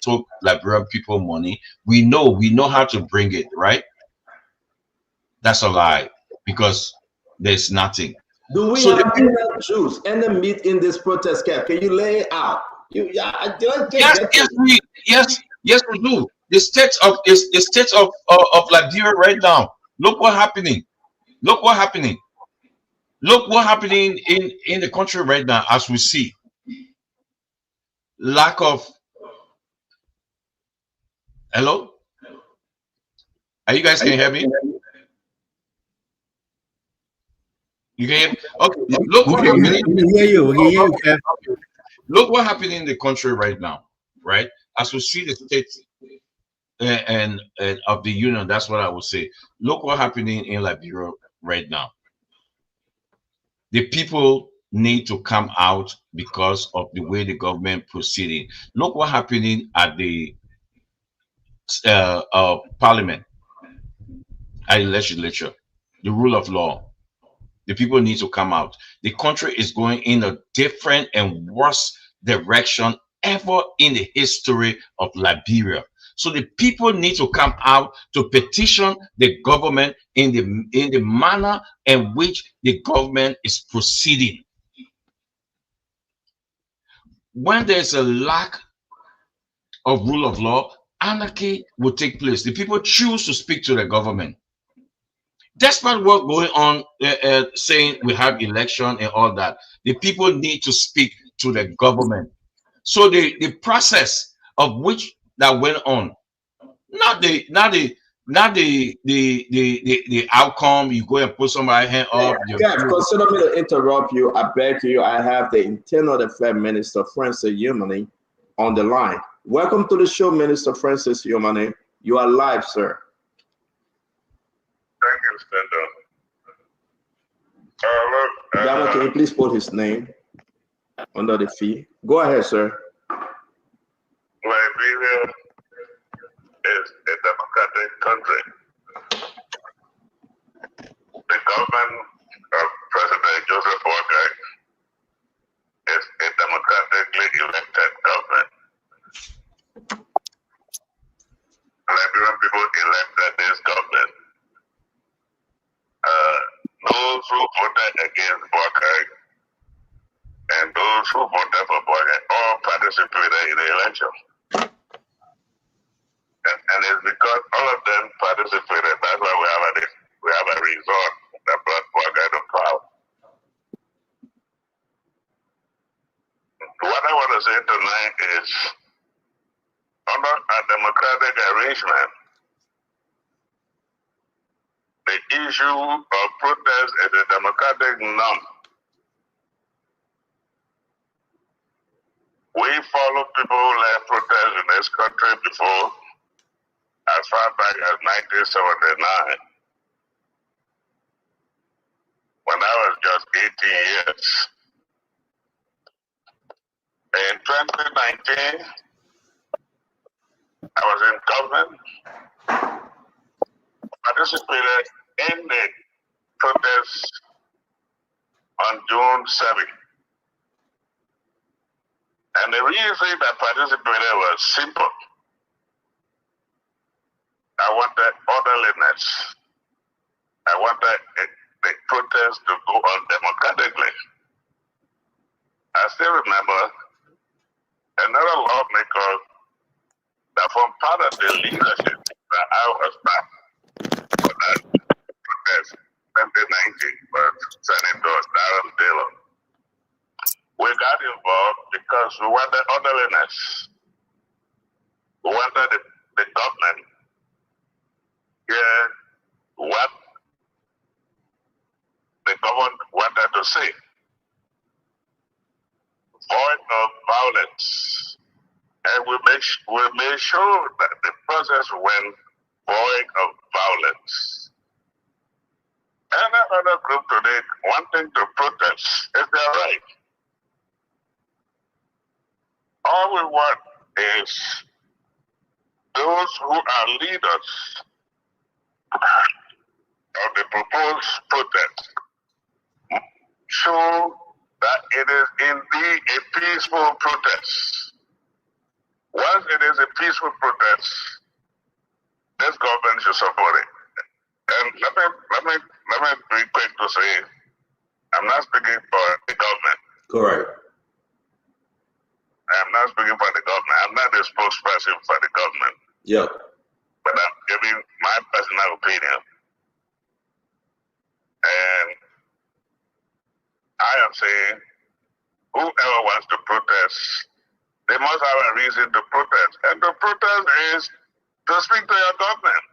took Liberian people money. We know how to bring it, right? That's a lie because there's nothing. Do we have any juice, any meat in this protest, Cap? Can you lay it out? Yes, we do. The state of Liberia right now. Look what's happening. Look what's happening in the country right now as we see. Lack of. Hello? Are you guys can hear me? You can hear me? Okay. Look what happening. Look what happened in the country right now, right? As we see the state and of the union, that's what I would say. Look what happening in Liberia right now. The people need to come out because of the way the government proceeding. Look what happening at the parliament, at the legislature, the rule of law. The people need to come out. The country is going in a different and worse direction ever in the history of Liberia. So the people need to come out to petition the government in the manner in which the government is proceeding. When there's a lack of rule of law, anarchy will take place. The people choose to speak to the government. Despite what going on, saying we have election and all that, the people need to speak to the government. So the process of which that went on, not the outcome. You go and put somebody hand up. Yeah, consider me to interrupt you. I beg you. I have the Internal Affairs Minister Francis Yumani on the line. Welcome to the show, Minister Francis Yumani. You are live, sir. Thank you, Stand Dama, can you please put his name under the fee? Go ahead, sir. Liberia is a democratic country. The government of President Joseph Boakai is a democratically elected government. Liberian people elected this government. Those who voted against Boakai and those who voted for Boakai all participated in the election. And it's because all of them participated. That's why we have a result that brought Boakai to power. What I want to say tonight is, under a democratic arrangement, the issue of protest is a democratic norm. We follow people who led protests in this country before, as far back as 1979, when I was just 18 years. In 2019, I was in government, participated in the protests on June 7th. And the reason I participated was simple. I wanted orderliness. I wanted the protest to go on democratically. I still remember another lawmaker that from part of the leadership that I was back for that protest 2019 was Senator Darren Taylor. We got involved because we wanted orderliness. We wanted the government hear what the government wanted to say. Void of violence. And we made sure that the process went void of violence. And another group today wanting to protest is their right. All we want is those who are leaders of the proposed protest show that it is indeed a peaceful protest. Once it is a peaceful protest, this government should support it. And let me be quick to say, I'm not speaking for the government. Correct. I'm not speaking for the government. I'm not the spokesperson for the government. Yeah. But I'm giving my personal opinion. And I am saying, whoever wants to protest, they must have a reason to protest. And the protest is to speak to your government.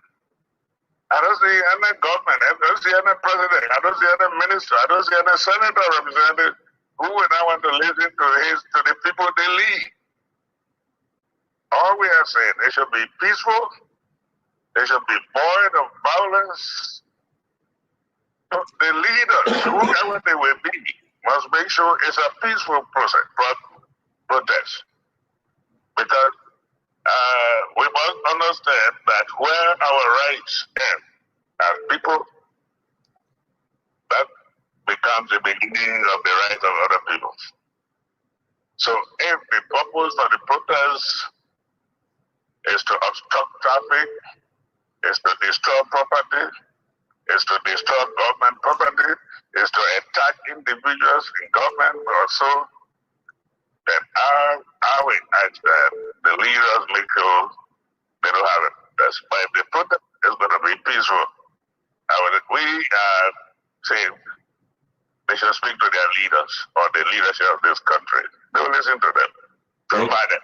I don't see any government, I don't see any president, I don't see any minister, I don't see any senator representative who would not want to listen to the people they lead. All we are saying, they should be peaceful, they should be void of violence. The leaders, whoever they will be, must make sure it's a peaceful protest. Because we must understand that where our rights end as people, that becomes the beginning of the rights of other people. So if the purpose of the protest is to obstruct traffic, is to destroy property, is to destroy government property, is to attack individuals in government or so, then I will ask that the leaders make sure they don't have it. That's why if the protest is going to be peaceful, we are saying they should speak to their leaders or the leadership of this country. They will listen to them. Provided.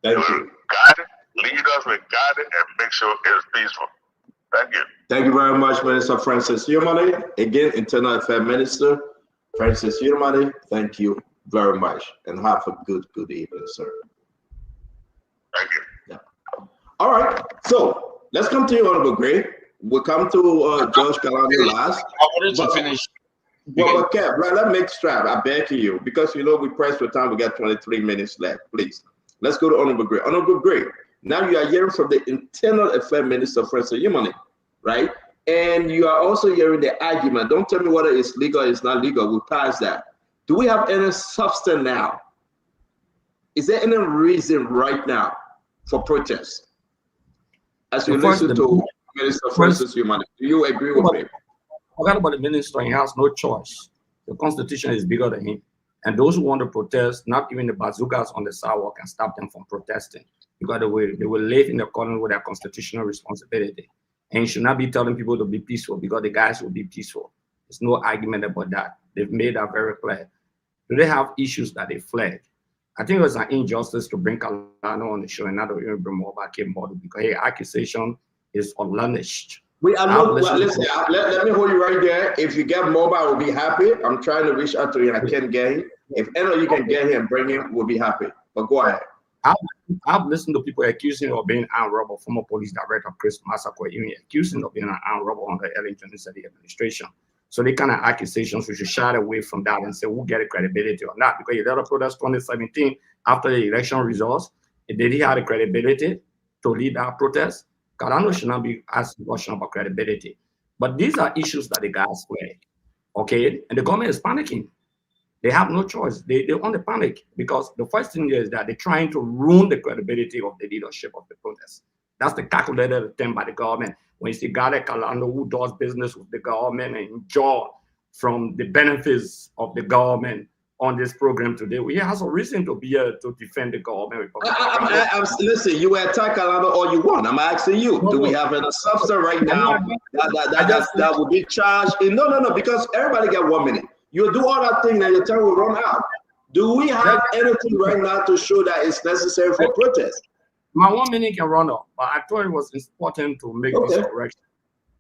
Thank you. Guide it, leaders will guide it and make sure it's peaceful. Thank you. Thank you very much, Minister Francis Yumani. Again, Internal Affairs Minister Francis Yumani, thank you very much and have a good evening, sir. Thank you. Yeah. All right, so let's come to you, Honorable Gray. We'll come to George Kalani last. I wanted to finish. But Kev, let me strap. I beg you, because you know we press for time. We got 23 minutes left. Please, let's go to Honorable Gray. Honorable Gray. Now you are hearing from the Internal Affairs Minister, Francis Yumani, right? And you are also hearing the argument. Don't tell me whether it's legal or it's not legal. We'll pass that. Do we have any substance now? Is there any reason right now for protest? As you listen to Minister Francis Yumani, do you agree with me? Forget about the minister, he has no choice. The constitution is bigger than him. And those who want to protest, not even the bazookas on the sidewalk can stop them from protesting. Because they will live in accordance with their constitutional responsibility. And you should not be telling people to be peaceful because the guys will be peaceful. There's no argument about that. They've made that very clear. Do they have issues that they flagged? I think it was an injustice to bring Kalano on the show and not to even bring Mobile model because hey, accusation is unlearned. We are not, listen, let me hold you right there. If you get Mobile, I will be happy. I'm trying to reach out to him. I can't get him. If any of you can get him and bring him, we'll be happy. But go ahead. I've listened to people accusing of being armed robber, former police director Chris Massaquoi, even accusing of being an armed robber under Ellington City administration. So the kind of accusations, we should shy away from that and say we'll get a credibility or not. Because the other protest 2017, after the election results, did he have the credibility to lead that protest? Kalano should not be asking questions about credibility. But these are issues that the guys flag, okay? And the government is panicking. They have no choice. They want to panic because the first thing is that they're trying to ruin the credibility of the leadership of the protest. That's the calculated attempt by the government. when you see Gareth Kalando, who does business with the government and enjoy from the benefits of the government on this program today, he has a reason to be here to defend the government. Listen, you attack Kalando all you want. I'm asking you, do we have a substance right now that will be charged? No, because everybody get 1 minute. You do all that thing and your time will run out. Do we have anything right now to show that it's necessary for protest? My 1 minute can run out, but I thought it was important to make this correction.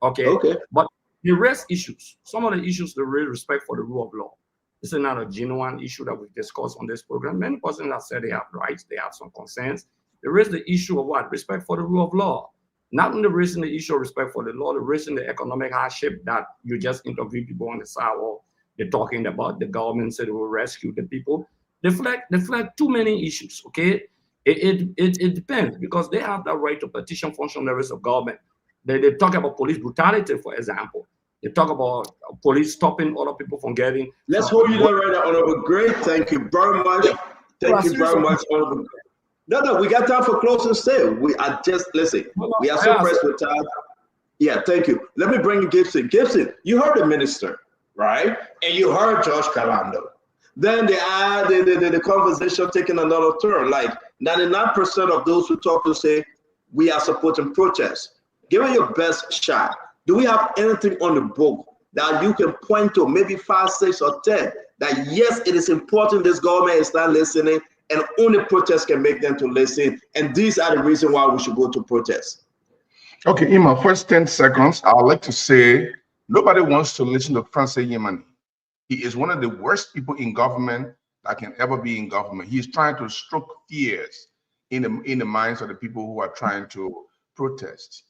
Okay. But the rest issues, some of the issues, the real respect for the rule of law. This is not a genuine issue that we discussed on this program. Many persons have said they have rights, they have some concerns. There is the issue of what? Respect for the rule of law. Not only raising the issue of respect for the law, raising the economic hardship that you just interview people on the sidewalk. They're talking about the government said it will rescue the people. They flag too many issues, okay? It depends, because they have that right to petition functionaries of government. They talk about police brutality, for example. They talk about police stopping other people from getting. Let's hold you there right now, Honorable. Great, thank you very much. Thank you very much, Honorable. No, we got time for closing sale. We are just, listen, we are so pressed with time. Yeah, thank you. Let me bring you Gibson. Gibson, you heard the minister, right? And you heard Josh Kalando. Then the conversation taking another turn. Like 99% of those who talk to say, we are supporting protests. Give it your best shot. Do we have anything on the book that you can point to, maybe 5, 6, or 10, that yes, it is important this government is not listening, and only protests can make them to listen, and these are the reasons why we should go to protest? Okay, in my first 10 seconds, I would like to say nobody wants to listen to Francis Yemani. He is one of the worst people in government that can ever be in government. He's trying to stroke fears in the minds of the people who are trying to protest.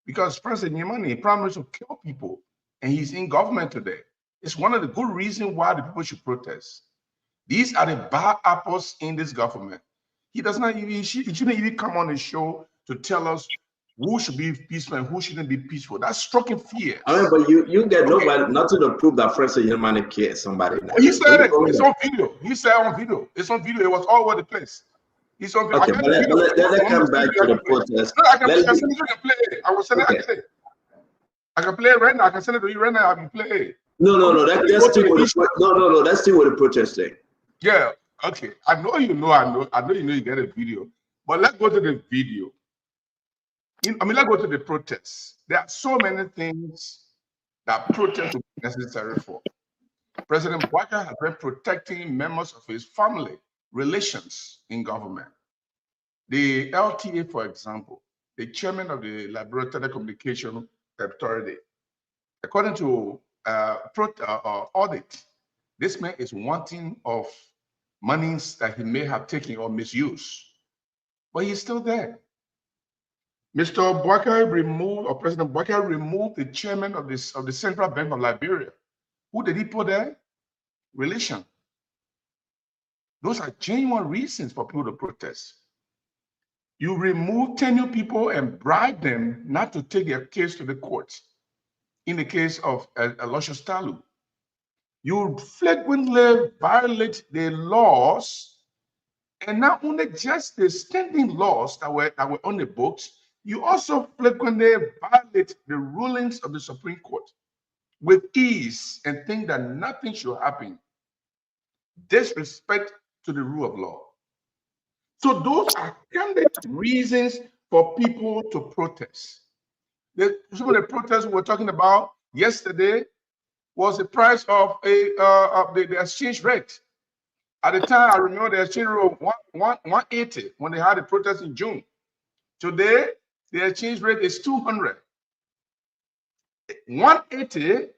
Because President Yemani promised to kill people, and he's in government today. It's one of the good reasons why the people should protest. These are the bad apples in this government. He shouldn't even come on the show to tell us who should be peaceful and who shouldn't be peaceful. That's stroking fear. I mean, but you get nobody, nothing to prove that President Yemani cares somebody. Now. He said it. It's on video. He said on video. It's on video. It was all over the place. He's on video. Okay, but let's come back to the protest. No, I can send it to you and play it. I will send it. Okay. I can play it right now. I can send it to you right now. I can play it. No. That's still what the protest thing. Yeah. Okay. I know you get a video, but let's go to the video. Let's go to the protests. There are so many things that protests will be necessary for. President Bouakai has been protecting members of his family relations in government. The LTA, for example, the chairman of the Liberia Telecommunication Authority, according to audit, this man is wanting of monies that he may have taken or misused, but he's still there. Mr. Bouakai removed, or President Bouakai removed the chairman of the Central Bank of Liberia. Who did he put there? Relation. Those are genuine reasons for people to protest. You remove 10 new people and bribe them not to take their case to the courts. In the case of Aloysius Talu, you frequently violate the laws, and not only just the standing laws that were on the books, you also frequently violate the rulings of the Supreme Court with ease and think that nothing should happen. Disrespect to the rule of law. So those are candid reasons for people to protest. Some of the protests we were talking about yesterday was the price of the exchange rate. At the time, I remember the exchange rate was 180 when they had the protest in June. Today, the exchange rate is 200. 180,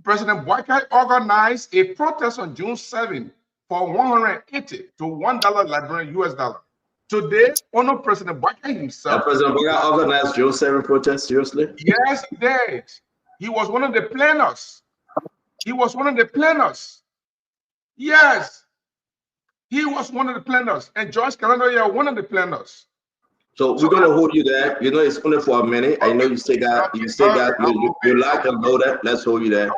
President Bouakai organized a protest on June 7 for 180 to $1 Liberian US dollar. Today, Honor President Bouakai himself. President Bouakai organized June 7 protest, seriously? Yes, he did. He was one of the planners. He was one of the planners. Yes, he was one of the planners. And Josh Kalando, you are one of the planners. So we're gonna hold you there. You know, it's only for a minute. I know you like and know that. Let's hold you there.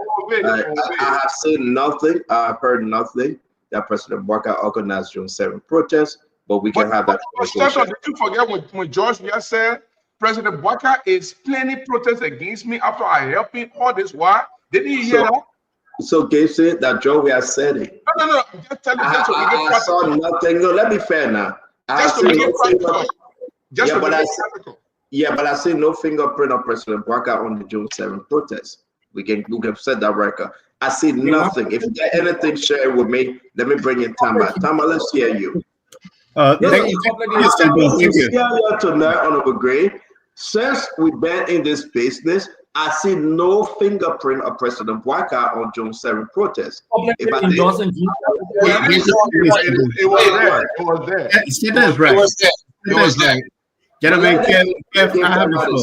I have seen nothing. I've heard nothing that President Bouakai organized June 7 protest, but we can have that conversation. Did you forget when George said President Bouaka is planning protests against me after I helped him all this while. Didn't you hear that? So Gabe said that Joe, we are said it. No. I'm just telling you, just to make it I practical. saw nothing. No, let me fair now. Just to make it practical. Just to make it practical. Yeah, but I see no fingerprint of President Bouaka on the June 7th protest. We can set that record. I see nothing. If there's anything shared with me, let me bring in Tamba. Tamba, let's hear you. Thank you. Tonight, Honorable Gray. Since we've been in this business, I see no fingerprint of President Bouaka on June 7th protest. It was there. It was there. Gentlemen, Kev, I have the floor.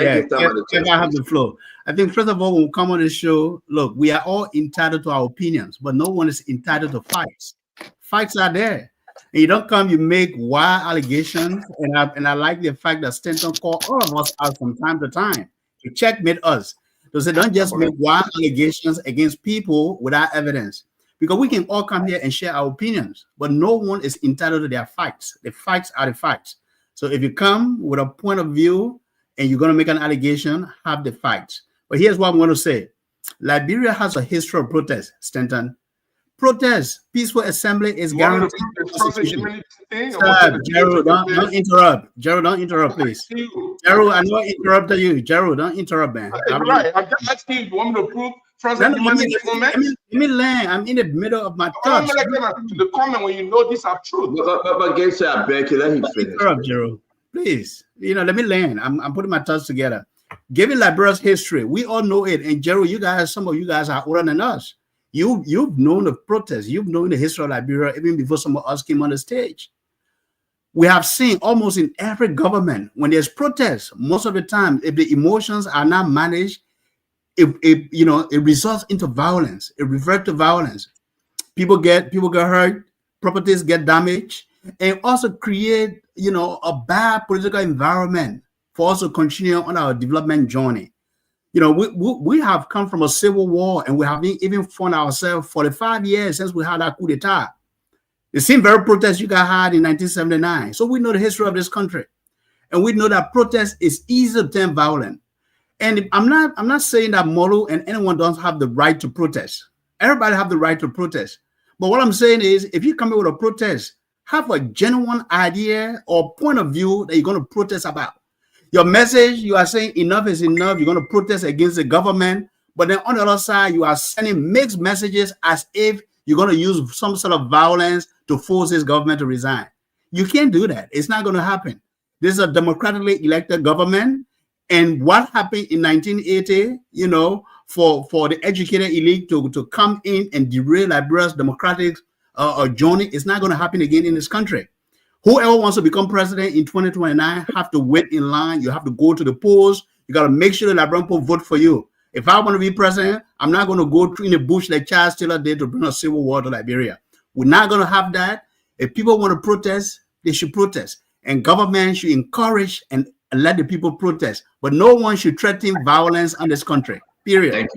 I have the floor. I think, first of all, when we come on the show, look, we are all entitled to our opinions, but no one is entitled to facts. Facts are there. And you don't come, you make wild allegations. And I like the fact that Stanton called all of us out from time to time to checkmate us. So say, don't just make wild allegations against people without evidence. Because we can all come here and share our opinions, but no one is entitled to their facts. The facts are the facts. So if you come with a point of view and you're going to make an allegation, have the facts. But here's what I'm going to say. Liberia has a history of protest, Stanton. Protest, peaceful assembly is guaranteed. Gerald, don't interrupt. Gerald, don't interrupt, please. Gerald, I know I interrupted you. Gerald, don't interrupt, man. Right. I'm just asking if you want me to prove let me learn. I'm in the middle of my thoughts. The comment when you know these are true. But Gates, I beg you, let him finish. Interrupt, Gerald. Please. Let me learn. I'm putting my thoughts together. Given Liberia's history, we all know it. And Gerald, some of you guys are older than us. You've known the protests. You've known the history of Liberia even before some of us came on the stage. We have seen almost in every government, when there's protests, most of the time, if the emotions are not managed, it results into violence. It reverts to violence. People get hurt, properties get damaged, and also create a bad political environment for us to continue on our development journey. We have come from a civil war, and we have even found ourselves 45 years since we had that coup d'etat. The same very protest you guys had in 1979. So we know the history of this country, and we know that protest is easy to turn violent. And I'm not saying that Molu and anyone doesn't have the right to protest. Everybody have the right to protest. But what I'm saying is, if you come in with a protest, have a genuine idea or point of view that you're going to protest about. Your message, you are saying enough is enough. You're going to protest against the government. But then on the other side, you are sending mixed messages as if you're going to use some sort of violence to force this government to resign. You can't do that. It's not going to happen. This is a democratically elected government. And what happened in 1980, for the educated elite to come in and derail Liberia's democratic journey is not going to happen again in this country. Whoever wants to become president in 2029 have to wait in line. You have to go to the polls. You got to make sure the Liberian people vote for you. If I want to be president, I'm not going to go in the bush like Charles Taylor did to bring a civil war to Liberia. We're not going to have that. If people want to protest, they should protest. And government should encourage and let the people protest. But no one should threaten violence on this country. Period.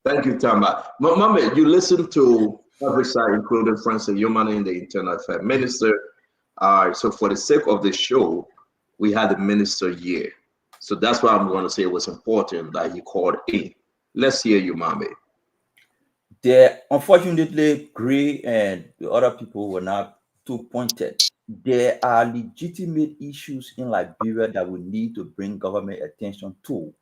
Thank you, Tamba. Mama, you listen to every side, including Francis Yomani in the Internal Affairs Minister. So for the sake of the show, we had the minister here. So that's why I'm going to say it was important that he called in. Let's hear you, Mame. Unfortunately, Gray and the other people were not too pointed. There are legitimate issues in Liberia that we need to bring government attention to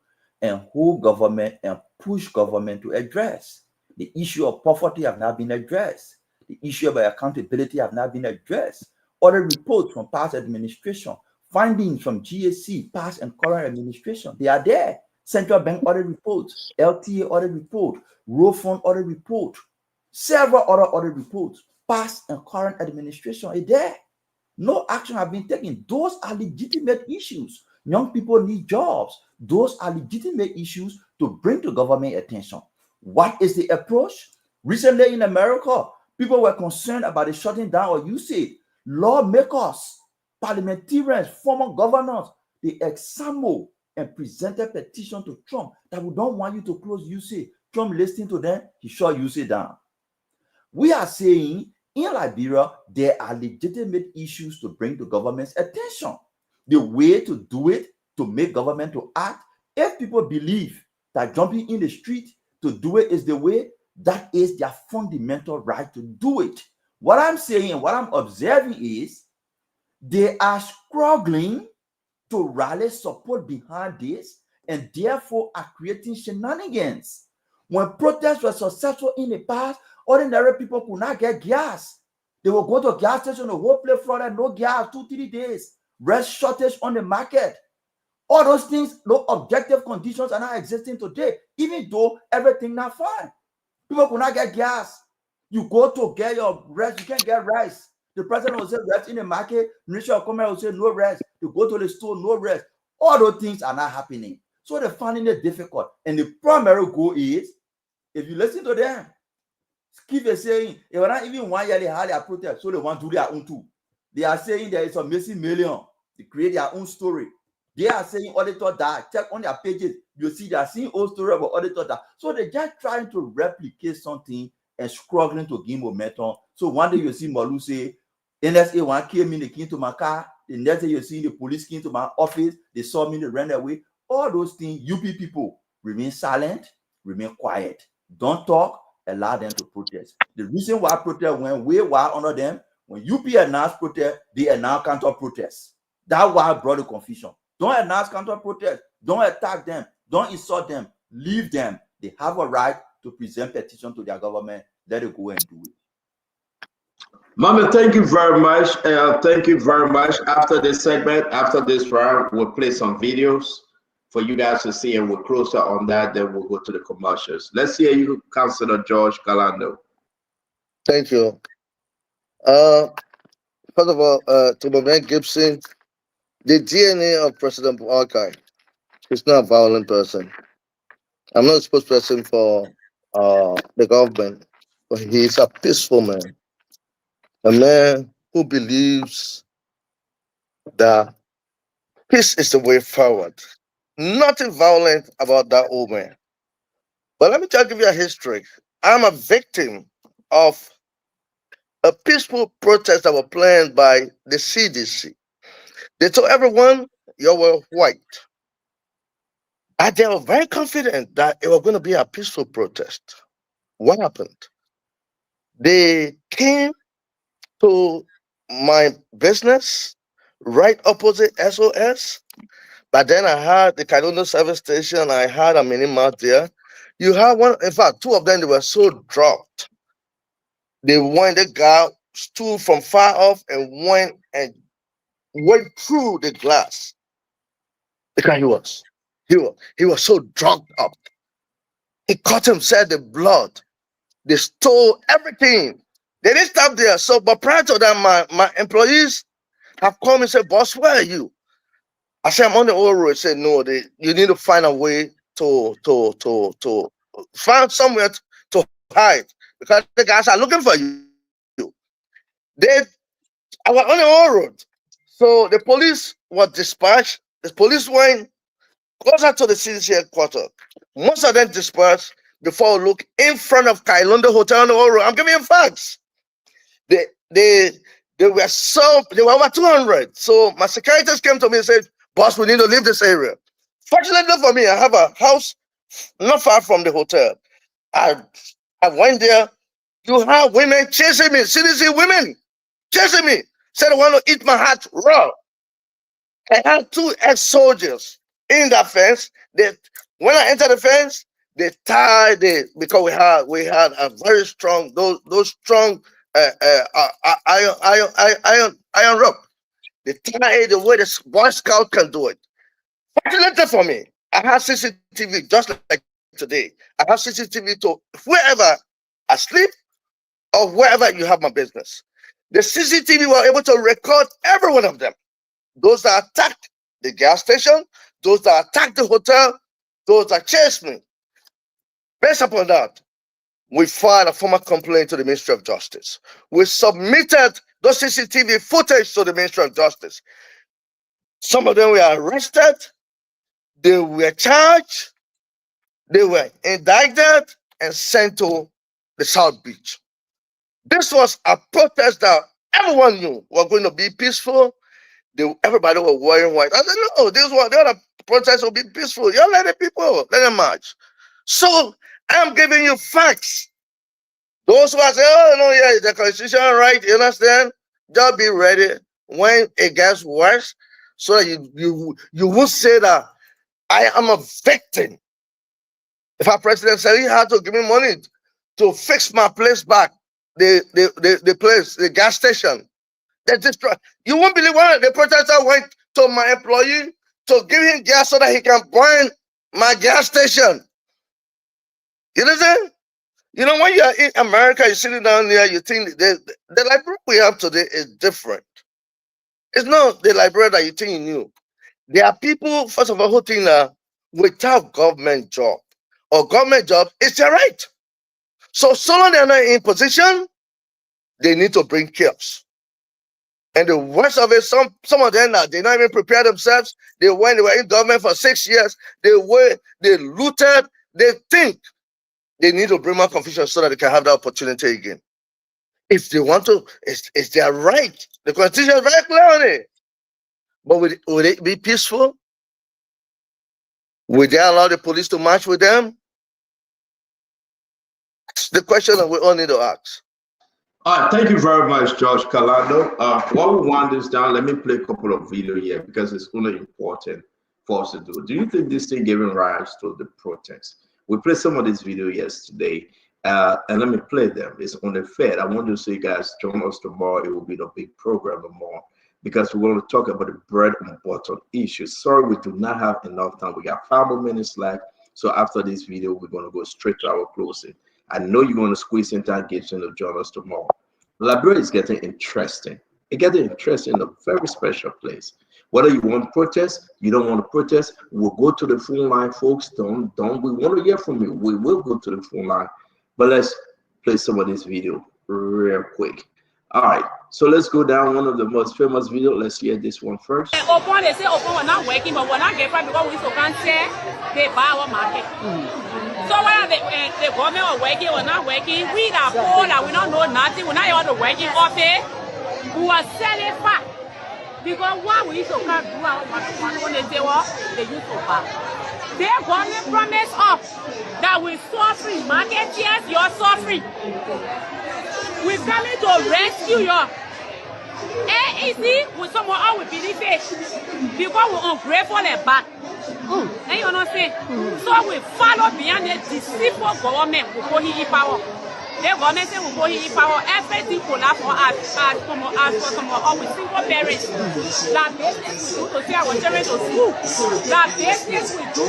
and hold government and push government to address. The issue of poverty have not been addressed. The issue of accountability have not been addressed. Other reports from past administration, findings from GSC, past and current administration, they are there. Central Bank audit reports, LTA audit report, Road Fund audit report, several other audit reports, past and current administration are there. No action has been taken. Those are legitimate issues. Young people need jobs. Those are legitimate issues to bring to government attention. What is the approach? Recently in America, people were concerned about the shutting down of USAID. Lawmakers, parliamentarians, former governors, they examined and presented petition to Trump that we don't want you to close USAID. Trump listening to them, he shut USAID down. We are saying in Liberia, there are legitimate issues to bring to government's attention. The way to do it to make government to act. If people believe that jumping in the street to do it is the way, that is their fundamental right to do it. What I'm saying, what I'm observing is they are struggling to rally support behind this and therefore are creating shenanigans. When protests were successful in the past, ordinary people could not get gas. They will go to a gas station, the whole place flooded, no gas, 2-3 days, rest shortage on the market. All those things, no objective conditions are not existing today, even though everything not fine. People could not get gas. You go to get your rest, you can't get rice. The president will say rest in the market, Ministry of Commerce will say no rest. You go to the store, no rest. All those things are not happening. So they're finding it difficult. And the primary goal is, if you listen to them, Skip is saying, they were not even 1 year they had their protest, so they want to do their own too. They are saying there is a missing million. They create their own story. They are saying auditor died. Check on their pages. You see they are seeing old story about auditor died. So they're just trying to replicate something and struggling to gain momentum. So one day you see Malu say, NSA one came in, they came to my car. The next day you see the police came to my office. They saw me, they ran away. All those things, UP people remain silent, remain quiet. Don't talk, allow them to protest. The reason why protest went way wild under them, when UP announced protest, they announced counter protest. That's why I brought the confusion. Don't announce counter protest. Don't attack them. Don't insult them. Leave them. They have a right to present petition to their government. Let it go and do it. Mama, thank you very much. Thank you very much. After this segment, after this round, we'll play some videos for you guys to see, and we're closer on that. Then we'll go to the commercials. Let's hear you, Councilor George Galando. Thank you. First of all, to my man Gibson, the DNA of President Buhari is not a violent person. I'm not a spokesperson for the government, but he's a peaceful man. A man who believes that peace is the way forward. Nothing violent about that old man. But let me just give you a history. I'm a victim of a peaceful protest that was planned by the CDC. They told everyone you were white. And they were very confident that it was going to be a peaceful protest. What happened? They came to my business right opposite SOS. But then I had the Kainono service station. I had a mini mart there. You had one, in fact, two of them, they were so dropped. They went, the guy stood from far off and went through the glass. Because he was so drugged up. He cut himself the blood. They stole everything. They didn't stop there. So, but prior to that, my employees have come and said, "Boss, where are you?" I said, "I'm on the old road." They said, "No, you need to find a way to find somewhere to hide because the guys are looking for you." I was on the old road. So the police was dispatched. The police went closer to the CDC headquarters. Most of them dispersed before we look in front of Kailondo Hotel on the old road. I'm giving you facts. They were over 200. So my securities came to me and said, "Boss, we need to leave this area." Fortunately for me, I have a house not far from the hotel. I went there. You have women chasing me, CDC women chasing me. Said they want to eat my heart raw. I had two ex-soldiers in that fence. When I entered the fence, they tied it because we had a very strong those strong iron rope. They tied it the way the Boy Scout can do it. Fortunately for me, I have CCTV just like today. I have CCTV to wherever I sleep or wherever you have my business. The CCTV were able to record every one of them. Those that attacked the gas station, those that attacked the hotel, those that chased me. Based upon that, we filed a formal complaint to the Ministry of Justice. We submitted those CCTV footage to the Ministry of Justice. Some of them were arrested, they were charged, they were indicted and sent to the South Beach. This was a protest that everyone knew was going to be peaceful. everybody was wearing white. I said, no, the other protests will be peaceful. You let the people, let them march. So I'm giving you facts. Those who are saying, oh, no, yeah, it's the constitution, right? You understand? Just be ready when it gets worse so that you won't say that I am a victim. If our president said he had to give me money to fix my place back, the place, the gas station, they destroy. You won't believe why the protester went to my employee to give him gas so that he can burn my gas station. You understand? You know, when you're in America, you're sitting down there, you think the library we have today is different. It's not the library that you think you knew. There are people, first of all, who think that without government job or government job, it's their right. So long they're not in position, they need to bring chaos. And the worst of it, some of them, they not even prepare themselves. They were in government for 6 years. They looted. They think they need to bring more confusion so that they can have that opportunity again. If they want to, it's their right. The Constitution is very clear on it. But would it be peaceful? Would they allow the police to march with them? It's the question that we all need to ask. Thank you very much, George Calando. While we wind this down, let me play a couple of videos here because it's only important for us to do. Do you think this thing giving rise to the protest? We played some of this video yesterday, and let me play them. It's on the Fed. I want to see you guys join us tomorrow. It will be the big program tomorrow because we're going to talk about the bread and butter issue. Sorry, we do not have enough time. We got 5 more minutes left. So after this video, we're going to go straight to our closing. I know you're going to squeeze into that Gibson to join us tomorrow. Liberia is getting interesting. It's getting interesting in a very special place. Whether you want to protest, you don't want to protest, we'll go to the phone line, folks. We want to hear from you. We will go to the phone line. But let's play some of this video real quick. All right, so let's go down one of the most famous videos. Let's hear this one first. Open, they say open, we're not working, but we're not getting because we can't say they buy our market. So whether the government are working or not working, we are poor and we don't know nothing. We're not able to working off it. We are selling fat. Because what we used to can't do our when they say what they used to buy. The government promised us that we saw free market, yes, you're so free. We're coming to rescue you. AEC with someone else will believe it because we're ungrateful and bad. And you know what I'm saying? So we follow beyond the deceitful government who go in power. The government say we go in power, everything collapse for us as for someone or with single parents. That business we do to see our children to school. That business we do,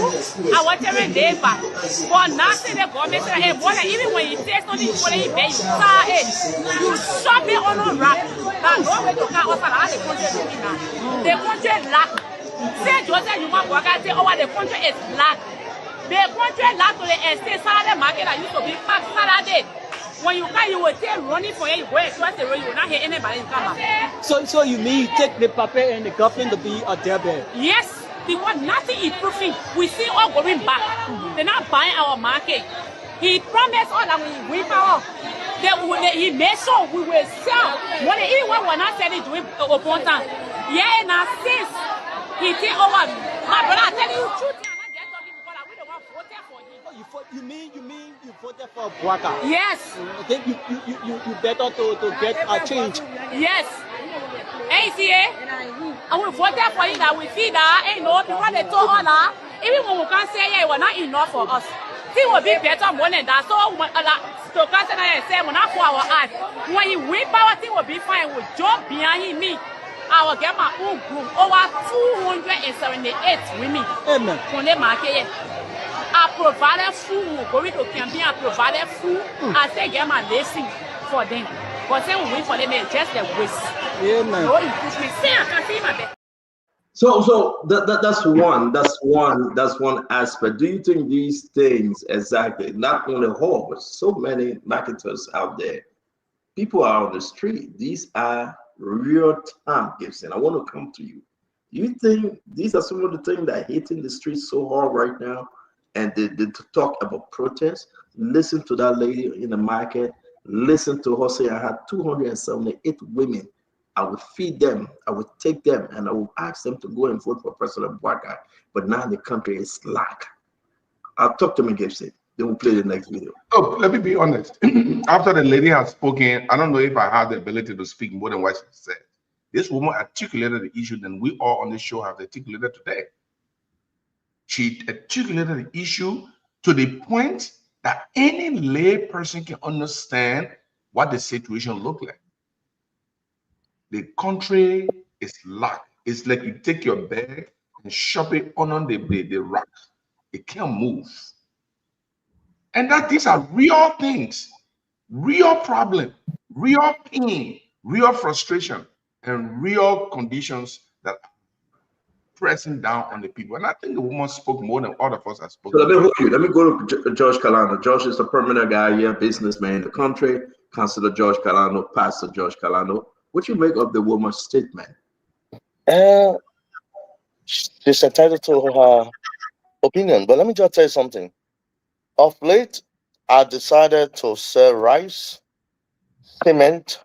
our children live back. But nothing the government say, hey, boy, even when you take something, you put it in bed, you shove it on a rack. That no way to count us and how the country is doing that. The country lack. Say Joseph, you want to work out, say, oh, the country is lack. The country lack to the estate Saturday market that used to be packed Saturday. When you come, you will take running for you, go across the road, you will not hear anybody come up. So you mean you take the paper and the government to be a debtor? Yes, because nothing is proving. We see all going back. They're not buying our market. He promised us that we win power. He made sure we will sell. When even when we're not selling to him upon time. Yeah, now since he take over, my brother, I tell you the truth. You mean you voted for Bwaka? Yes. Okay, you better to get a change. Yes. ACA, and we voted for you that we feel that, you know, because they told us that, even when we can't say, yeah, it was not enough for us. Things will be better more than that. So, to cancel and say, we're not for our eyes. When you win power, things will be fine. We'll jump behind me. I will get my own group over 278 women. Amen. On the market. I provided food, going to campaign, I provided food, I say get my lesson for them. But then we wait for them, it's just a waste. Amen. No improvement. See, I can see my bed. So that's one aspect. Do you think these things exactly, not only whole, but so many marketers out there, people are on the street. These are real time gifts, and I want to come to you. Do you think these are some of the things that are hitting the streets so hard right now? And they talk about protest. Listen to that lady in the market. Listen to her say, I had 278 women I would feed them, I would take them, and I would ask them to go and vote for President Bouaka. But now the country is slack. I'll talk to me, Gibson. Then we'll play the next video. Oh, let me be honest. After the lady has spoken, I don't know if I have the ability to speak more than what she said. This woman articulated the issue than we all on this show have articulated today. She articulated the issue to the point that any lay person can understand what the situation looked like. The country is locked. It's like you take your bag and shove it on the rocks. It can't move. And that these are real things, real problem, real pain, real frustration, and real conditions that are pressing down on the people. And I think the woman spoke more than all of us have spoken. So let me go to George Kalano. George is a permanent guy here, businessman in the country. Councilor George Kalano, Pastor George Kalano. What you make of the woman's statement? She's entitled to her opinion, but let me just tell you something. Of late, I decided to sell rice, cement,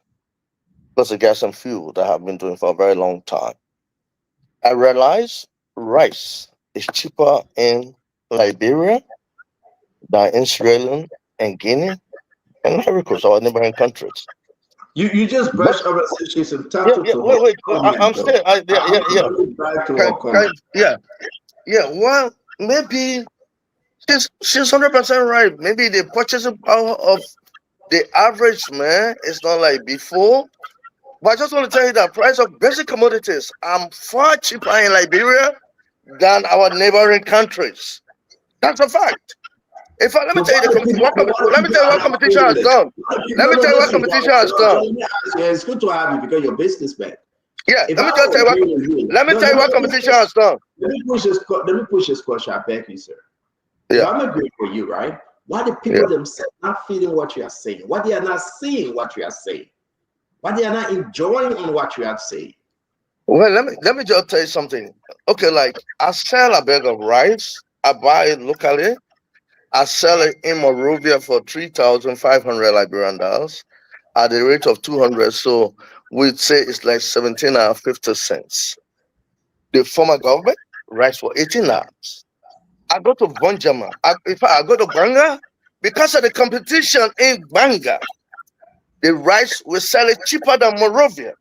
plus the gas and fuel that I've been doing for a very long time. I realized rice is cheaper in Liberia than in Sierra Leone and Guinea and Ivory Coast, our neighboring countries. You just brushed over and she's entitled to. Wait, I'm still. Well, maybe she's 100% right. Maybe the purchasing power of the average man is not like before. But I just want to tell you that price of basic commodities are far cheaper in Liberia than our neighboring countries. That's a fact. In fact, let me tell you what competition has done. Let me tell you what competition has done. Yeah, it's good to have you because you're businessman. Yeah, let me tell you what competition has done. Let me push this question back, sir. Yeah. I'm agreeing with you, right? Why the people themselves not feeling what you are saying? Why they are not seeing what you are saying? Why they are not enjoying on what you are saying? Well, let me just tell you something. Okay, like I sell a bag of rice, I buy it locally, I sell it in Monrovia for 3,500 Liberian dollars at the rate of 200. So we'd say it's like 17.50 cents. The former government rice for 18 dollars. I go to Bonjama. If I go to Banga, because of the competition in Banga, the rice will sell it cheaper than Monrovia.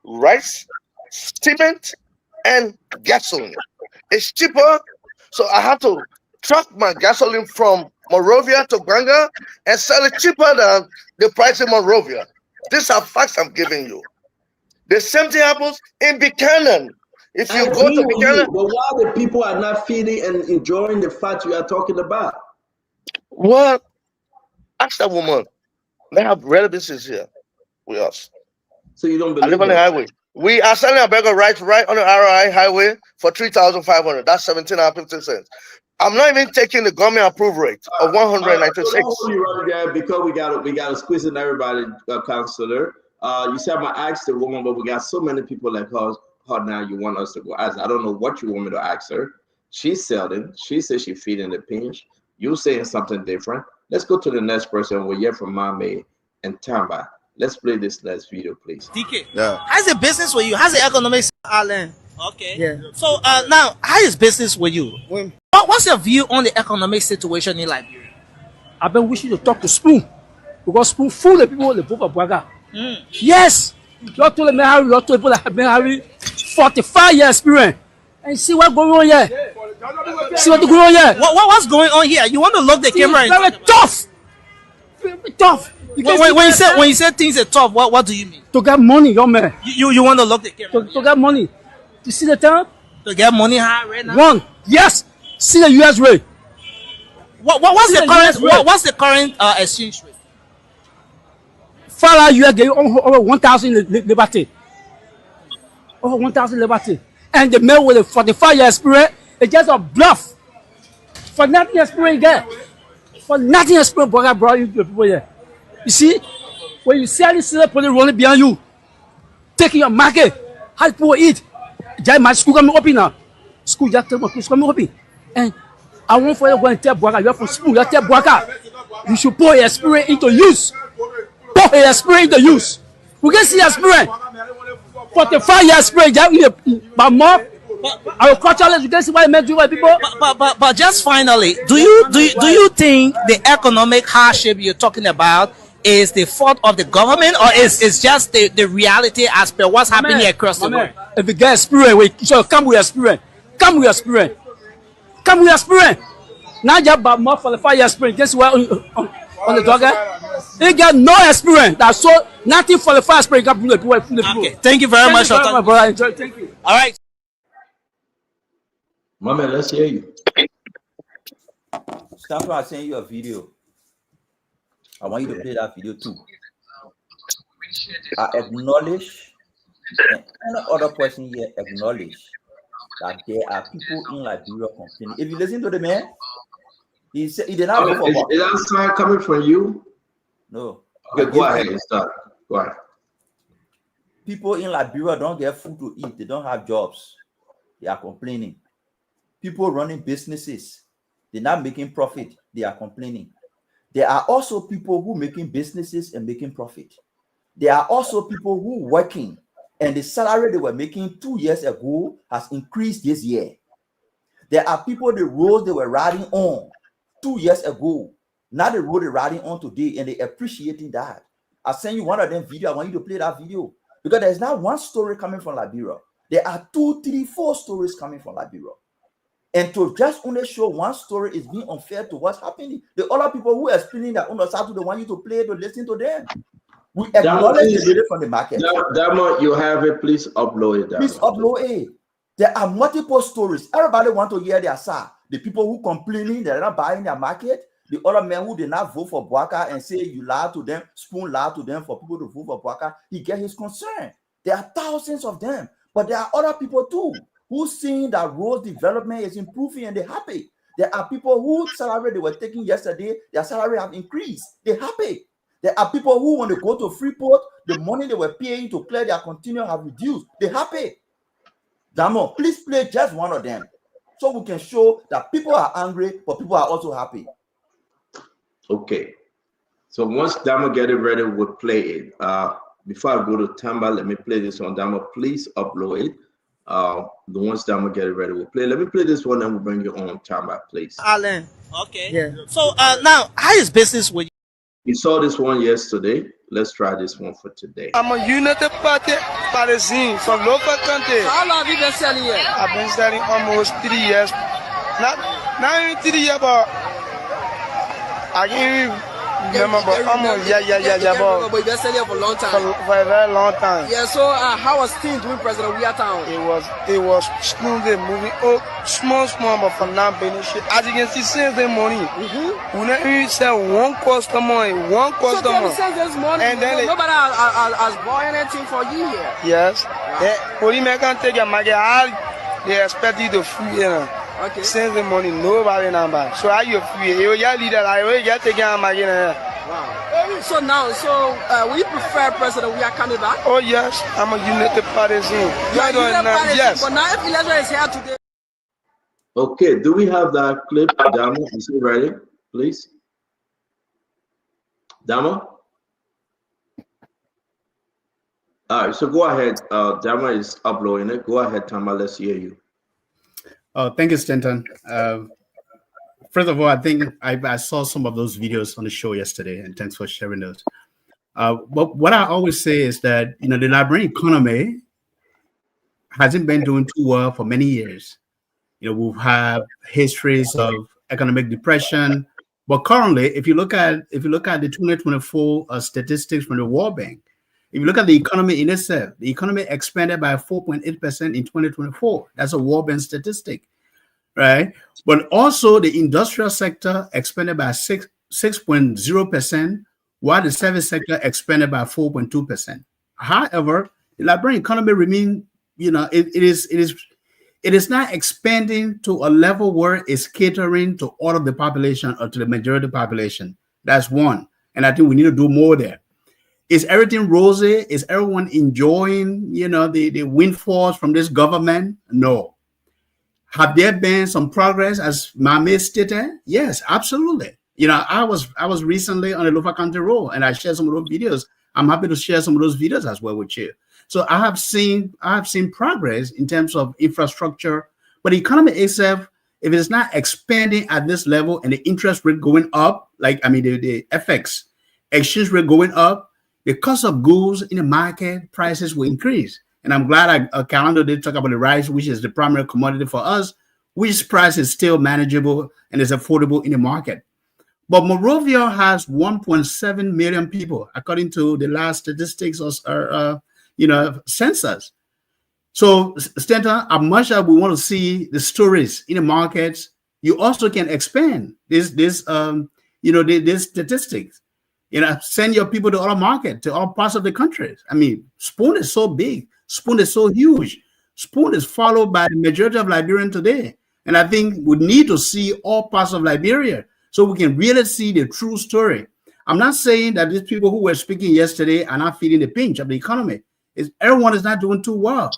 Rice, cement, and gasoline. It's cheaper, so I have to truck my gasoline from Monrovia to Banga and sell it cheaper than the price in Monrovia. These are facts I'm giving you. The same thing happens in Buchanan. If you go to Buchanan, but why the people are not feeling and enjoying the fact you are talking about? Well, ask that woman. They have relatives here with us. So you don't believe? I live on the highway. We are selling a bag of rice right on the RI highway for 3,500. That's 17.50 cents. I'm not even taking the government approved rate of 196. Because we got to squeeze in everybody, Councilor. You said I'm gonna ask the woman, but we got so many people like her now. You want us to go ask? I don't know what you want me to ask her. She's selling. She says she's feeding the pinch. You saying something different. Let's go to the next person. We'll hear from Mame and Tamba. Let's play this next video, please. DK, how's the business with you? How's the economics, Alan? Okay. Yeah. So now, how is business with you? What's your view on the economic situation in Liberia? I've been wishing to talk to Spoon because Spoon fool the people the Pope of Bouaka. Yes, you told them you told people that have been having 45 years experience, and see what's going on here. See what's going on here. What's going on here? You want to lock the camera? It's very tough. Very tough. When you say things are tough, what do you mean? To get money, young man. You want to lock the camera? To get money. You see the time? To get money high right now? One. Yes. See the US rate. What's the current exchange rate? Far US get over 1,000 liberty. Over 1,000 liberty. And the man with a 45 years experience, it's just a bluff. For nothing experience there. For nothing experience, Bouaka brought you to the people here. You see, when you see this police rolling behind you, taking your market, how people eat. My school coming open now. School just coming open. And I want for you to go and tell Bouaka, you're from school, you tell Bouaka, you should put your experience into use. Put your experience into use. We can see your experience. 45 years experience, but more. Agricultural education, why men do what people. But just finally, do you think the economic hardship you're talking about is the fault of the government, or is just the reality as per what's happening across the world? If you get experience, so come with experience. Come with experience. Come with experience. Not just about more 45 years experience. Guess what on the dog? They get no experience. That's so nothing 45 experience. Okay, thank you very much. My brother. Enjoy. Thank you. All right. Mama, let's hear you. Stanford, I sent you a video. I want you to play that video too. I acknowledge, and any other person here acknowledge that there are people in Liberia complaining. If you listen to the man, he said he did not go for work. Is that sound coming from you? No. Okay, go ahead and start. Go ahead. People in Liberia don't get food to eat. They don't have jobs. They are complaining. People running businesses, they're not making profit. They are complaining. There are also people who making businesses and making profit. There are also people who working, and the salary they were making 2 years ago has increased this year. There are people, the roads they were riding on 2 years ago, now the road they're riding on today, and they appreciating that. I send you one of them video. I want you to play that video because there's not one story coming from Liberia. There are 2, 3, 4 stories coming from Liberia. And to just only show one story is being unfair to what's happening. The other people who are explaining that on the side, they want you to play to listen to them. We acknowledge the data from the market. Damo, you have it. Please upload it. Please upload it. There are multiple stories. Everybody want to hear their side. The people who complaining they're not buying their market. The other men who did not vote for Bouaka and say you lied to them, spoon lied to them for people to vote for Bouaka. He get his concern. There are thousands of them, but there are other people too who seeing that road development is improving and they're happy. There are people whose salary they were taking yesterday, their salary have increased. They're happy. There are people who want to go to Freeport, the money they were paying to clear their container have reduced. They're happy. Damo, please play just one of them so we can show that people are angry, but people are also happy. Okay. So once Damo get it ready, we'll play it. Before I go to Tamba, let me play this one. Damo, please upload it. The ones that I'm gonna get it ready, we'll play. Let me play this one and we'll bring you on Tamba, please. Alan. Okay. Yeah. So now, how is business with you? You saw this one yesterday. Let's try this one for today. I'm a United Party Parisian from local country. How long have you been selling here? I've been selling almost 3 years. Not even 3 years, but I can't remember, but almost, yeah. But you've been selling here for a long time. For a very long time. Yeah, so how was things doing President Weatown? It was smoothly moving. Oh, small, but for now, benefit. As you can see, since the morning, we not even sell one customer. So since this morning, and then nobody has bought anything for you here? Yes. When you can take your market, they expect you to free, you know. Okay. Since the morning, nobody now buy. So how you free? You leader, I will get taken out my Wow. So now, will you prefer President we are coming back? Oh yes, I'm a United Partisan. Yes. But now if election is here today. Okay, do we have that clip? Damo, is it ready? Please. Damo? All right, so go ahead. Damo is uploading it. Go ahead, Tama. Let's hear you. Oh, thank you, Stanton. First of all, I think I saw some of those videos on the show yesterday, and thanks for sharing those. But what I always say is that, the Liberian economy hasn't been doing too well for many years. We've had histories of economic depression, but currently, if you look at the 2024 statistics from the World Bank, if you look at the economy in itself, the economy expanded by 4.8% in 2024. That's a World Bank statistic, right? But also the industrial sector expanded by 6.0%, while the service sector expanded by 4.2%. However, the Liberian economy remains, it is not expanding to a level where it's catering to all of the population or to the majority of the population. That's one. And I think we need to do more there. Is everything rosy? Is everyone enjoying, the windfalls from this government? No. Have there been some progress, as Mame stated? Yes, absolutely. I was recently on the Lofa County Road, and I shared some of those videos. I'm happy to share some of those videos as well with you. So I have seen progress in terms of infrastructure, but the economy itself, if it's not expanding at this level and the interest rate going up, like the FX exchange rate going up, the cost of goods in the market prices will increase. And I'm glad Calendar did talk about the rice, which is the primary commodity for us, which price is still manageable and is affordable in the market. But Monrovia has 1.7 million people, according to the last statistics or census. So, Stanton, as much as we want to see the stories in the markets, you also can expand this statistics. Send your people to other markets, to all parts of the country. I mean, Spoon is so big, Spoon is so huge. Spoon is followed by the majority of Liberians today. And I think we need to see all parts of Liberia so we can really see the true story. I'm not saying that these people who were speaking yesterday are not feeling the pinch of the economy. Everyone is not doing too well.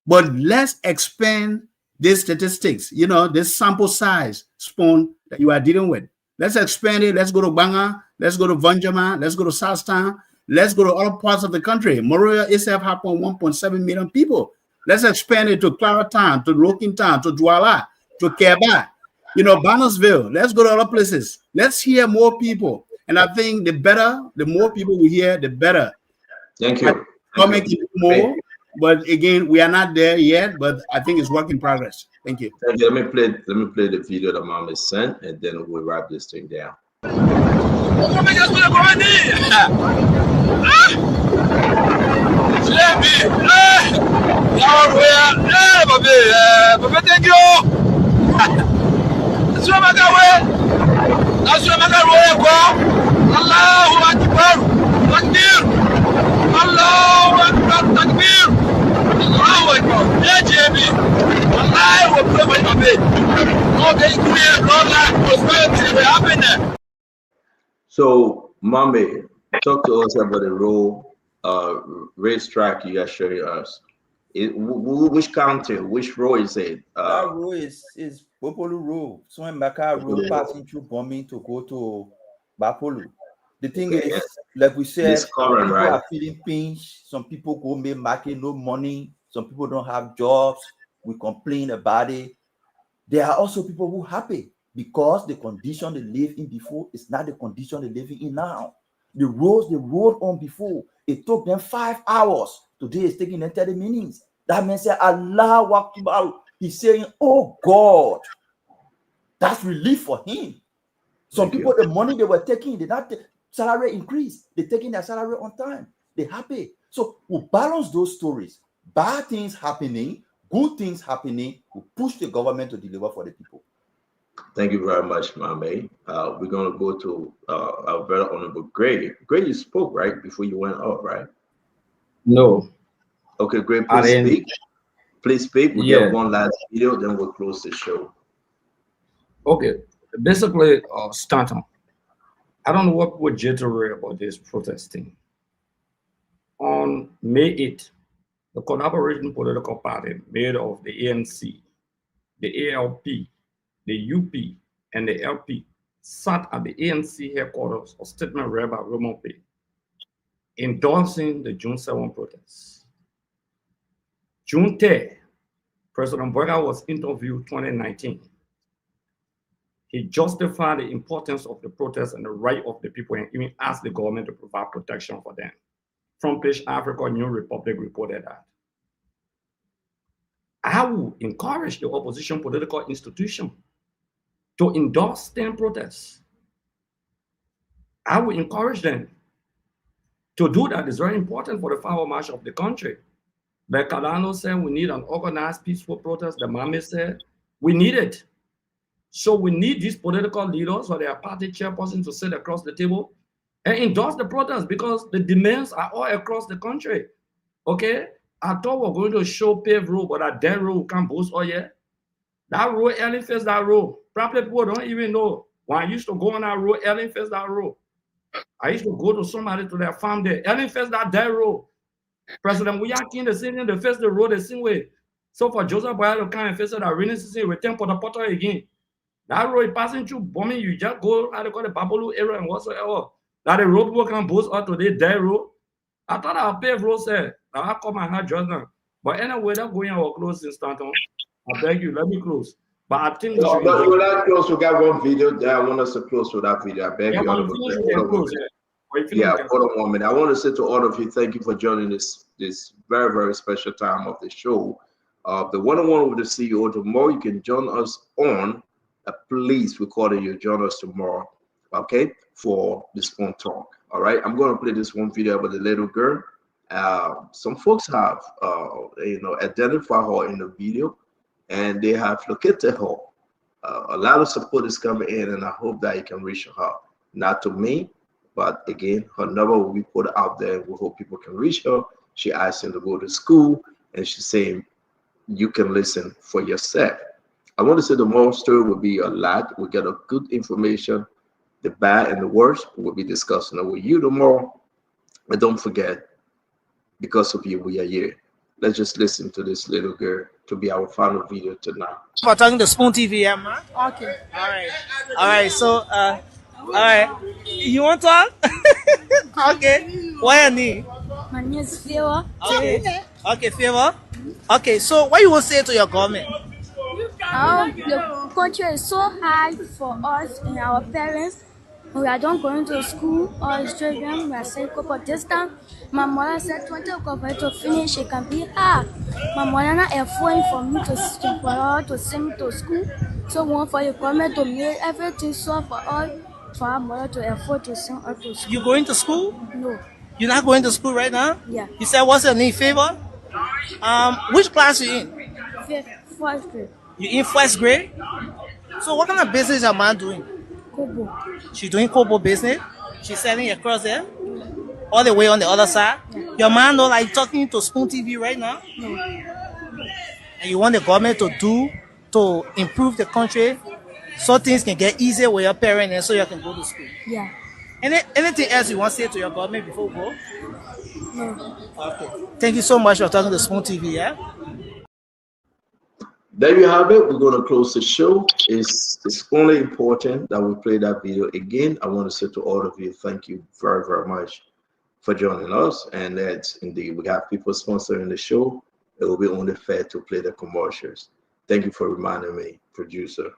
But let's expand these statistics, this sample size, Spoon, that you are dealing with. Let's expand it. Let's go to Banga. Let's go to Vanjama. Let's go to Southtown. Let's go to other parts of the country. Monrovia itself has 1.7 million people. Let's expand it to Claratown, to Roking Town, to Douala, to Keba, Bannersville. Let's go to other places. Let's hear more people. And I think the more people we hear, the better. Thank you. I'll make it more. But again, we are not there yet, but I think it's work in progress. Thank you. Thank you. Let me play the video that Mom has sent, and then we'll wrap this thing down. Allahu Akbar, takbir. Allahu Akbar. Yeah, JB. Wallahi, we're playing my bed. Okay, clear, no lack, prosperity, we're happening. So, Mame, talk to us about the role racetrack you guys showing us. Which county, which road is it? That road is Bapolu Road. So when Baka Road passing through bombing to go to Bapolu. The thing is, like we said, people are feeling pinch. Some people go make market, no money. Some people don't have jobs. We complain about it. There are also people who are happy because the condition they live in before is not the condition they're living in now. The roads they rode on before, it took them 5 hours. Today it's taking them 30 minutes. That man said, Allah Akbar. He's saying, oh God. That's relief for him. Some people, the money they were taking, they not take salary increase. They're taking their salary on time. They're happy. So we balance those stories. Bad things happening, good things happening. We push the government to deliver for the people. Thank you very much, Mame. We're going to go to our very honorable Gray. Gray, you spoke, right, before you went up, right? No. Okay, Gray, please speak. Please speak. We'll get one last video, then we'll close the show. Okay. Basically, Stanton, I don't know what people jittery about this protesting. On May 8th, the collaborating political party made of the ANC, the ALP, the UP, and the LP sat at the ANC headquarters of statement read by Raymond Pay, endorsing the June 7 protests. June 10th, President Boyka was interviewed 2019. He justified the importance of the protests and the right of the people and even asked the government to provide protection for them. Front page Africa New Republic reported that. I will encourage the opposition political institution to endorse STEM protests. I will encourage them to do that. It's very important for the forward march of the country. Like Cardano said, we need an organized, peaceful protest. The Mame said, we need it. So we need these political leaders or their party chairpersons to sit across the table and endorse the protest because the demands are all across the country. Okay? I thought we were going to show paved road, but that dead road we can't boast all yet. That road, Ellen faced that road. Probably people don't even know. When I used to go on that road, Ellen faced that road. I used to go to somebody to their farm there. Ellen faced that dead road. President Muyakin, the same thing, they faced the road the same way. So for Joseph Boya to come and face that rainy season, return for the Potter again. That road passing through bombing, you just go how they call the Babolu area and whatsoever. That the road will can boast out today, dead road. I thought our paved road said, Now I come and not just now. But anyway, that going our close instant on. I beg you, let me close. But I think No, but we're not close. We got one video there. I want us to close with that video. I beg yeah, you. Hold on 1 minute. I want to say to all of you, thank you for joining this very, very special time of the show. The one-on-one with the CEO tomorrow. You can join us on. Please record you. Join us tomorrow, okay, for this phone talk. All right. I'm going to play this one video about the little girl. Some folks have, identified her in the video, and they have located her. A lot of support is coming in, and I hope that you can reach her. Not to me, but again, her number will be put out there. We hope people can reach her. She asked him to go to school, and she's saying, you can listen for yourself. I want to say the moral story will be a lot. We get a good information, the bad and the worst. We'll be discussing it with you tomorrow. And don't forget, because of you, we are here. Let's just listen to this little girl to be our final video tonight. For talking to Spoon TV, yeah, man. Okay. All right. So, all right. You want to talk? Okay. What you need? My name is Favor. Okay, Favor. Okay. So, what you will say to your government? The country is so hard for us and our parents. We are not going to school or children. We are saying, but this time, my mother said 20 o'clock to finish. It can be hard. My mother not affording for me to send me to school. So we want for the government to make everything so for us, for our mother to afford to send us to school. You going to school? No. You're not going to school right now? Yeah. You said what's your name, Favor? Which class you in? First grade. You in first grade? So what kind of business is your mom doing? Kobo. She's doing Kobo business. She's selling across there, all the way on the other side. Yeah. Your man know like talking to Spoon TV right now. No. And you want the government to improve the country, so things can get easier with your parents, and so you can go to school. Yeah. Anything else you want to say to your government before we go? No. Okay. Thank you so much for talking to Spoon TV. Yeah. There you have it. We're going to close the show. It's only important that we play that video again. I want to say to all of you, thank you very, very much for joining us. And that's indeed, we got people sponsoring the show. It will be only fair to play the commercials. Thank you for reminding me, producer.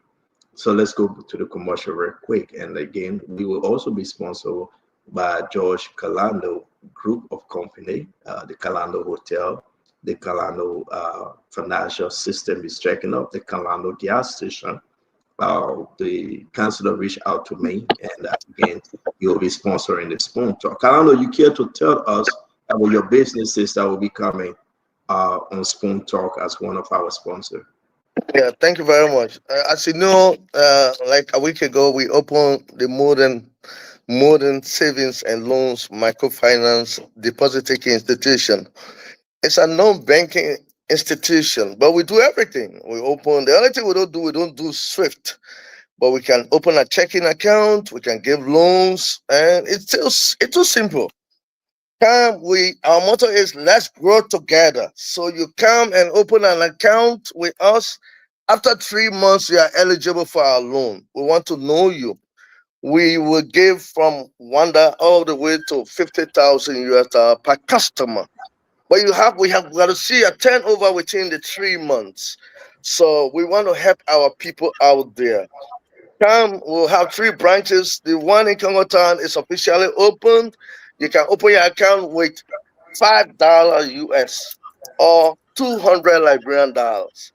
So let's go to the commercial real quick. And again, we will also be sponsored by George Calando Group of Company, the Calando Hotel. The Calando financial system is checking up. The Calando gas station. The councilor reached out to me, and again, you'll be sponsoring the Spoon Talk. Calando, you care to tell us about your businesses that will be coming on Spoon Talk as one of our sponsors? Yeah, thank you very much. As you know, like a week ago, we opened the modern savings and loans microfinance deposit-taking institution. It's a non-banking institution, but we do everything. We open, the only thing we don't do SWIFT, but we can open a checking account, we can give loans, and it's too simple. Our motto is let's grow together. So you come and open an account with us. After 3 months, you are eligible for our loan. We want to know you. We will give from $1 all the way to $50,000 per customer. But we have got to see a turnover within the 3 months. So we want to help our people out there. We'll have 3 branches. The one in Congo Town is officially opened. You can open your account with $5 US or 200 Liberian dollars.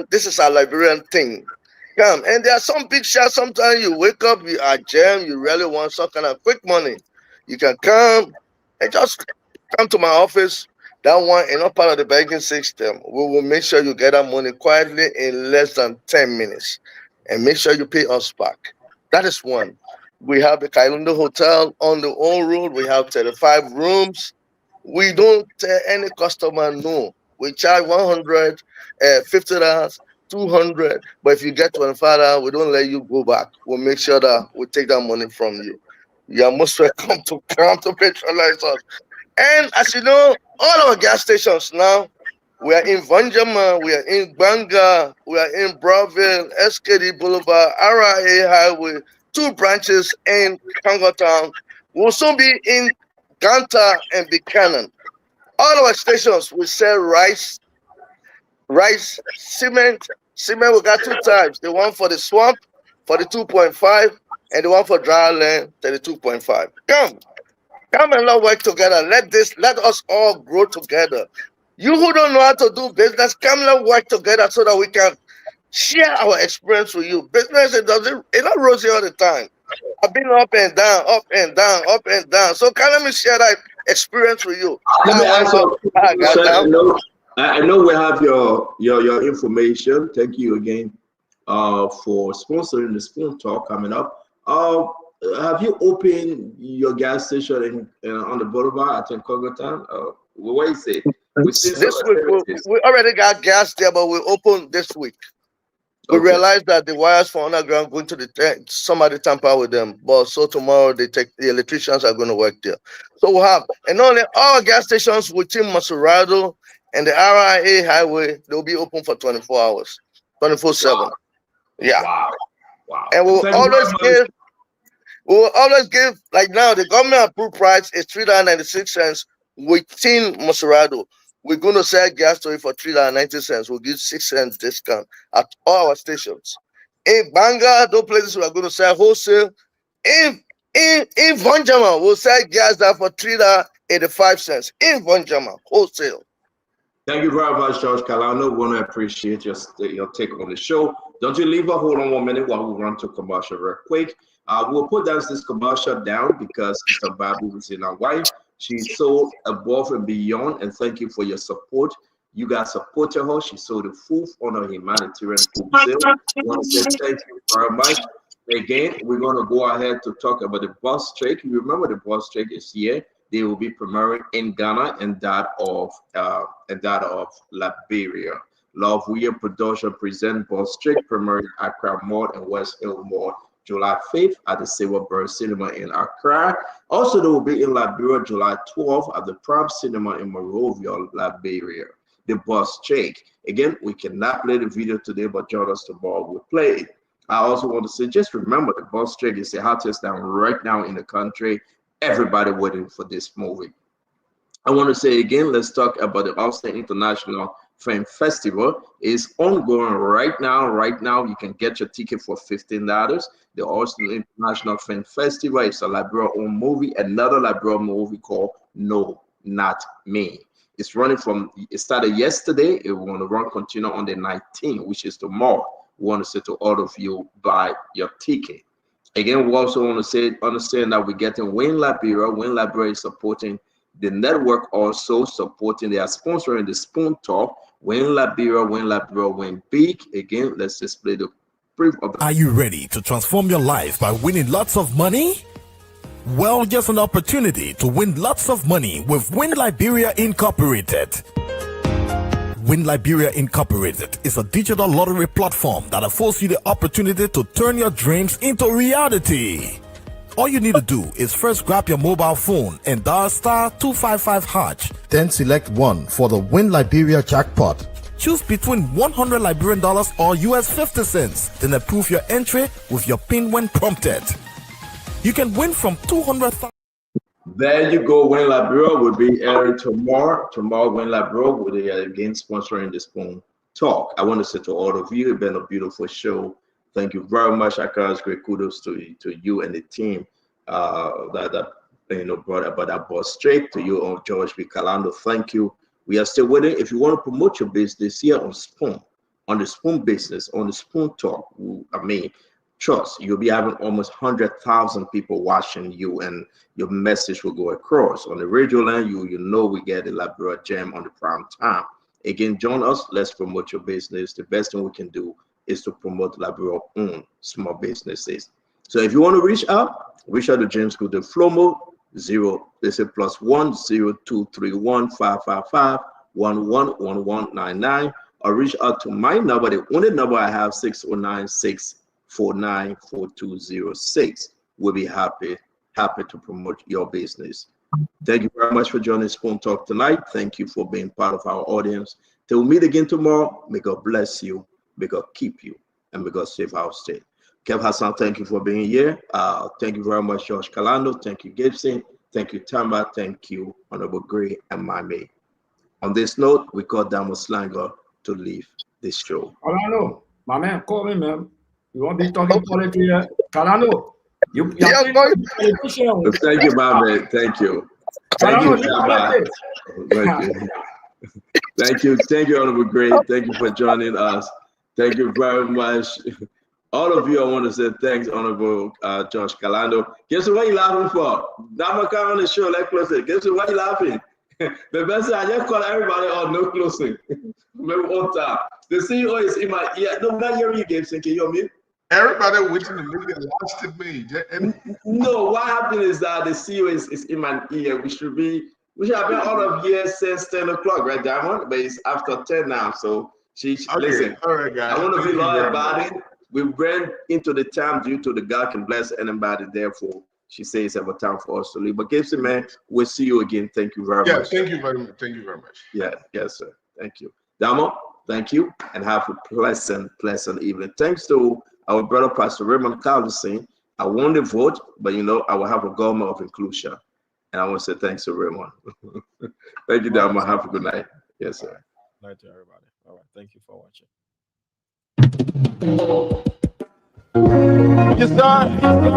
This is our Liberian thing. Come, and there are some big shots. Sometimes you wake up, you are jammed, you really want some kind of quick money. You can come and just come to my office. That one is not part of the banking system. We will make sure you get that money quietly in less than 10 minutes. And make sure you pay us back. That is one. We have the Kailunde Hotel on the old road. We have 35 rooms. We don't tell any customer no. We charge $100, $50, $200. But if you get $25, we don't let you go back. We'll make sure that we take that money from you. You are most welcome to come to patronize us. And as you know, all our gas stations now, we are in Vanjama, we are in Banga, we are in Browville, SKD Boulevard, RIA Highway, 2 branches in Congo Town. We'll soon be in Ganta and Buchanan. all our stations will sell rice, cement. Cement we got 2 types. The one for the swamp, for the 2.5, and the one for dry land, 32.5. Come and let's work together. Let us all grow together. You who don't know how to do business, come and work together so that we can share our experience with you. Business, it's not rosy all the time. I've been up and down, up and down, up and down. So let me share that experience with you. Let me ask you, I know we have your information. Thank you again for sponsoring the Spoon Talk coming up. Have you opened your gas station on the boulevard at Kogotan? What is it? This week, we already got gas there, but we opened this week. We realized that the wires for underground going to the somebody tamper with them, but so tomorrow the electricians are going to work there. So we have, and only all gas stations within Masurado and the RIA highway, they'll be open for 24 hours, 24/7. Yeah. Wow. And we'll always give, like now, the government approved price is $3.96 within Masurado. We're going to sell gas to it for $3.90. We'll give 6 cents discount at all our stations. In Banga, those places we are going to sell wholesale. In Vonjama, we'll sell gas there for $3.85. In Vonjama, wholesale. Thank you very much, George Kalano. We want to appreciate your take on the show. Don't you leave hold on 1 minute while we run to commercial real quick. We'll put down this commercial down because Mr. Babu is in our wife. She sold above and beyond, and thank you for your support. You guys supported her. She sold the food on a humanitarian food sale. I want to say thank you very much. Again, we're going to go ahead to talk about the bus strike. You remember the bus strike is here. They will be premiering in Ghana and that of Liberia. Love Weir Production present bus strike premiering Accra Mall and West Hill Mall July 5th at the Silverbird Cinema in Accra. Also, they will be in Liberia July 12th at the Prime Cinema in Monrovia, Liberia. The bus strike. Again, we cannot play the video today, but join us tomorrow. We'll play it. I also want to say, just remember the bus strike is the hottest down right now in the country. Everybody waiting for this movie. I want to say again, let's talk about the Austin International Film Festival. Is ongoing right now. Right now, you can get your ticket for $15. The Austin International Film Festival is a Liberia-owned movie. Another Liberia movie called No, Not Me. It's running it started yesterday. It will continue on the 19th, which is tomorrow. We want to say to all of you, buy your ticket. Again, we also want to say, understand that we're getting Win Liberia. Win Liberia is supporting the network, also supporting, they are sponsoring the Spoon Talk. Win Liberia, win big. Again, let's display the proof of the. Are you ready to transform your life by winning lots of money? Well, just an opportunity to win lots of money with Win Liberia Incorporated. Win Liberia Incorporated is a digital lottery platform that affords you the opportunity to turn your dreams into reality. All you need to do is first grab your mobile phone and dial *255#, then select 1 for the Win Liberia jackpot. Choose between $100 Liberian or US 50 cents, then approve your entry with your PIN when prompted. You can win from 200,000. There you go. Win Liberia will be airing tomorrow. Tomorrow, Win Liberia will be again sponsoring the Spoon Talk. I want to say to all of you, it's been a beautiful show. Thank you very much. I guys, great kudos to you and the team that brought about that bus straight to you, George B. Kalando. Thank you. We are still waiting. If you want to promote your business here on Spoon, on the Spoon business, on the Spoon Talk, trust, you'll be having almost 100,000 people watching you, and your message will go across. On the radio line, you know we get the Liberia Jam on the prime time. Again, join us. Let's promote your business. The best thing we can do is to promote Liberia-owned small businesses. So if you want to reach out to James Good, the Flomo, +1 0231 555 111199, or reach out to my number, the only number I have, 609-649-4206. We'll be happy to promote your business. Thank you very much for joining Spoon Talk tonight. Thank you for being part of our audience. Till we meet again tomorrow, may God bless you, may God keep you, and may God save our state. Kev Hassan, thank you for being here. Thank you very much, Josh Kalando. Thank you, Gibson. Thank you, Tamba. Thank you, Honorable Gray and Mame. On this note, we call Damo Slango to leave this show. Kalano, my man, call me, man. You won't be talking politics here. Kalano, you Thank you, my man. Thank you. Thank you. Thank you. Thank you, Honorable Great. Thank you for joining us. Thank you very much. All of you, I want to say thanks, Honorable Josh Kalando. Guess what you laughing for? Dama come on the show, let's close it. Guess what you laughing? The best I just call everybody on no closing. Maybe one time. The CEO is in my ear. No, not hearing you, Gabe. Can you hear me? Everybody within the media lasted me. No, what happened is that the CEO is in my ear. We should have been out of here since 10 o'clock, right, Diamond? But it's after 10 now. So listen. All right, guys. I want to be loyal about it. We ran into the time due to the God can bless anybody. Therefore, she says it's time for us to leave. But Gibson, man, we'll see you again. Thank you very much. Thank you very much. Thank you very much. Yeah, yes, sir. Thank you. Damo, thank you, and have a pleasant evening. Thanks to our brother, Pastor Raymond Carlson. I won the vote, but I will have a government of inclusion. And I want to say thanks to Raymond. Thank you, Damo. Have a good night. Yes, sir. Night to everybody. All right. Thank you for watching. Yes, sir.